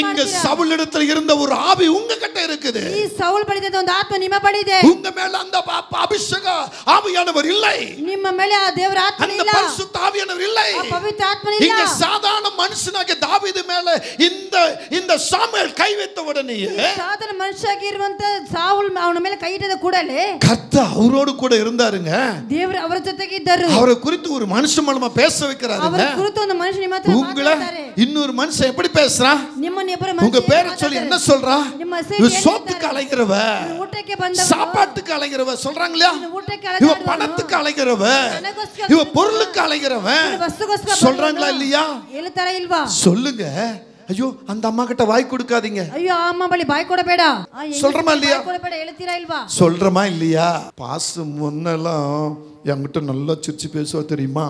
இங்க சவுல் இடத்துல இருந்த ஒரு ஆவி உங்க கிட்ட இருக்குது. ಈ ಸೌಲ್ ಬಳಿದ ಒಂದು ಆತ್ಮ ನಿಮ್ಮ ಬಳಿ ಇದೆ. உங்க மேல அந்த அபிஷேக ஆவியானவர் இல்லை. ನಿಮ್ಮ ಮೇಲೆ ಆ ದೇವರ ಆತ್ಮ ಇಲ್ಲ. அந்த பரிசுத்த ஆவியானவர் இல்லை. ಆ ಪವಿತ್ರ ಆತ್ಮ ಇಲ್ಲ. இங்க சாதாரண மனுஷனாகிய தாவீது மேல இந்த சாமுவேல் கை வைத்த உடனே, சாதாரண மனுஷனாಗಿರುವಂತ ಸೌಲ್ ಅವನ ಮೇಲೆ ಕೈ ಇಟ್ಟದ ಕೂಡಲೇ கர்த்தர் அவரோடு கூட இருந்தாருங்க. ದೇವರು ಅವರ ಜೊತೆಗೆ ಇದ್ದರು. அவரை குறித்து ஒரு மனுஷன் மூலமா பேச வைக்கிறாருங்க. ಅವರ ಕುರಿತು ಒಂದು ಮನುಷ್ಯ ನಿಮ್ಮ ಹತ್ರ ಮಾತಾಡ್ತಾರೆ. இன்னொரு மனுஷன் எப்படி பேசுறான்? ನಿಮ್ಮನ್ನ ಇಬ್ಬರು ಮನುಷ್ಯ உங்க பேரை சொல்லி என்ன சொல்றான்? ನಿಮ್ಮ ಹೆಸರು சோத்துக்கு அலைகிறவ, ಊಟಕ್ಕೆ ಬಂದವ, சாப்பாட்டுக்கு அலைகிறவ சொல்றாங்களா? ಊಟಕ್ಕೆ இவ பணத்துக்கு அலைகிறவ, இவ பொருளுக்கு அலைகிறவ சொல்றாங்களா இல்லையா? ಹೇಳ್ತಾರಾ ಇಲ್ವಾ? சொல்லுங்க. ஐயோ அந்த அம்மா கிட்ட வாய் கொடுக்காதீங்க. ಅಯ್ಯೋ ಆ ಅಮ್ಮ ಬಳಿ ಬಾಯಿ ಕೊಡಬೇಡ. சொல்றமா இல்லையா? ಬಾಯಿ ಕೊಡಬೇಡ ಹೇಳ್ತೀರಾ ಇಲ್ವಾ? சொல்றமா இல்லையா? பாஸ் முன்னெல்லாம் என்கிட்ட நல்லா சிரிச்சு பேசுவா தெரியுமா?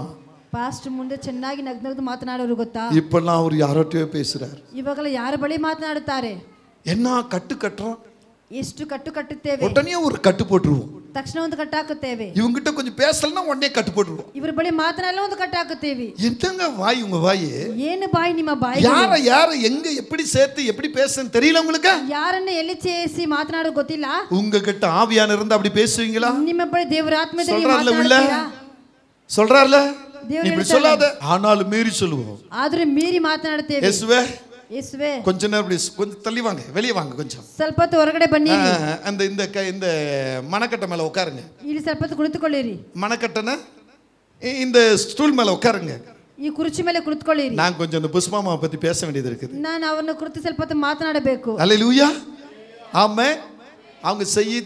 ಪಾಸ್ಟರ್ ಮುಂದೆ ಚೆನ್ನಾಗಿ ನಗ್ನಗ್ದು ಮಾತನಾಡೋರು ಗೊತ್ತಾ? இப்பெல்லாம் அவர் யாரோட்டே பேசுறார். ಇವಾಗಲ್ಲ ಯಾರ ಬಳಿ ಮಾತನಾಡುತ್ತಾರೆ? என்ன கட்டு கட்டுறோம், ಎಷ್ಟು ಕಟ್ಟು ಕಟ್ಟುತ್ತೇವೆ, உடனே ஒரு கட்டு போட்டுருவோம். ತಕ್ಷಣ ಒಂದು ಕಟ್ಟು ಹಾಕುತ್ತೇವೆ. இவங்கிட்ட கொஞ்சம் பேசலன்னா உடனே கட்டு போட்டுருவோம். ಇವ್ರ ಬಳಿ ಮಾತನಾಡಲ್ಲ ಒಂದು ಕಟ್ಟು ಹಾಕುತ್ತೇವೆ. என்னங்க வாய் உங்க வாய்? ಏನು ಬಾಯಿ ನಿಮ್ಮ ಬಾಯಿ? யார எங்க எப்படி சேர்த்து எப்படி பேசன்னு தெரியல உங்களுக்கு? ಯಾರನ್ನ ಎಲ್ಲಿ ಸೇರಿಸಿ ಮಾತನಾಡೋ ಗೊತ್ತಿಲ್ಲ. உங்ககிட்ட ஆவியான இருந்தா அப்படி பேசுவீங்களா? ನಿಮ್ಮ ಬಳಿ ದೇವರ ಆತ್ಮದಲ್ಲಿ சொல்றாருல உள்ள சொல்றாருல நீ இப்படி சொல்லாத, ஆனாலும் மீறி சொல்லுவோம். ಆದ್ರೆ ಮೀರಿ ಮಾತನಾಡುತ್ತೇವೆ. இயேசுவே கொஞ்ச நேரம் இப்படி கொஞ்சம் தள்ளி வாங்க, வெளியே வாங்க, கொஞ்சம் ಸ್ವಲ್ಪ ಹೊತ್ತು ಹೊರಗಡೆ ಬನ್ನಿ. அந்த இந்த மணக்கட்டை மேல உட்காருங்க. ಇಲ್ಲಿ ಸ್ವಲ್ಪ ಹೊತ್ತು ಕುಳಿತುಕೊಳ್ಳಿರಿ. மணக்கட்டನ இந்த ஸ்டூல் மேல உட்காருங்க. ಈ ಕುರ್ಚಿ ಮೇಲೆ ಕುಳಿತುಕೊಳ್ಳಿರಿ. நான் கொஞ்சம் இந்த புஷ்பாமாவை பத்தி பேச வேண்டியது இருக்குது. ನಾನು ಅವರನ್ನು ಕುರಿತು ಸ್ವಲ್ಪ ಹೊತ್ತು ಮಾತನಾಡಬೇಕು. அல்லேலூயா, ஆமென். அவங்க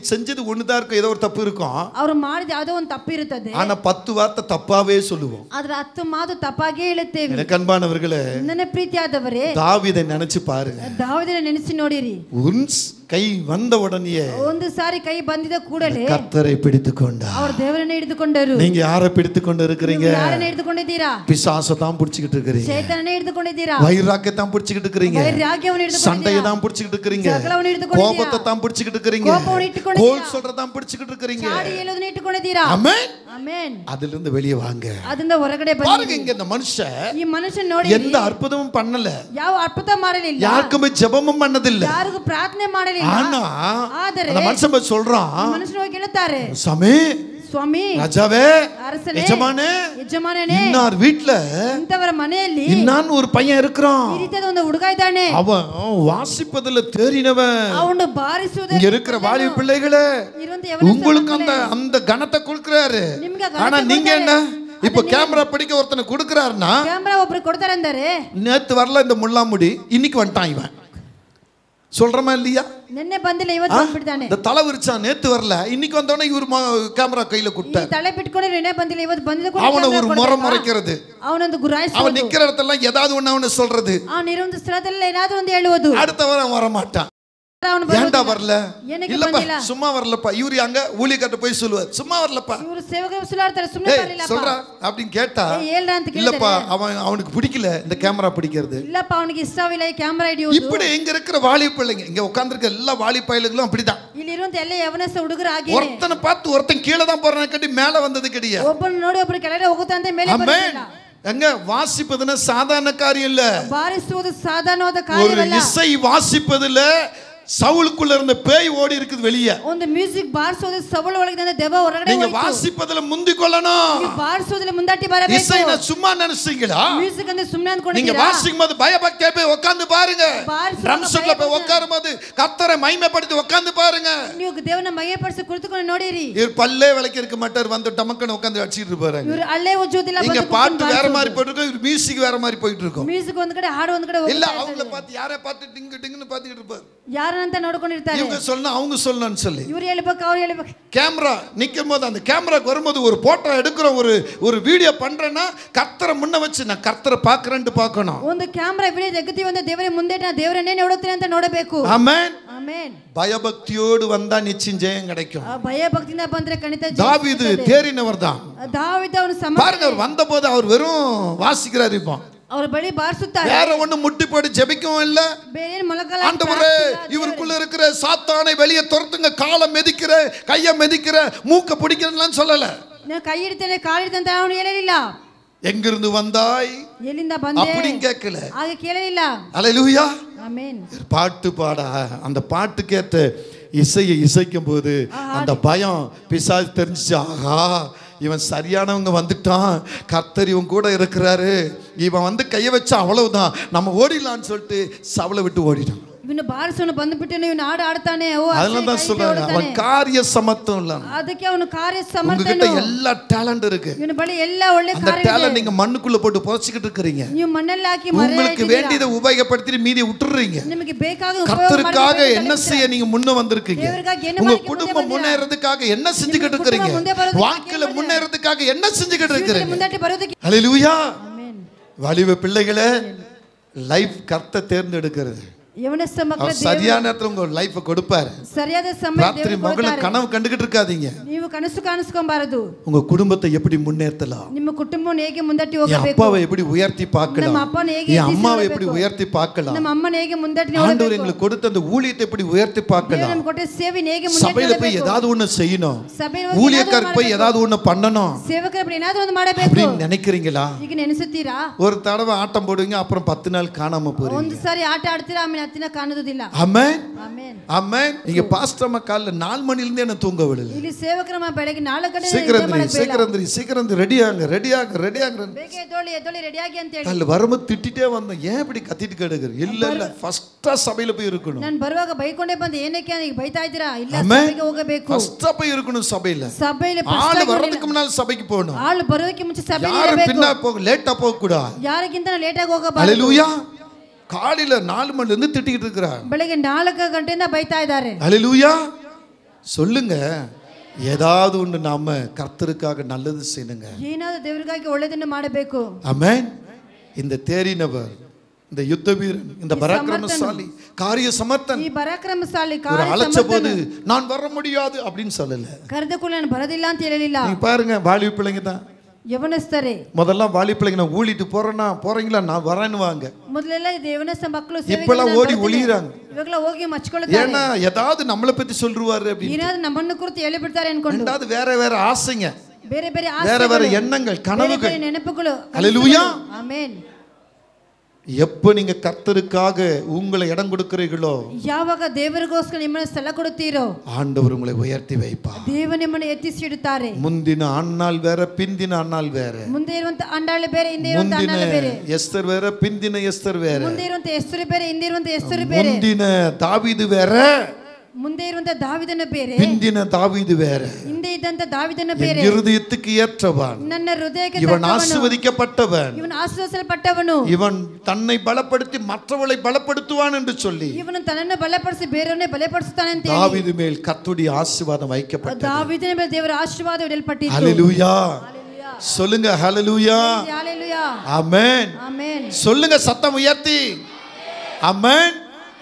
செஞ்சது ஒண்ணுதான் இருக்கும், ஏதோ ஒரு தப்பு இருக்கும். ಅವರು ಮಾಡಿದ ಯಾವುದೋ ಒಂದು ತಪ್ಪು ಇರುತ್ತದೆ. ஆனா 10 வார்த்தை தப்பாவே சொல்லுவோம். ಆದ್ರೆ 10 ಮಾತು ತಪ್ಪಾಗೇ ಹೇಳುತ್ತೇವೆ. எனக்கு அன்பானவர்களே, ನನ್ನ ಪ್ರೀತಿಯಾದವರೇ, தாவீதை நினைச்சு பாருங்க. ದಾವೀದನ ನೆನೆಸಿ ನೋಡಿರಿ. உன்ஸ் கை வந்த உடனே ಒಂದು ಸಾರಿ ಕೈ ಬಂದಿದ ಕೂಡಲೇ கர்த்தரை பிடித்துக்கொண்டார். ಅವರು ದೇವರನ್ನ ಹಿಡಿದುಕೊಂಡರು. நீங்க யாரை பிடித்துக்கொண்டு இருக்கிறீங்க? ಯಾರನ್ನ ಹಿಡಿದುಕೊಂಡಿದ್ದೀರಾ? பிசாசை தான் பிடிச்சிட்டு இருக்கீங்க. ಶೈತಾನನೇ ಹಿಡಿದುಕೊಂಡಿದ್ದೀರಾ? வைராக்கியத்தை தான் பிடிச்சிட்டு இருக்கீங்க. ವೈರಾಗ್ಯವನ್ನು ಹಿಡಿದುಕೊಂಡಿದ್ದೀರಾ? சண்டையை தான் பிடிச்சிட்டு இருக்கீங்க. ಜಗಳವನ್ನು ಹಿಡಿದುಕೊಂಡಿದ್ದೀರಾ? கோபத்தை தான் பிடிச்சிட்டு இருக்கீங்க. ಕೋಪವನ್ನು ಇಟ್ಟುಕೊಂಡಿದ್ದೀರಾ? கோல் சொல்றத தான் பிடிச்சிட்டு இருக்கீங்க. ಚಾಡಿ ಹೇಳೋದನ್ನ ಇಟ್ಟುಕೊಂಡಿದ್ದೀರಾ? ஆமென், ಆಮೆನ್. அதில இருந்து வெளியே வாங்க. ಅದರಿಂದ ಹೊರಗಡೆ ಬನ್ನಿ. பாருங்க, இங்க இந்த மனுஷன் ಈ ಮನುಷ್ಯನ ನೋಡಿ, எந்த அற்புதமும் பண்ணல, ಯಾವ ಅದ್ಭುತ ಮಾಡಲಿಲ್ಲ, யாருக்குமே ஜெபமும் பண்ணதில்ல, ಯಾರಿಗೂ ಪ್ರಾರ್ಥನೆ ಮಾಡಲಿಲ್ಲ. ஆனா ಆದರೆ அந்த மனுஷன் சொல்றான், ಮನುಷ್ಯರು ಹೋಗಿ ಹೇಳ್ತಾರೆ, சாமி, ಸ್ವಾಮಿ, ராஜாவே, அரசனே, ಯಜಮಾನನೇ, இன்னார் வீட்ல ಇಂತವರ ಮನೆಯಲ್ಲಿ இன்னான் ஒரு பையன் இருக்கிறான், ಈ ರೀತಿಯಾದ ಒಂದು ಹುಡುಗ ಇದ್ದಾನೆ, அவன் வாசிப்பதில தேறினவன், ಅವನು ಬಾರಿಸುವುದರಲ್ಲಿ, இங்க இருக்கிற வாலிப பிள்ளைகளே, உங்களுக்கு அந்த கணத்தை கொடுக்கறாரு. ஆனா நீங்க என்ன, இப்ப கேமரா பிடிக்க ஒருத்தனை கொடுக்கறாருன்னா, கேமரா ஒருத்தர் கொடுத்தாரு ಅಂದರೆ, நேத்து வரல இந்த முள்ளாமுடி, இன்னைக்கு வந்துட்டான் இவன். சொல்றமா இல்லையா? நின்ನೆ ಬಂದಿಲ್ಲ, ಇವತ್ತು ಬಂದ್ಬಿட்டாನೆ. இந்த தலை விரிச்சா நேத்து வரல, இன்னைக்கு வந்தவனே இவர் கேமரா கையில குட்ட. ಈ ತಲೆ ಬಿಟ್ಕೊಂಡು ನಿನ್ನೆ ಬಂದಿಲ್ಲ, ಇವತ್ತು ಬಂದಿಲ್ಲ ಕೂಡ அவன ஒரு முறை முறைக்கிறது, ಅವನೊಂದು ಗುರಾಯಿಸುವುದು, அவன் நிக்கிற இடத்துல ஏதாவது ஒண்ணு அவன சொல்றது, ಅವನ ಇರುವಂತ ಸ್ಥಳದಲ್ಲಿ ಏನಾದರೂ ಒಂದು ಹೇಳುವುದು, அடுத்தவன் வர மாட்டான். ஏண்டா வரல? இல்லப்பா சும்மா வரலப்பா. இவரு அங்க ஊழியக்காரட்ட போய் சொல்லுவார், சும்மா வரலப்பா. இவரு சேவகர் சொல்றாரு, சும்மா வரலப்பா. சொல்றா அப்படின்னு கேட்டா, இல்லப்பா அவனுக்கு பிடிக்கல இந்த கேமரா பிடிக்கிறது, இல்லப்பா அவனுக்கு ಇಷ್ಟವಿಲ್ಲ ಈ கேமரா ಹಿಡಿಯೋದು. இப்படி இங்க இருக்கிற வாலிப பிள்ளைங்க, இங்க உட்கார்ந்திருக்க எல்லா வாலிப பையலுங்களும் அப்படிதான். ಇಲ್ಲಿ ಇರುವಂತ ಎಲ್ಲ ಯವನಸ್ಥ ಹುಡುಗರು ಹಾಗೆ, ஒருத்தனை பார்த்து ஒருத்தன் கீழே தான் போறானே கட்டி மேல வந்தது கிடையாது. ಒಬ್ಬನ ನೋಡಿ ಒಬ್ಬರು ಕೆಳಗಡೆ ಹೋಗುತ್ತಾರೆ, ಮೇಲೆ ಬರುತ್ತಿಲ್ಲ. எங்க வாசிப்பதுனா சாதாரண காரியம் இல்ல, ಬಾರಿಸುವುದು ಸಾಧಾರಣವಾದ ಕಾರ್ಯವಲ್ಲ. ஒரு இசை வாசிப்பதுல சவுலுக்குள்ள இருந்த பேய் ஓடி இருக்குது வெளியே. ಒಂದು ಮ್ಯೂಸಿಕ್ ಬಾರಿಸೋದು ಸೌಲ್ ಒಳಗಿಂದ ದೆವ್ವ ಹೊರಗಡೆ ಹೋಯಿತು. நீங்க வாசிப்பதுல முந்திக்கொள்ளணும். ನೀವು ಬಾರಿಸೋದಲ್ಲ ಮುಂದಾಟಿ ಬರಬೇಕು. இசைனா சும்மா நினைச்சீங்களா? ಮ್ಯೂಸಿಕ್ ಅಂದ್ರೆ ಸುಮ್ಮನೆ ಅನ್ಕೊಂಡಿದ್ದೀರಾ? நீங்க வாசிக்கும்போது பயபக்தியா போய் உட்கார்ந்து பாருங்க. ட்ரம் செட்ல போய் உட்காரும்போது கர்த்தரை மகிமைப்படுத்தி உட்கார்ந்து பாருங்க. ನೀವು ದೇವರನ್ನ ಮಹಿಮೆಪಡಿಸಿ ಕುಳಿತುಕೊಂಡು ನೋಡಿರಿ. இவர் பல்லே விளக்கி இருக்க மாட்டார், வந்து டமக்கன உட்கார்ந்து அடிச்சிட்டு இருப்பாரு. இவர் ಅಲ್ಲೇ ಉಜ್ಜೋದಿಲ್ಲ, ಬಂದು இங்க பாட்டு வேற மாதிரி போயிட்டு இருக்கும், இவர் மியூசிக் வேற மாதிரி போயிட்டு இருக்கும். ಮ್ಯೂಸಿಕ್ ಒಂದ್ ಕಡೆ, ಹಾಡು ಒಂದ್ ಕಡೆ ಹೋಗ್ತಾ இல்ல அவங்கள பார்த்து யாரை பார்த்து டிங்கு டிங்குன்னு பார்த்துட்டு இருப்பாரு. ಯಾರನ್ನಂತ ನೋಡ್ಕೊಂಡಿರ್ತಾರೆ. இவங்க சொல்லணும் அவங்க சொல்லணும்னு சொல்லி, இவர் ಹೇಳ್ಬೇಕು ಅವ್ರು ಹೇಳ್ಬೇಕು. கேமரா நிக்கும்போது அந்த கேமராக்கு வரும்போது ஒரு போட்டோ எடுக்கிறோம், ஒரு வீடியோ பண்றேன்னா கர்த்தரை முன்ன வச்சு நான் கர்த்தரை பார்க்கறேன்னு பார்க்கணும். ಒಂದು ಕ್ಯಾಮೆರಾ ವಿಡಿಯೋ ತೆಗಿತೀವಿ ಅಂದ್ರೆ ದೇವರ ಮುಂದೆ ನಾನು ದೇವರನ್ನೇ ನೋಡುತ್ತೀನಿ ಅಂತ ನೋಡಬೇಕು. Amen, amen. பயபக்தியோடு வந்தா நிச்சயம் ஜெயம் கிடைக்கும். ಭಯ ಭಕ್ತಿಯಿಂದ ಬಂದ್ರೆ ಖಂಡಿತ ಜಯ. தாவீது தேறினவர் தான். தாவீது ಅವನು ಸಮ பாருங்க, அவர் வந்தபோது அவர் வெறும் வாசிக்கிறார். இப்போ அவர் ಬಳಿ ಬಾರಿಸುತ್ತಾರೆ, வேற ஒண்ணு முட்டி போட்டு ஜெபிக்கவும் இல்ல. ಬೇರೆ ಮೊಳಕಲ ஆண்டவரே இவருக்குள்ள இருக்கிற சாத்தானை வெளியே துரத்துங்க, காலை மெதிக்கிற, கையை மெதிக்கிற, மூக்க பிடிக்கிறன்னு சொல்லல. ನಾನು ಕೈ ಹಿಡಿತೇನೆ, ಕಾಲು ಹಿಡಿತೇನೆ ಅಂತ ಅವನು ಹೇಳಲಿಲ್ಲ. எங்கிருந்து வந்தாய் ಎಲ್ಲಿಂದ ಬಂದೆ அப்படின்னு கேட்கல, ಹಾಗೆ ಕೇಳಲಿಲ್ಲ. அல்லேலூயா, ಆಮೆನ್. பாட்டு பாட அந்த பாட்டுக்கேத்த இசையை இசைக்கும் போது அந்த பயம் பிசாசு தெரிஞ்சிச்சு, ஆஹா இவன் சரியானவங்க வந்துட்டான், கர்த்தர் இவன் கூட இருக்கிறாரு, இவன் வந்து கையை வச்சா அவ்வளவுதான், நம்ம ஓடிடலான்னு சொல்லிட்டு சவலை விட்டு ஓடிட்டான். ಇವನು ಬಾರಿಸೋನು ಬಂದುಬಿಟ್ಟು ಇವನು ಹಾಡು ಆಡ್ತಾನೆ. அதெல்லாம் தான் சொல்றாங்க, அவன் காரிய சமத்துவம் இல்ல, ಅದಕ್ಕೆ ಅವನು ಕಾರ್ಯ ಸಮರ್ಥನೆ. உங்ககிட்ட எல்லா டேலண்ட் இருக்கு, ಇವನ ಬಳಿ ಎಲ್ಲ ಒಳ್ಳೆ அந்த ಕಾರ್ಯ ಇದೆ. டேலண்ட் நீங்க மண்ணுக்குள்ள போட்டு புதைச்சிட்டு இருக்கீங்க. ನೀವು ಮಣ್ಣಲ್ಲಿ ಹಾಕಿ உங்களுக்கு வேண்டியதை உபயோகப்படுத்தி மீதி விட்டுறீங்க. ನಿಮಗೆ ಬೇಕಾದ கர்த்தருக்காக என்ன செய்ய நீங்க முன்ன வந்திருக்கீங்க, உங்க குடும்பம் முன்னேறதுக்காக என்ன செஞ்சுக்கிட்டு இருக்கீங்க, வாழ்க்கையில முன்னேறதுக்காக என்ன செஞ்சுக்கிட்டு இருக்கீங்க. ஹல்லேலூயா. வாலிப பிள்ளைகளே, லைஃப் கர்த்தர் தேர்ந்தெடுக்கிறது. ಯವನಸ್ಥ ಮಕ್ಕಳ சரியான நேரத்துல உங்க லைஃப் கொடுப்பாரு. சரியாದ ಸಮಯ ராத்திரி மகள கனவு கண்டுகிட்டு இருக்காதீங்க. ನೀವು ಕನಸು ಕಾಣಿಸ್ಕೊಂಬಾರದು. உங்க குடும்பத்தை எப்படி முன்னேற்றலாம், ನಿಮ್ಮ ಕುಟುಂಬವನ್ನು ಹೇಗೆ ಮುಂದಟ್ಟಿ ಹೋಗಬೇಕು, அப்பாவை எப்படி உயர்த்தி பார்க்கலாம், ನಮ್ಮ ಅಪ್ಪನ ಹೇಗೆ அம்மாவை எப்படி உயர்த்தி பார்க்கலாம், ನಮ್ಮ ಅಮ್ಮನ ಹೇಗೆ ಮುಂದಟ್ಟಿ ಹೋಗಬೇಕು, ஆண்டவர் எங்களுக்கு கொடுத்த அந்த ஊழியத்தை எப்படி உயர்த்தி பார்க்கலாம், ನಮ್ಮ ಕೊಟ್ಟ ಸೇವೆಯನ್ನು ಹೇಗೆ ಮುಂದಟ್ಟಿ சபையில போய் ஏதாவது ஒண்ணு செய்யணும், ஊழியக்காரர் போய் ஏதாவது ஒண்ணு பண்ணணும், ಸೇವಕರ ಬಳಿ ಏನಾದರೂ ಒಂದು ಮಾಡಬೇಕು அப்படி நினைக்கிறீங்களா? ಈಗ ನೆನೆಸುತ್ತೀರಾ? ஒரு தடவை ஆட்டம் போடுவீங்க, அப்புறம் 10 நாள் காணாம போறீங்க. ಒಂದು ಸಾರಿ ಆಟ ಆಡ್ತೀರಾ, ಆಮೇಲೆ 10 ದಿನ ಕಾಣೋದಿಲ್ಲ. ஆமென் ಆಮೆನ್ ஆமென். நீங்க பாஸ்டர் அம்மா காலைல 4 மணில இருந்தே என்ன தூங்க விடல. ಇಲ್ಲಿ ಸೇವಕರಮ್ಮ ಬೆಳಗ್ಗೆ 4 ಗಂಟೆ சீக்கிரம் ரெடியாங்க ಬೇಗ ಎದ್ದೋಳಿ ರೆಡಿಯಾಗಿ ಅಂತ ಹೇಳಿ ಅಲ್ಲಿ வரும்போது திட்டிட்டே வந்தேன். ஏன் இப்படி கத்திட்டு கிடக்குற? இல்ல ஃபர்ஸ்டா சபையில போய் இருக்கணும். ನಾನು ಬರುವಾಗ ಬೈಕೊಂಡೇ ಬಂದೆ. ಏನಕ್ಕೆ ನೀವು ಬೈತಾ ಇದ್ದೀರಾ? ಇಲ್ಲ, ಸಭೆಗೆ ಹೋಗಬೇಕು. ஃபர்ஸ்டா போய் இருக்கணும் சபையில. ஆளு வரதுக்கு முன்னால சபைக்கு போகணும். ஆளு ಬರೋದಕ್ಕೆ ಮುಂಚೆ ಸಭೆಗೆ ಇರಬೇಕು. ಇರಬೇಕು. பின்னா போக லேட்டா போக கூடாது. ಯಾರಿಗಿಂತ ಲೇಟ್ ಆಗಿ ಹೋಗಬಾರದು. ஹalleluya. காலையில 4 மணில இருந்து திட்டிட்டு இருக்கறாங்க. ಬೆಳಗ್ಗೆ 4 ಗಂಟೆಯಿಂದ ಬೈತಾ ಇದ್ದಾರೆ. ஹalleluya. சொல்லுங்க, ஏதாவது ஒன்று நாம கர்த்தருக்காக நல்லது செய்யணுங்க. ಏನಾದರೂ ದೇವರಿಗಾಗಿ ಒಳ್ಳೆಯದನ್ನು ಮಾಡಬೇಕು. ஆமென். இந்த தேறினவர், இந்த யுத்த வீரன், இந்த பராக்கிரமசாலி, காரிய சமர்த்தன், ಈ பராக்கிரமசாಲಿ காரிய அழைச்சபோது நான் வர முடியாது அப்படினு சொல்லல. ಕರೆದಕೂಡಲೇ ನಾನು ಬರೋದಿಲ್ಲ ಅಂತ ಹೇಳಲಿಲ್ಲ. நீங்க பாருங்க, வாலிப பிள்ளைங்க தான் ಯವನಸ್ಥರೇ. முதல்ல வாலிப பிள்ளைங்க நான் ஊழிட்டு போறீங்களா, நான் வரேன்னு வாங்க. ಮೊದಲೆಲ್ಲ ಯವನಸ್ಥ ಮಕ್ಕಳು இப்பெல்லாம் ஓடி ஒளியறாங்க. ಇವಾಗಲ ಹೋಗಿ ಮಚ್ಕೊಳ್ಳುತ್ತಾರೆ. ஏன்னா ஏதாவது நம்மளை பத்தி சொல்றாரு அப்படி. ಏನಾದರೂ ನಮ್ಮನ್ನು ಕುರಿತು ಹೇಳಿ ಬಿಡ್ತಾರೆ ಅನ್ಕೊಂಡು. ரெண்டாவது வேற ஆசைங்க, ಬೇರೆ வேற எண்ணங்கள், கனவுகள். ನೆನಪುಗಳು. ஹalleluya. ಆಮೆನ್. எப்ப நீங்க கர்த்தருக்காக உங்களை இடம் கொடுக்கிறீர்களோ, ಯಾವಾಗ ದೇವರಿಗೋಸ್ಕರ ನಿಮ್ಮನ್ನು ಸ್ಥಳ ಕೊಡುತ್ತೀರೋ, ஆண்டவர் உங்களை உயர்த்தி வைப்பார். ದೇವರು ನಿಮ್ಮನ್ನು ಎತ್ತಿಸಿಡುತ್ತಾರೆ. முந்தின அன்னாள் வேற, பிந்தின அன்னாள் வேற. ಮುಂದೆ ಇರುವಂತ ಅಂಡಾಳು ಬೇರೆ, ಹಿಂದೆ ಇರುವಂತ ಅಂಡಾಳು ಬೇರೆ. எஸ்தர் வேற, பிந்தின எஸ்தர் வேற. ಮುಂದೆ ಇರುವಂತ ಎಸ್ತರು ಬೇರೆ, ಹಿಂದೆ ಇರುವಂತ ಎಸ್ತರು ಬೇರೆ. முந்தின தாவீது வேற, ಮುಂದೆ ಇರುವಂತ ದಾವೀದನ ಬೇರೆ. பிந்தின தாவீது வேற. ಹಿಂದೆ ಇದ್ದಂತ ದಾವೀದನ ಬೇರೆ. இருதயத்துக்கு ஏற்றவன், ನನ್ನ ಹೃದಯಕ್ಕೆ இவன் ஆசீர்வதிக்கப்பட்டவன், ಇವನು ಆಶೀರ್ವದಿಸಲ್ಪಟ್ಟವನು, இவன் தன்னை பலப்படுத்தி மற்றவளை பலப்படுத்துவான் என்று சொல்லி ಇವನು ತನ್ನನ್ನು ಬಲಪಡಿಸಿ ಬೇರೆಯವರನ್ನೇ ಬಲಪಡಿಸುತ್ತಾನೆ ಅಂತ ಹೇಳಿ தாவீது மேல் கர்த்தருடைய ஆசீர்வாதம் வைக்கப்பட்டது. ದಾವೀದನ ಮೇಲೆ ದೇವರ ಆಶೀರ್ವಾದ ಇಡಲ್ಪಟ್ಟಿತು. ஹalleluya. சொல்லுங்க ஹalleluya. ஹalleluya. ஆமென். ஆமென். சொல்லுங்க சத்தம் உயர்த்தி. ஆமென்.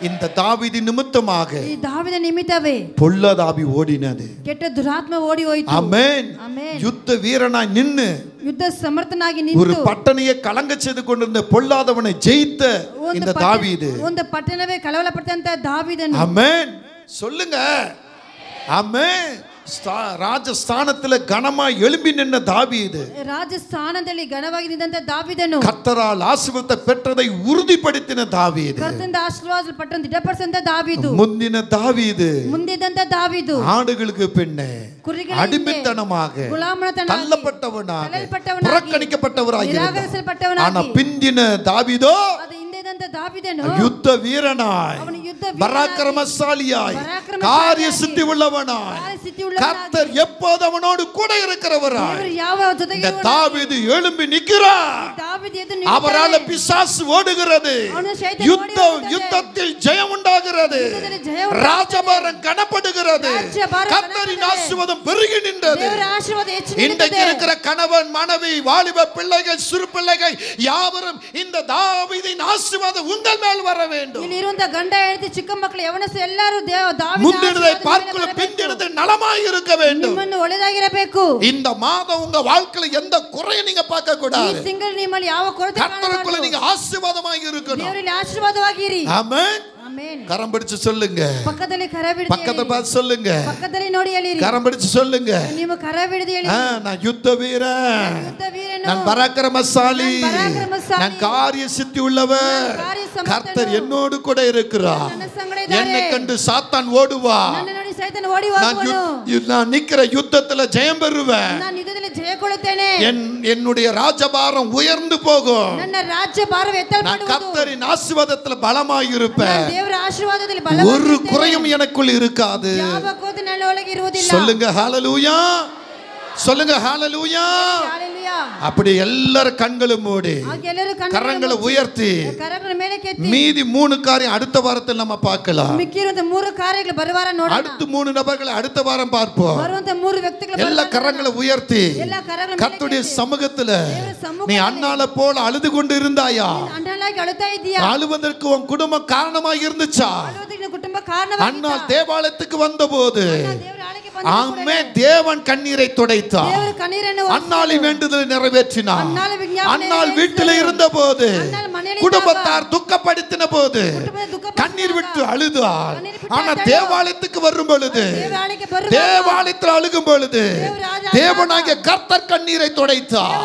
இந்த தாவீது நிமித்தமாக ಈ ದಾವೀದ ನಿಮಿತ್ತವೇ பொல்லாத ஆவி ஓடினது. ಕೆಟ್ಟ ದುರಾತ್ಮ ಓಡಿ ಹೋಯಿತು. ஆமென். ஆமென். யுத்த வீரனாய் நின்னு ಯುದ್ಧ ಸಮರ್ಥನಾಗಿ ನಿಂತು ஒரு பட்டணையை கலங்க செய்து கொண்டிருந்த பொல்லாதவனை ஜெயித்த இந்த தாவீது, ಒಂದು ಪಟ್ಟಣವೇ ಕಳವಳ ಪಟ್ಟಂತ ದಾವೀದನು. ஆமென். சொல்லுங்க ஆமென். ராஜஸ்தானத்துல கனமா எழும்பி நின்ற தாவீது, ರಾಜಸ್ಥಾನದಲ್ಲಿ ಘನವಾಗಿ ನಿಂತ ದಾವೀದನು, கர்த்தரால் ஆசீர்வாதத்தை பெற்றதை உறுதிப்படுத்தின தாவீது, ಕರ್ತನಿಂದ ಆಶೀರ್ವಾದ ಪಟ್ಟಂತ ದೃಢಪಡಿಸಿದ ದಾವೀದು. முந்தின தாவீது ಮುಂದಿದ್ದಂತ ದಾವೀದು ஆடுகளுக்கு பின்னே அடிமைத்தனமாக தள்ளப்பட்டவனாக புறக்கணிக்கப்பட்டவராக இருந்தார். ஆனா பிந்தின தாவீதோ யுத்த வீரனாய், பராக்கிரமசாலியாய், காரிய சித்தி உள்ளவனாய், கர்த்தர் எப்போது அவனோடு கூட இருக்கிறவராய் இந்த தாவீது எழும்பி நிற்கிறார். அவரால் பிசாசு ஓடுகிறது, யுத்தத்தில் ஜெயம் உண்டாகிறது, ராஜபாரம் கனப்படுகிறது, கர்த்தரின் ஆசீர்வாதம் பெருகி நின்றது. இன்றைக்கு இருக்கிற கணவன், மனைவி, வாலிப பிள்ளைகள், சிறு பிள்ளைகள் யாவரும் இந்த தாவீதின் ஆசீர்வாதம் உங்கள் மேல் வர வேண்டும். ಇಲ್ಲಿರುವಂತ ಗಂಡ ಹೆಂಡತಿ ಚಿಕ್ಕ ಮಕ್ಕಳು ಯವನಸ್ಸು ಎಲ್ಲರೂ ದಾವೀದನ முந்தினதை பார்க்கல பிந்தினது நலமாய் இருக்க வேண்டும். ನಿಮ್ಮನ್ನು ಒಳ್ಳೆಯದಾಗಿರಬೇಕು. இந்த மாதம் உங்க வாழ்க்கையில எந்த குறையும் நீங்க பார்க்க கூடாது. ಈ ತಿಂಗಳು ನಿಮ್ಮಲ್ಲಿ ಯಾವ ಕೊರತೆ கர்த்தருக்குள்ள நீங்க ஆசீர்வாதமாய் இருக்கணும். ದೇವರಲ್ಲಿ ಆಶೀರ್ವಾದವಾಗಿರಿ. ஆமென். ಆಮೆನ್. கரம் பிடிச்சு சொல்லுங்க. ಪಕ್ಕದಲ್ಲಿ ಕರ ಬಿಡಿ. பக்கத்துல பார்த்து சொல்லுங்க. ಪಕ್ಕದಲ್ಲಿ ನೋಡಿ ಹೇಳಿರಿ. கரம் பிடிச்சு சொல்லுங்க. ನೀವು ಕರ ಬಿಡಿದು ಹೇಳಿ. நான் யுத்த வீரன், நான் பராக்கிரமசாலி, நான் காரிய சித்தி உள்ளவர், கர்த்தர் என்னோடு கூட இருக்கிறார், என்னை கண்டு சாத்தான் ஓடுவான், ನನ್ನ ನೋಡಿ ಸೈತಾನ ಓಡಿ ಹೋಗುವನು, நான் நிக்கிற யுத்தத்துல ஜெயம் பெறுவேன், ನಾನು ಯುದ್ಧದಲ್ಲಿ ಜಯ ಕೊಡುತ್ತೇನೆ, என்னுடைய ராஜபாரம் உயர்ந்து போகும், ನನ್ನ ರಾಜ್ಯ ಭಾರವು ಎತ್ತಲ್ಪಡುವುದು, நான் கர்த்தரின் ஆசீர்வாதத்துல பலமாய் இருப்பேன், ದೇವರ ಆಶೀರ್ವಾದದಲ್ಲಿ ಬಲವಾಗಿ ஒரு குறையும் எனக்குள் இருக்காது. ಯಾವ ಕೊರತೆ ನನ್ನ ಒಳಗೆ ಇರುವುದಿಲ್ಲ. சொல்லுங்க ஹalleluya. சொல்லுங்க ஹalleluya. அப்படி எல்லாரும் கண்களும் மூடி கரங்களை உயர்த்தி மீதி 3 காரியம் அடுத்த வாரத்தில் நம்ம பார்க்கலாம். அடுத்த 3 நபர்களை அடுத்த வாரம் பார்ப்போம். எல்லா கரங்களை உயர்த்தி கர்த்தருடைய சமூகத்துல நீ அன்னால போல அழுது கொண்டு இருந்தாயா? அழுவதற்கு உன் குடும்பம் காரணமாக இருந்துச்சா? அண்ணா தேவாலயத்துக்கு வந்தபோது ஆமே தேவன் கண்ணீரை துடைத்தார். அன்னாளின் வேண்டுதலை நிறைவேற்றினார். அன்னாள் வீட்டில் இருந்த போது குடும்பத்தார் துக்கப்படுத்தின போது கண்ணீர் விட்டு அழுதார். ஆனா தேவாலயத்துக்கு வரும் பொழுது தேவாலயத்தில் அழுகும் பொழுது தேவனாகிய கர்த்தர் கண்ணீரை துடைத்தார்.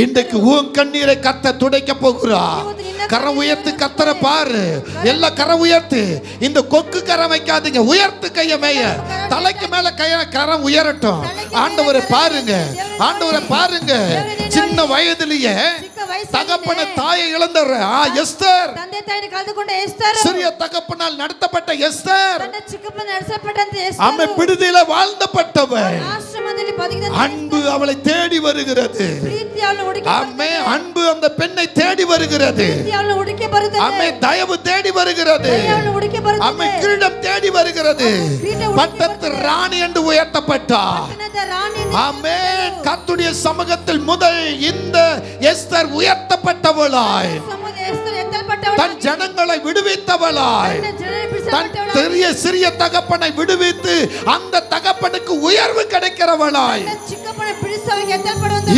இன்றைக்கு உன் கண்ணீரை கர்த்தர் துடைக்க போகிறார். கரம் உயர்த்து கர்த்தரை பாரு. எல்லா கரம் உயர்த்து. இந்த கொக்கு கரம் வைக்காதீங்க. உயர்த்து கைய மேய தலைக்கு மேல கரம் உயரட்டும். ஆண்டவரை பாருங்க. ஆண்டவரை பாருங்க. சின்ன வயதிலேயே தகப்பன தாயை இழந்தற எஸ்தர், சிறிய தகப்பனால் நடத்தப்பட்ட எஸ்தர், அம்மை விடுதலையில வாழ்ந்தப்பட்டவர். அன்பு அவளை தேடி வருகிறது. அம்மே அன்பு அந்த பெண்ணை தேடி வருகிறது. அம்மை தயவு தேடி வருகிறது. அம்மை கிரீடம் தேடி வருகிறது. பட்டத்து ராணி என்று உயர்த்தப்பட்டார். ஆமென். கர்த்தருடைய சமூகத்தில் முதல் இந்த எஸ்தர் உயர்த்தப்பட்டவளாய், தன் ஜனங்களை விடுவித்தவளாய், தன் சிறிய தகப்பனை விடுவித்து அந்த தகப்பனுக்கு உயர்வு கிடைக்கிறவளாய்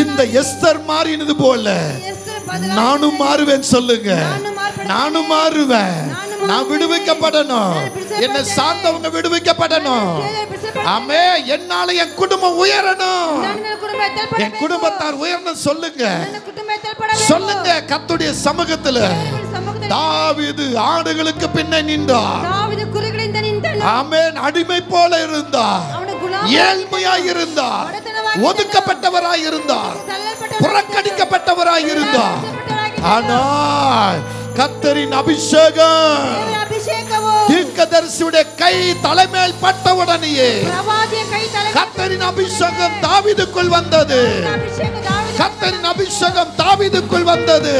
இந்த எஸ்தர் மாறினது போல நானும் மாறுவேன். சொல்லுங்க, நானும் மாறுவேன். நான் விடுவிக்கப்படணும். என்னை சார்ந்தவங்க விடுவிக்கப்படணும். ஆமே. என்னால என் குடும்பம் உயரணும். என் குடும்பத்தார் உயரணும். சொல்லுங்க, சொல்லுங்க. கர்த்தருடைய சமூகத்துல தாவீது ஆடுகளுக்கு பின்னே நின்றார். ஆமென். அடிமை போல இருந்தார். ஏழ்மையாய் இருந்தார். ஒதுக்கப்பட்டவராய் இருந்தார். புறக்கணிக்கப்பட்டவராய் இருந்தார். ஆனால் கர்த்தரின் அபிஷேகம் தீர்க்கதரிசியுடைய கை தலைமேல் பட்டவுடனேயே கர்த்தரின் அபிஷேகம் தாவீதுக்குள் வந்தது. கர்த்தரின் அபிஷேகம் தாவீதுக்குள் வந்தது.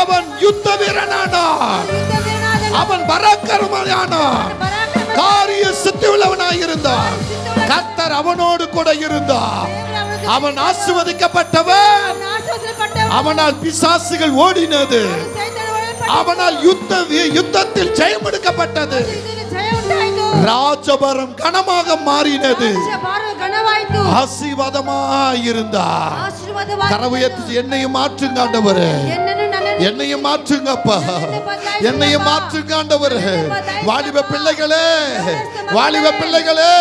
அவன் யுத்த வீரனானான். அவன் பராக்கிரமனானான். காரிய சித்தி உள்ளவனாய் இருந்தான். கர்த்தர் அவனோடு கூட இருந்தார். அவன் ஆசீர்வதிக்கப்பட்டவன். அவனால் பிசாசுகள் ஓடினது. அவனால் யுத்தத்தில் ஜெயம் எடுக்கப்பட்டது. ராஜபரம் கனமாக மாறினது. ஆசீர்வாதமாய் இருந்தார். கரவுயர்த்தி என்னையும் மாற்றுங்க ஆண்டவரே. என்னையும் மாற்றுங்கப்பா. என்னையும் மாற்றுங்க ஆண்டவரே. வாலிப பிள்ளைகளே, வாலிப பிள்ளைகளே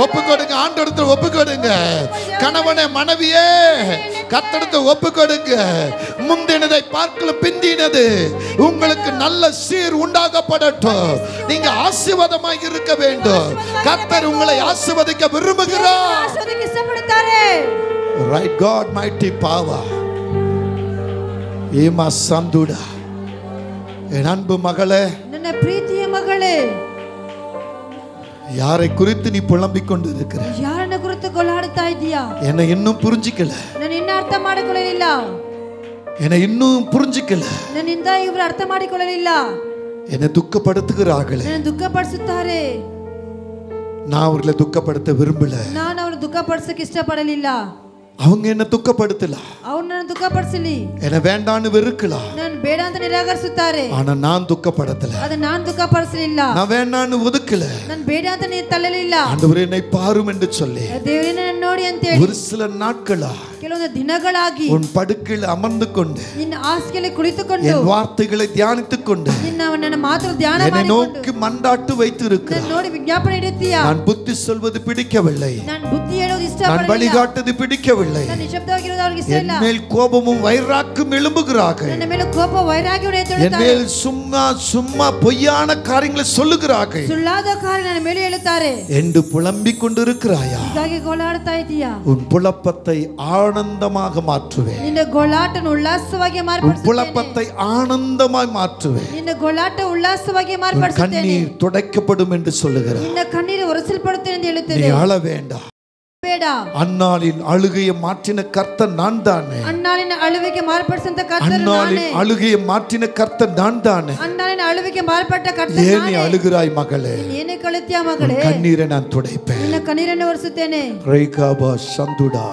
ஒப்பு கொடுங்க. ஆண்டவரிடத்தில் ஒப்பு கொடுங்க. கணவனே மனைவியே கர்த்தரிடத்தில் ஒப்பு கொடுங்க. முந்தினதை பார்க்கல பிந்தினது உங்களுக்கு நல்ல சீர் உண்டாகப்படட்டும். நீங்க ஆசீர்வாதமாக இருக்க வேண்டும். கர்த்தர் உங்களை ஆசீர்வதிக்க விரும்புகிறார். Right God mighty power. ஏமா சந்துடா. என் அன்பு மகளே, ನನ್ನ ಪ್ರೀತಿಯ ಮಗಳೇ, யாரை குறித்து நீ புலம்பிக் கொண்டு இருக்கிற? ಯಾರನ್ನ ಕುರಿತು ಗೋಳಾಡ್ತಾ ಇದೀಯಾ? என்னை இன்னும் புரிஞ்சிக்கல. ನಾನು ಇನ್ನೂ ಅರ್ಥ ಮಾಡಿಕೊಳ್ಳಲಿಲ್ಲ. என்னை இன்னும் புரிஞ்சிக்கல. ನನ್ನಿಂದ ಇವರು ಅರ್ಥ ಮಾಡಿಕೊಳ್ಳಲಿಲ್ಲ. என்னை துக்கப்படுத்துகிறார்களே. ನನ್ನ ದುಃಖಪಡಿಸುತ್ತಾರೆ. நான் அவர்களை துக்கப்படுத்த விரும்பல. ನಾನು ಅವರನ್ನು ದುಃಖಪಡಿಸಕ್ಕೆ ಇಷ್ಟಪಡಲಿಲ್ಲ. அவங்க என்ன துக்கப்படுத்தல. ಅವರು ನನ್ನ ದುಃಖಪಡಿಸಲಿ. என்ன வேண்டான்னு வெறுக்கலாம். ನಾನು ಬೇಡ ಅಂತ ನಿರಾಕರಿಸುತ್ತಾರೆ. ஆனா நான் துக்கப்படுத்தல. ಅದು ನಾನು ದುಃಖಪಡಿಸಲಿಲ್ಲ. நான் வேண்டான்னு ஒதுக்கல. ನಾನು ಬೇಡ ಅಂತ ನೀ ತಳ್ಳಲಿಲ್ಲ. ஆண்டவரே என்னை பாரும் என்று சொல்லி ದೇವರೇ ನನ್ನ ನೋಡಿ ಅಂತ ಹೇಳಿ ஒரு சில நாட்களா ಕೆಲವೊಂದು ದಿನಗಳಾಗಿ உன் படுக்கையில் அமர்ந்து கொண்டு ನಿನ್ನ ಹಾಸಿಗೆಯಲ್ಲಿ ಕುಳಿತುಕೊಂಡು என் வார்த்தைகளை தியானித்துக் கொண்டு ನನ್ನ ಮಾತು ಧ್ಯಾನ என்னை ಮಾಡಿಕೊಂಡು நோக்கி மண்டாட்டு வைத்திருக்கிறார். ನೋಡಿ ವಿಜ್ಞಾಪನೆ ಇಡುತ್ತೀಯಾ? நான் புத்தி சொல்வது பிடிக்கவில்லை. ನಾನು ಬುದ್ಧಿ ಹೇಳೋದು ಇಷ್ಟಪಡಲಿಲ್ಲ. நான் வழிகாட்டுவது பிடிக்கவில்லை. ನಾನು ನಿಶಬ್ದವಾಗಿರೋದು ಅವರಿಗೆ ಇಷ್ಟ ಇಲ್ಲ. என் மேல் கோபமும் வைராக்கியம் எழும்புகிறார்கள். ನನ್ನ ಮೇಲೆ ಕೋಪ ವೈರಾಗ್ಯವನ್ನು என் ಎತ್ತುತ್ತಾರೆ. மேல் சும்மா பொய்யான காரியங்களை சொல்லுகிறார்கள். ಸುಳ್ಳಾದ ಕಾರ್ಯ ನನ್ನ ಮೇಲೆ ಹೇಳುತ್ತಾರೆ என்று புலம்பிக் கொண்டிருக்கிறாயா? ಹೀಗಾಗಿ ಗೋಳಾಡ್ತಾ ಇದೀಯಾ? உன் புலப்பத்தை ஆனந்தமாக மாற்றுவேன். ನಿನ್ನ ಗೋಳಾಟವನ್ನು ಉಲ್ಲಾಸವಾಗಿ உன் ಮಾರ್ಪಡಿಸುತ್ತೇನೆ. புலப்பத்தை ஆனந்தமாய் மாற்றுவேன். ನಿನ್ನ ಗೋಳಾಟ ಉಲ್ಲಾಸವಾಗಿ உன் ಮಾರ್ಪಡಿಸುತ್ತೇನೆ. கண்ணீர் துடைக்கப்படும் என்று சொல்லுகிறார். ನಿನ್ನ ಕಣ್ಣೀರು ಒರೆಸಲ್ಪಡುತ್ತೇನೆ ಎಂದು நீ ಹೇಳುತ್ತದೆ. அழ வேண்டாம். ಬೇಡ. அன்னாளில் அழுகையை மாற்றின கர்த்தர் நான் தானே. ಅನ್ನಾಳಿನ ಅಳುವಿಗೆ ಮಾರ್ಪಡಿಸಿದ ಕರ್ತನು ನಾನೇ. அன்னாளில் அழுகையை மாற்றின கர்த்தர் நான் தானே. ಅನ್ನಾಳಿನ ಅಳುವಿಗೆ ಮಾರ್ಪಟ್ಟ ಕರ್ತನು ನಾನೇ. ஏன் அழுகிறாய் மகளே? ಏನೇ ಕಳುತ್ತೀಯ ಮಗಳೇ? கண்ணீரை நான் துடைப்பேன். ನಿನ್ನ ಕಣ್ಣೀರನ್ನು ಒರೆಸುತ್ತೇನೆ. ரைகாபா சந்துடா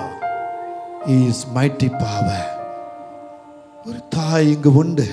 இஸ் மைட்டி பவர். ஒரு தாய் இங்கு உண்டு.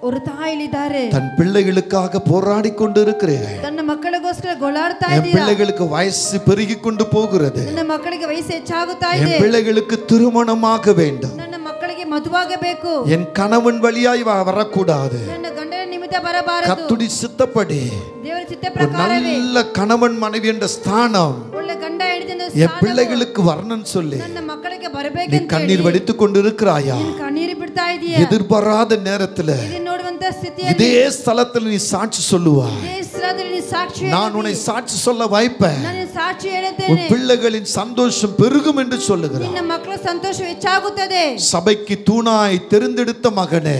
ஒரு ತಾಯಿ ಇದ್ದಾರೆ. தன் பிள்ளைகளுக்காக போராடி கொண்டிருக்கிறீர்கள். ತನ್ನ ಮಕ್ಕಳಿಗೋಸ್ಕರ ಗೋಳಾಡ್ತಾ என் ಇದ್ದೀರಾ. பிள்ளைகளுக்கு வயசு பெருகி கொண்டு போகிறது. ನನ್ನ ಮಕ್ಕಳಿಗೆ ವಯಸ್ಸು ಹೆಚ್ಚಾಗುತ್ತಾ ಇದೆ. என் பிள்ளைகளுக்கு திருமணமாக வேண்டும். ನನ್ನ ಮಕ್ಕಳಿಗೆ ಮದುವಾಗಬೇಕು. என் கணவன் வழியாய் வரக்கூடாது. ನನ್ನ ಗಂಡನ ನಿಮಿತ್ತ ಬರಬಾರದು. கர்த்தருடைய சித்தப்படி ದೇವರ ಚಿತ್ತ ಪ್ರಕಾರವೇ நல்ல கணவன் மனைவி என்ற ஸ்தானம் ಒಳ್ಳೆ ಗಂಡ ಹೆಂಡತಿಯ என் பிள்ளைகளுக்கு வரணும்னு சொல்லி ನನ್ನ ಮಕ್ಕಳಿಗೆ ಬರಬೇಕು நீ ಅಂತ கண்ணீர் வடித்து கொண்டிருக்கிறாயா? ನೀನು ಕಣ್ಣೀರು ಬಿಡ್ತಾ ಇದೀಯಾ? எதிர்பாராத நேரத்துல ಇದನ್ನ ನೋಡುವಂತ ಸ್ಥಿತಿಯಲ್ಲಿ இதே ஸ்தலத்துல நீ சாட்சி சொல்லுவா. ಇದೇ ಸ್ಥಳದಲ್ಲಿ ನೀನು ಸಾಕ್ಷಿ நான் உன்னை சாட்சி சொல்ல வைப்பேன். ನಾನು ಸಾಕ್ಷಿ உன் ಹೇಳುತ್ತೇನೆ. பிள்ளைகளின் சந்தோஷம் பெருகும் என்று சொல்லுகிறார். ನಿನ್ನ ಮಕ್ಕಳ ಸಂತೋಷ ಹೆಚ್ಚಾಗುತ್ತದೆ. சபைக்கு தூணாய் தெரிந்தெடுத்த மகனே,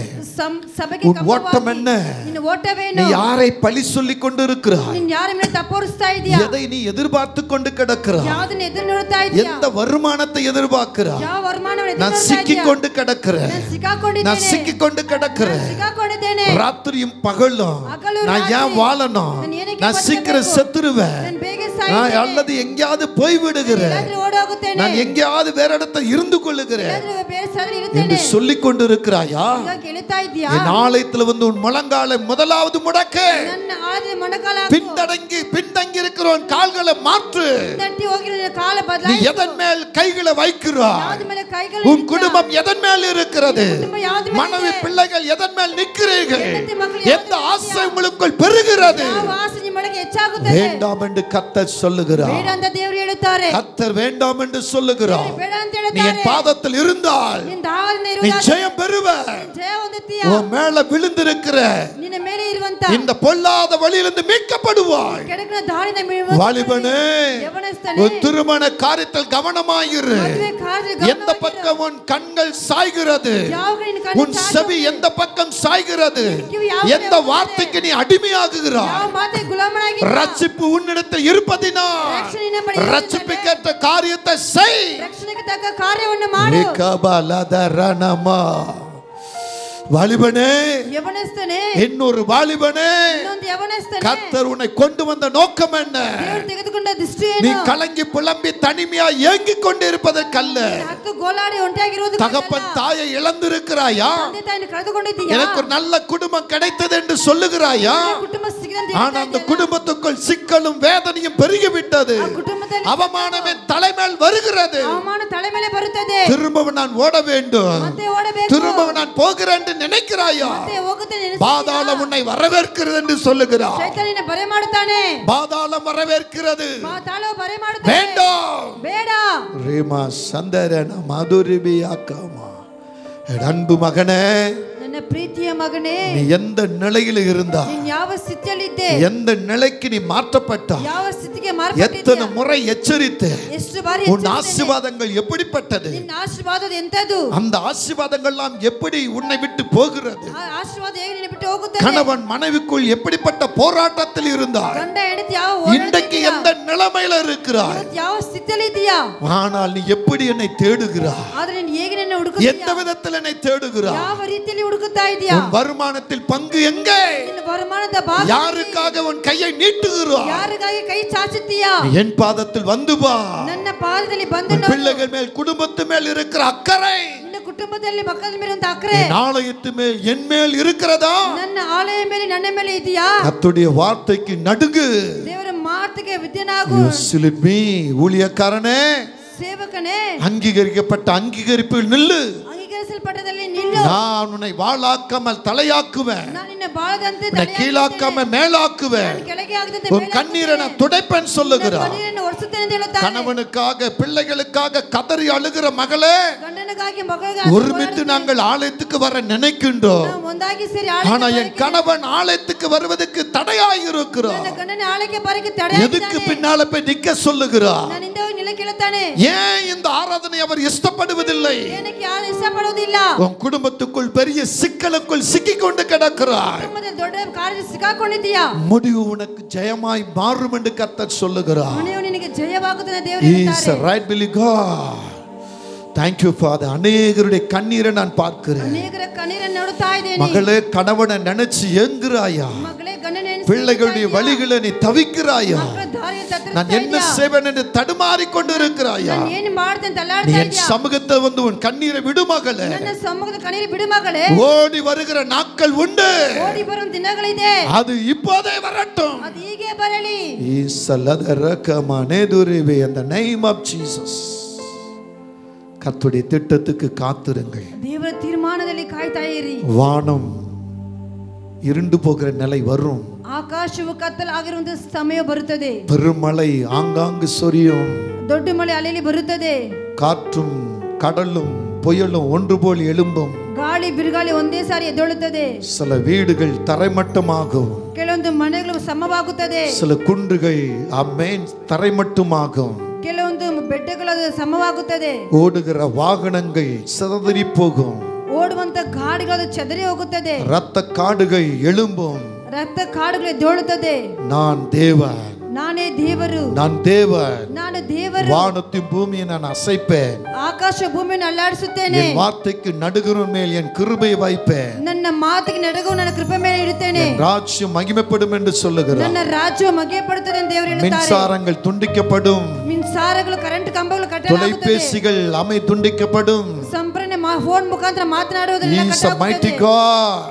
ಸಭೆಗೆ உன் ஓட்டம் என்ன? ನಿನ್ನ ಓಟವೇನು? நீ யாரை பழி சொல்லிக் கொண்டிருக்கிறாய்? ನೀನು ಯಾರ ಮೇಲೆ ತಪ್ಪೋರಿಸ್ತಾ ಇದೀಯಾ? எதை நீ எதிர்பார்த்து கொண்டு கிடக்கிறாய்? ಯಾವುದನ್ನ ಎದುರು ನೋಡ್ತಾ ಇದೀಯಾ? எந்த வருமானத்தை எதிர்பார்க்கிறாய்? ಯಾವ ವರಮಾನವನ್ನು ಎದುರು நான் ನೋಡ್ತಾ சிக்கி ಇದೀಯಾ? கொண்டு கிடக்கிறேன். ನಾನು ಸಿಕ್ಕಾಕೊಂಡಿದ್ದೇನೆ. நான் சிக்கி கொண்டு கிடக்கிறேன். ಸಿಕ್ಕಾಕೊಂಡಿದ್ದೇನೆ. ராத்திரியும் பகலும் ಹಗಲು நான் ರಾತ್ರಿ ஏன் வாழணும்? ನಾನು ಏನಕ್ಕೆ நான் சீக்கிரம் ಬದುಕಬೇಕು? செத்துருவேன். ನಾನು ಬೇಗ நான் ಸಾಯ್ತೇನೆ. அல்லது எங்கேயாவது போய் விடுகிறேன். ಎಲ್ಲಾದ್ರೂ ಓಡೋಗುತ್ತೇನೆ. நான் எங்கேயாவது வேற இடத்துல இருந்து கொள்ளுகிறேன் ಎಲ್ಲಾದ್ರೂ ಬೇರೆ ಸ್ಥಳದಲ್ಲಿ என்று ಇರುತ್ತೇನೆ. சொல்லிக் கொண்டிருக்கிறாயா? ಈಗ ಕೇಳ್ತಾ ಇದೀಯಾ? என் ஆலயத்துல வந்து உன் முழங்காலை முதலாவது முடக்கு. ನನ್ನ ಆದ್ರೆ ಮೊಣಕಾಲ பின்தங்கி இருக்கிறவன் கால்களை மாற்று. தட்டி ಹೋಗಿರೋ ಕಾಲ நீ ಬದಲಾಯಿಸು. எதன் மேல் கைகளை வைக்கிறாய்? ಯಾವ್ದು ಮೇಲೆ ಕೈಗಳು உன் குடும்பம் எதன் மேல் இருக்கிறது? ಕುಟುಂಬ ಯಾವ್ದು ಮೇಲೆ மனைவி ಇದೆ? பிள்ளைகள் எதன் மேல் நிற்கிறீர்கள்? ಹೆಂಡತಿ ಮಕ್ಕಳು எந்த ஆசை உங்களுக்குள் பெருகிறது? ಯಾವ ಆಸೆ ನಿಮ್ಮೊಳಗೆ ಹೆಚ್ಚಾಗುತ್ತದೆ? வேண்டாம் என்று கர்த்தர் சொல்லுகிறார். ಬೇಡ ಅಂತ ದೇವರು ಹೇಳುತ್ತಾರೆ. கர்த்தர் வேண்டாம் என்று சொல்லுகிறார். ಬೇಡ ಅಂತ நீ ಹೇಳುತ್ತಾರೆ. என் பாதத்தில் இருந்தால் ನಿನ್ನ ದಾಹದಿಂದ நீ ಇರುವಾಗ ஜெயம் பெறுவ. ಜಯ ಹೊಂದುತ್ತೀಯ. உன் மேல விழுந்திருக்கிற ನಿನ್ನ ಮೇಲೆ ಇರುವಂತ இந்த பொல்லாத வழியிலிருந்து மீட்கப்படுவாய். ಕೆಡಕಿನ ದಾರಿಯಿಂದ ಬೀಳುವಂತ வாலிபனே, ಯವನಸ್ಥನೇ, உன் திருமண காரியத்தில் கவனமாயிரு. ಮದುವೆ ಕಾರ್ಯದಲ್ಲಿ எந்த பக்கம் உன் கண்கள் சாய்கிறது? ಯಾವ ಕಡೆ ನಿನ್ನ ಕಣ್ಣು உன் செவி எந்த பக்கம் சாய்கிறது? எந்த வார்த்தைக்கு நீ அடிமையாகுகிறாய்? ಯಾವ ಮಾತಿಗೆ ಗುಲಾಮನಾಗಿದ್ದೀಯ? ரட்சிப்பு உன்னிடத்தில் இருப்பதினால் ರಕ್ಷಣೆ ನಿನ್ನ ಬಳಿ ಇರುತ್ತದೆ. ரட்சிப்புக்கேற்ற காரியத்தை செய். ರಕ್ಷಣೆಗೆ ತಕ್ಕ ಕಾರ್ಯವನ್ನು ಮಾಡು. ஏகபலதரணமா. வாலிபனே, ಯವನಸ್ಥನೇ, இன்னொரு வாலிபனே, ಇನ್ನೊಂದು ಯವನಸ್ಥನೇ, கர்த்தர் உன்னை கொண்டு வந்த நோக்கம் என்ன? ದೇವರು ತೆಗೆದುಕೊಂಡ ದೃಷ್ಟಿ நீ ಏನು? கலங்கி புலம்பி தனிமையா ஏங்கிக் கொண்டிருப்பதற்கல்ல. ಹತ್ತು ಗೋಲಾಡಿ ಒಂಟಿಯಾಗಿರುವುದು தகப்பன் தாயை இழந்திருக்கிறாயா? ತಂದೆ ತಾಯಿಯನ್ನು ಕಳೆದುಕೊಂಡಿದ್ದೀಯಾ? எனக்கு ஒரு நல்ல குடும்பம் கிடைத்தது என்று சொல்லுகிறாயா? ಕುಟುಂಬ ಸಿಗದಂತೆ ஆனா அந்த குடும்பத்துக்குள் சிக்கலும் வேதனையும் பெருகிவிட்டது. ಆ ಕುಟುಂಬದಲ್ಲಿ அவமானம் என் தலைமேல் வருகிறது. ಅವಮಾನ ತಲೆ ಮೇಲೆ ಬರುತ್ತದೆ. திரும்பவும் நான் ஓட வேண்டும். ಮತ್ತೆ ಓಡಬೇಕು. திரும்பவும் நான் போகிறேன் என்று நினைக்கிறாயா? ಮತ್ತೆ ಹೋಗುತ್ತೇನೆ ನೆನೆಸುತ್ತೀಯಾ? பாதாளம் உன்னை வரவேற்கிறது என்று சொல்லுகிறார். ಶೈತಾನನ ಬರೆ ಮಾಡುತ್ತಾನೆ. பாதாளம் வரவேற்கிறது. ಪಾತಾಳವು ಬರೆ ಮಾಡುತ್ತಾನೆ. வேண்டாம். ಬೇಡ. ரீமா சந்தரன மதுரிபியாக்கமா. என் அன்பு மகனே, ನನ್ನ ಪ್ರೀತಿಯ ಮಗನೇ, நீ எந்த நிலையில் இருந்தா, ನೀನು ಯಾವ ಸ್ಥಿತಿಯಲ್ಲಿದ್ದೆ, எந்த நிலைக்கு நீ மாற்றப்பட்டா, ಯಾವ ಸ್ಥಿತಿಗೆ எத்தனை ಮಾರ್ಪಟ್ಟಿದ್ದೀಯಾ, முறை எச்சரித்து ಎಷ್ಟು ಬಾರಿ உன் ಎಚ್ಚರಿಸಿದೆ. ஆசீர்வாதங்கள் எப்படிப்பட்டது? ನಿನ್ನ ಆಶೀರ್ವಾದ ಎಂತದು? அந்த ஆசீர்வாதங்கள் எல்லாம் எப்படி உன்னை விட்டு போகிறது? ಆ ಆಶೀರ್ವಾದ ಹೇಗೆ ನಿನ್ನ ಬಿಟ್ಟು ಹೋಗುತ್ತದೆ? கணவன் மனைவிக்குள் எப்படிப்பட்ட போராட்டத்தில் இருந்தார்? ಗಂಡ ಹೆಂಡತಿ ಯಾವ இன்றைக்கு எந்த நிலைமையில இருக்கிறாய்? ಯಾವ ಸ್ಥಿತಿಯಲ್ಲಿ ಇದೆಯಾ? ஆனால் நீ எப்படி என்னை தேடுகிறாய்? ಆದ್ರೆ ನೀನು ಹೇಗೆ ನನ್ನ எந்த ಹುಡುಕುತ್ತೀಯಾ? விதத்தில் என்னை தேடுகிறாய்? ಯಾವ ರೀತಿಯಲ್ಲಿ ಹುಡುಕುತ್ತಾ ಇದೆಯಾ? உன் வருமானத்தில் பங்கு எங்கே? ನಿನ್ನ ವರಮಾನದ ಭಾಗ யாருக்காக உன் கையை நீட்டுகிறாய்? ಯಾರಿಗಾಗಿ ಕೈ ಚಾಚುತ್ತೀಯಾ? என் பாதத்தில் வந்து வா. ನನ್ನ ಪಾದದಲ್ಲಿ ಬಂದು உன் பிள்ளைகள் மேல் குடும்பத்து மேல் இருக்கிற அக்கறை ನಿನ್ನ ಕುಟುಂಬದಲ್ಲಿ ಮಕ್ಕಳ ಮೇಲೆ ಒಂದು ಅಕ್ಕರೆ என் ஆலயத்து மேல் என் மேல் இருக்கிறதா? ನನ್ನ ಆಲಯ ಮೇಲೆ ನನ್ನ ಮೇಲೆ ಇದೆಯಾ? கர்த்தருடைய வார்த்தைக்கு நடுங்கு. ದೇವರ ಮಾತಿಗೆ ವಿದ್ಯನಾಗು. யுஸ்லிமி, ஊழியக்காரனே, ಸೇವಕನೇ, அங்கீகரிக்கப்பட்ட அங்கீகரிப்பில் நில்லு. ಅಂಗೀಕರಿಸಲ್ಪಟ್ಟದಲ್ಲಿ ನಿಲ್ಲು. நான் உன்னை வாளாக்காமல் தலையாக்குவேன். ನಾನು ನಿನ್ನ ಬಾಳದಂತೆ உன்னை கீழாக்காமல் மேலாக்குவேன். ಕೆಳಗೆ ಆಗದಂತೆ உன் கண்ணீரை நான் துடைப்பேன் சொல்லுகிறார். ಕಣ್ಣೀರನ್ನು ಒರೆಸುತ್ತೇನೆ ಅಂತ ಹೇಳುತ್ತಾನೆ. கணவனுக்காக பிள்ளைகளுக்காக கதறி அழுகிற மகளே, ಗಂಡನಿಗಾಗಿ ಮಗಳಿಗಾಗಿ ஒருமித்து நாங்கள் ஆலயத்துக்கு வர நினைக்கின்றோம். ನಾವು ಒಂದಾಗಿ ಸೇರಿ ஆனா என் கணவன் ஆலயத்துக்கு வருவதற்கு தடையாயிருக்கிறார். ನನ್ನ ಗಂಡನ ಆಳಕ್ಕೆ ಬರಕ್ಕೆ ತಡೆ எதுக்கு பின்னால போய் நிக்க சொல்லுகிறார்? ನಾನು ಹಿಂದೆ ಹೋಗಿ ನಿಲ್ಲ ಕೇಳುತ್ತಾನೆ. ಕೇಳುತ್ತಾನೆ. ஏன் இந்த ஆராதனை அவர் இஷ்டப்படுவதில்லை? ಏನಕ್ಕೆ ಯಾರು ಇಷ್ಟಪಡೋದಿಲ್ಲ? உன் குடும்பத்துக்குள் பெரிய சிக்கலுக்குள் சிக்கிக்கொண்டு கிடக்கிறாய். ಕುಟುಂಬದಲ್ಲಿ ದೊಡ್ಡ ಕಾರ್ಯದಲ್ಲಿ ಸಿಕ್ಕಾಕೊಂಡಿದ್ದೀಯಾ? முடிவு உனக்கு ஜெயமாய் மாறும் என்று கர்த்தர் சொல்லுகிறார். ಮನೆಯು ನಿನಗೆ ಜಯವಾಗುತ್ತದೆ ದೇವರು He is ಹೇಳುತ್ತಾರೆ. a right will God. Thank you Father. அநேகருடைய கண்ணீரை நான் பார்க்கிறேன். ಅನೇಕರ ಕಣ್ಣೀರನ್ನು ನೋಡುತ್ತಾ ಇದ್ದೇನೆ. மகளே கணவனை நினைச்சு ஏங்குறாயா? ಮಗಳೇ ಗಂಡನ ನೆನೆಸಿ பிள்ளைகளுடைய வழிகளை நீ தவிக்கிறாயா? ಮಕ್ಕಳ ದಾರಿಯನ್ನು ತತ್ತರಿಸ್ತಾ நான் என்ன செய்வேன் என்று தடுமாறிக்கொண்டு இருக்கிறாயா? ನಾನು ಏನು ಮಾಡ್ತೇನೆ ಅಂತ நீ ಅಲ್ಲಾಡ್ತಾ என் ಇದೆಯಾ? சமூகத்தை வந்து உன் கண்ணீரை விடு மகளே. ನನ್ನ ಸಮ್ಮುಖದ ಕಣ್ಣೀರು ಬಿಡು ಮಗಳೇ. ஓடி வருகிற நாட்கள் உண்டு. ಓಡಿ ಬರುವ ದಿನಗಳಿದೆ. அது இப்போதே வரட்டும். ಅದು ಹೀಗೆ ಬರಲಿ. In the name of Jesus. கர்த்தருடைய திட்டத்துக்கு காத்திருங்கள். ದೇವರ ತೀರ್ಮಾನದಲ್ಲಿ ಕಾಯ್ತಾ ಇರಿ. வானம் இருண்டு போகிற நிலை வரும். ಆಕಾಶವು ಕತ್ತಲಾಗಿರುವಂತ ಸಮಯ ಬರುತ್ತದೆ. பெருமழை ஆங்காங்கு சொரியும். ದೊಡ್ಡ ಮಳೆ ಅಲೆಯಲ್ಲಿ ಬರುತ್ತದೆ. காற்றும் கடலும் புயலும் ஒன்று போல் எழும்பும். ಗಾಳಿ ಬಿರುಗಾಳಿ ಒಂದೇ ಸಾರಿ ಎದ್ದೇಳುತ್ತದೆ. சில வீடுகள் தரைமட்டமாகும். ಕೆಲವೊಂದು ಮನೆಗಳು ಸಮವಾಗುತ್ತದೆ. சில குன்றுகள் ஆமென் தரைமட்டமாகும். ಕೆಲವೊಂದು ಬೆಟ್ಟಗಳು ಸಮವಾಗುತ್ತದೆ. ஓடுகிற வாகனங்கள் சிதறி போகும். ಓಡುವಂತ ಗಾಡಿಗಳು ಚದರಿ ಹೋಗುತ್ತದೆ. ரத்த காடுகள் எழும்பும். ರಕ್ತ ಕಾಡುಗಳು ಎದ್ದೇಳುತ್ತದೆ. நான் தேவன். ನಾನೇ ದೇವರು. நான் தேவன். ನಾನು ದೇವರು. வானத்தின் பூமியை நான் அசைப்பேன். ಆಕಾಶ ಭೂಮಿಯನ್ನು ಅಲ್ಲಾಡಿಸುತ್ತೇನೆ. என் வார்த்தைக்கு நடுகிறவன் மேல் என் கிருபையை வைப்பேன். ನನ್ನ ಮಾತಿಗೆ ನಡುಗು ನನ್ನ ಕೃಪೆ ಮೇಲೆ ಇಡುತ್ತೇನೆ. என் ராஜ்யம் மகிமைப்படும் என்று சொல்லுகிறார். ನನ್ನ ರಾಜ್ಯವು ಮಹಿಮೆಪಡುತ್ತದೆ ಎಂದು ದೇವರು ಹೇಳುತ್ತಾರೆ. மின்சாரங்கள் துண்டிக்கப்படும். ಮಿನ್ಸಾರಗಳು ಕರೆಂಟ್ ಕಂಬಗಳು ಕಟ್ಟಲಾಗುತ್ತದೆ. தொலைபேசிகள் அமை துண்டிக்கப்படும். ಸಂಪರ್ಕ ಫೋನ್ ಮುಖಾಂತರ ಮಾತನಾಡುವುದರಿಂದ mighty God.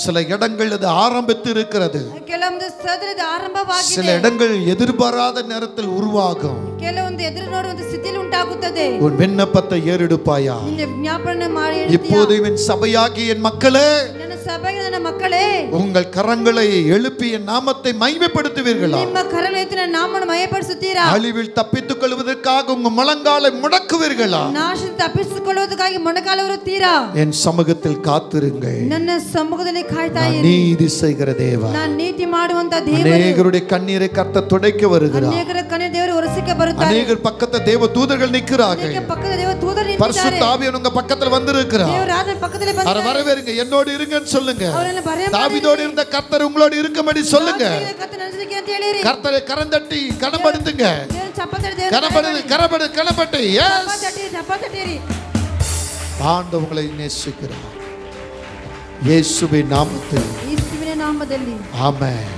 சில இடங்கள் அது ஆரம்பித்து இருக்கிறது. ಕೆಲವೊಂದು ಸ್ಥಳದಲ್ಲಿ ಆರಂಭವಾಗಿದೆ. சில இடங்கள் எதிர்பாராத நேரத்தில் உருவாகும். ಕೆಲವೊಂದು ಎದುರು ನೋಡುವಂತ ಸ್ಥಿತಿಯಲ್ಲಿ ಉಂಟಾಗುತ್ತದೆ. உன் விண்ணப்பத்தை ஏறெடுப்பாயா? ನಿನ್ನ ಜ್ಞಾಪನೆ ಮಾಡಿ இப்போது என் சபையாகிய என் மக்களே, ನನ್ನ ಸಭೆಗೆ ನನ್ನ ಮಕ್ಕಳೇ, உங்கள் கரங்களை எழுப்பி என் நாமத்தை மகிமைப்படுத்துவீர்களா? ನಿಮ್ಮ ಕರಗಳು ಎತ್ತಿ ನನ್ನ ನಾಮವನ್ನು ಮಹಿಮೆಪಡಿಸುತ್ತೀರಾ? அழிவில் தப்பித்துக் கொள்வதற்காக உங்கள் முழங்காலை முடக்குவீர்களா? ನಾಶ ತಪ್ಪಿಸಿಕೊಳ್ಳುವುದಕ್ಕಾಗಿ ಮೊಣಕಾಲೂರುತ್ತೀರಾ? என் சமூகத்தில் காத்திருங்கள். ನನ್ನ ಸಮ್ಮುಖದಲ್ಲಿ ಕಾಯ್ತಾ நான் ಇರಿ. நீதி செய்கிற தேவன். ನಾನು ನೀತಿ ಮಾಡುವಂತ ದೇವರು. அநேகருடைய கண்ணீரை கர்த்தர் துடைக்க வருகிறார். ಅನೇಕರ ಕಣ್ಣೀರು ದೇವರು ಒರೆಸಕ್ಕೆ ಬರುತ್ತಾರೆ. அநேகர் பக்கத்துல தேவ தூதர்கள் நிற்கிறார்கள். ಅನೇಕ ಪಕ್ಕದ ದೇವ ದೂತರು ನಿಂತಿದ್ದಾರೆ. பரிசுத்த ஆவியானவர் உங்க பக்கத்துல வந்திருக்கிறார். ದೇವರ ಆತ್ಮ ಪಕ್ಕದಲ್ಲಿ அவரை ಬಂದಿದ್ದಾರೆ. வரவேறுங்க. என்னோடு இருங்கன்னு சொல்லுங்க. ಅವರನ್ನು ಬರೆಯ தாவீதோடு இருந்த கர்த்தர் உங்களோடு இருக்கும்படி சொல்லுங்க. கர்த்தரை கரந்தட்டி கனப்படுத்துங்க. கனப்பட்டு ஆண்டவர் உங்களை நேசிக்கிறார். இயேசுவின் நாமத்தில் நாமದಲ್ಲಿ ஆமென்.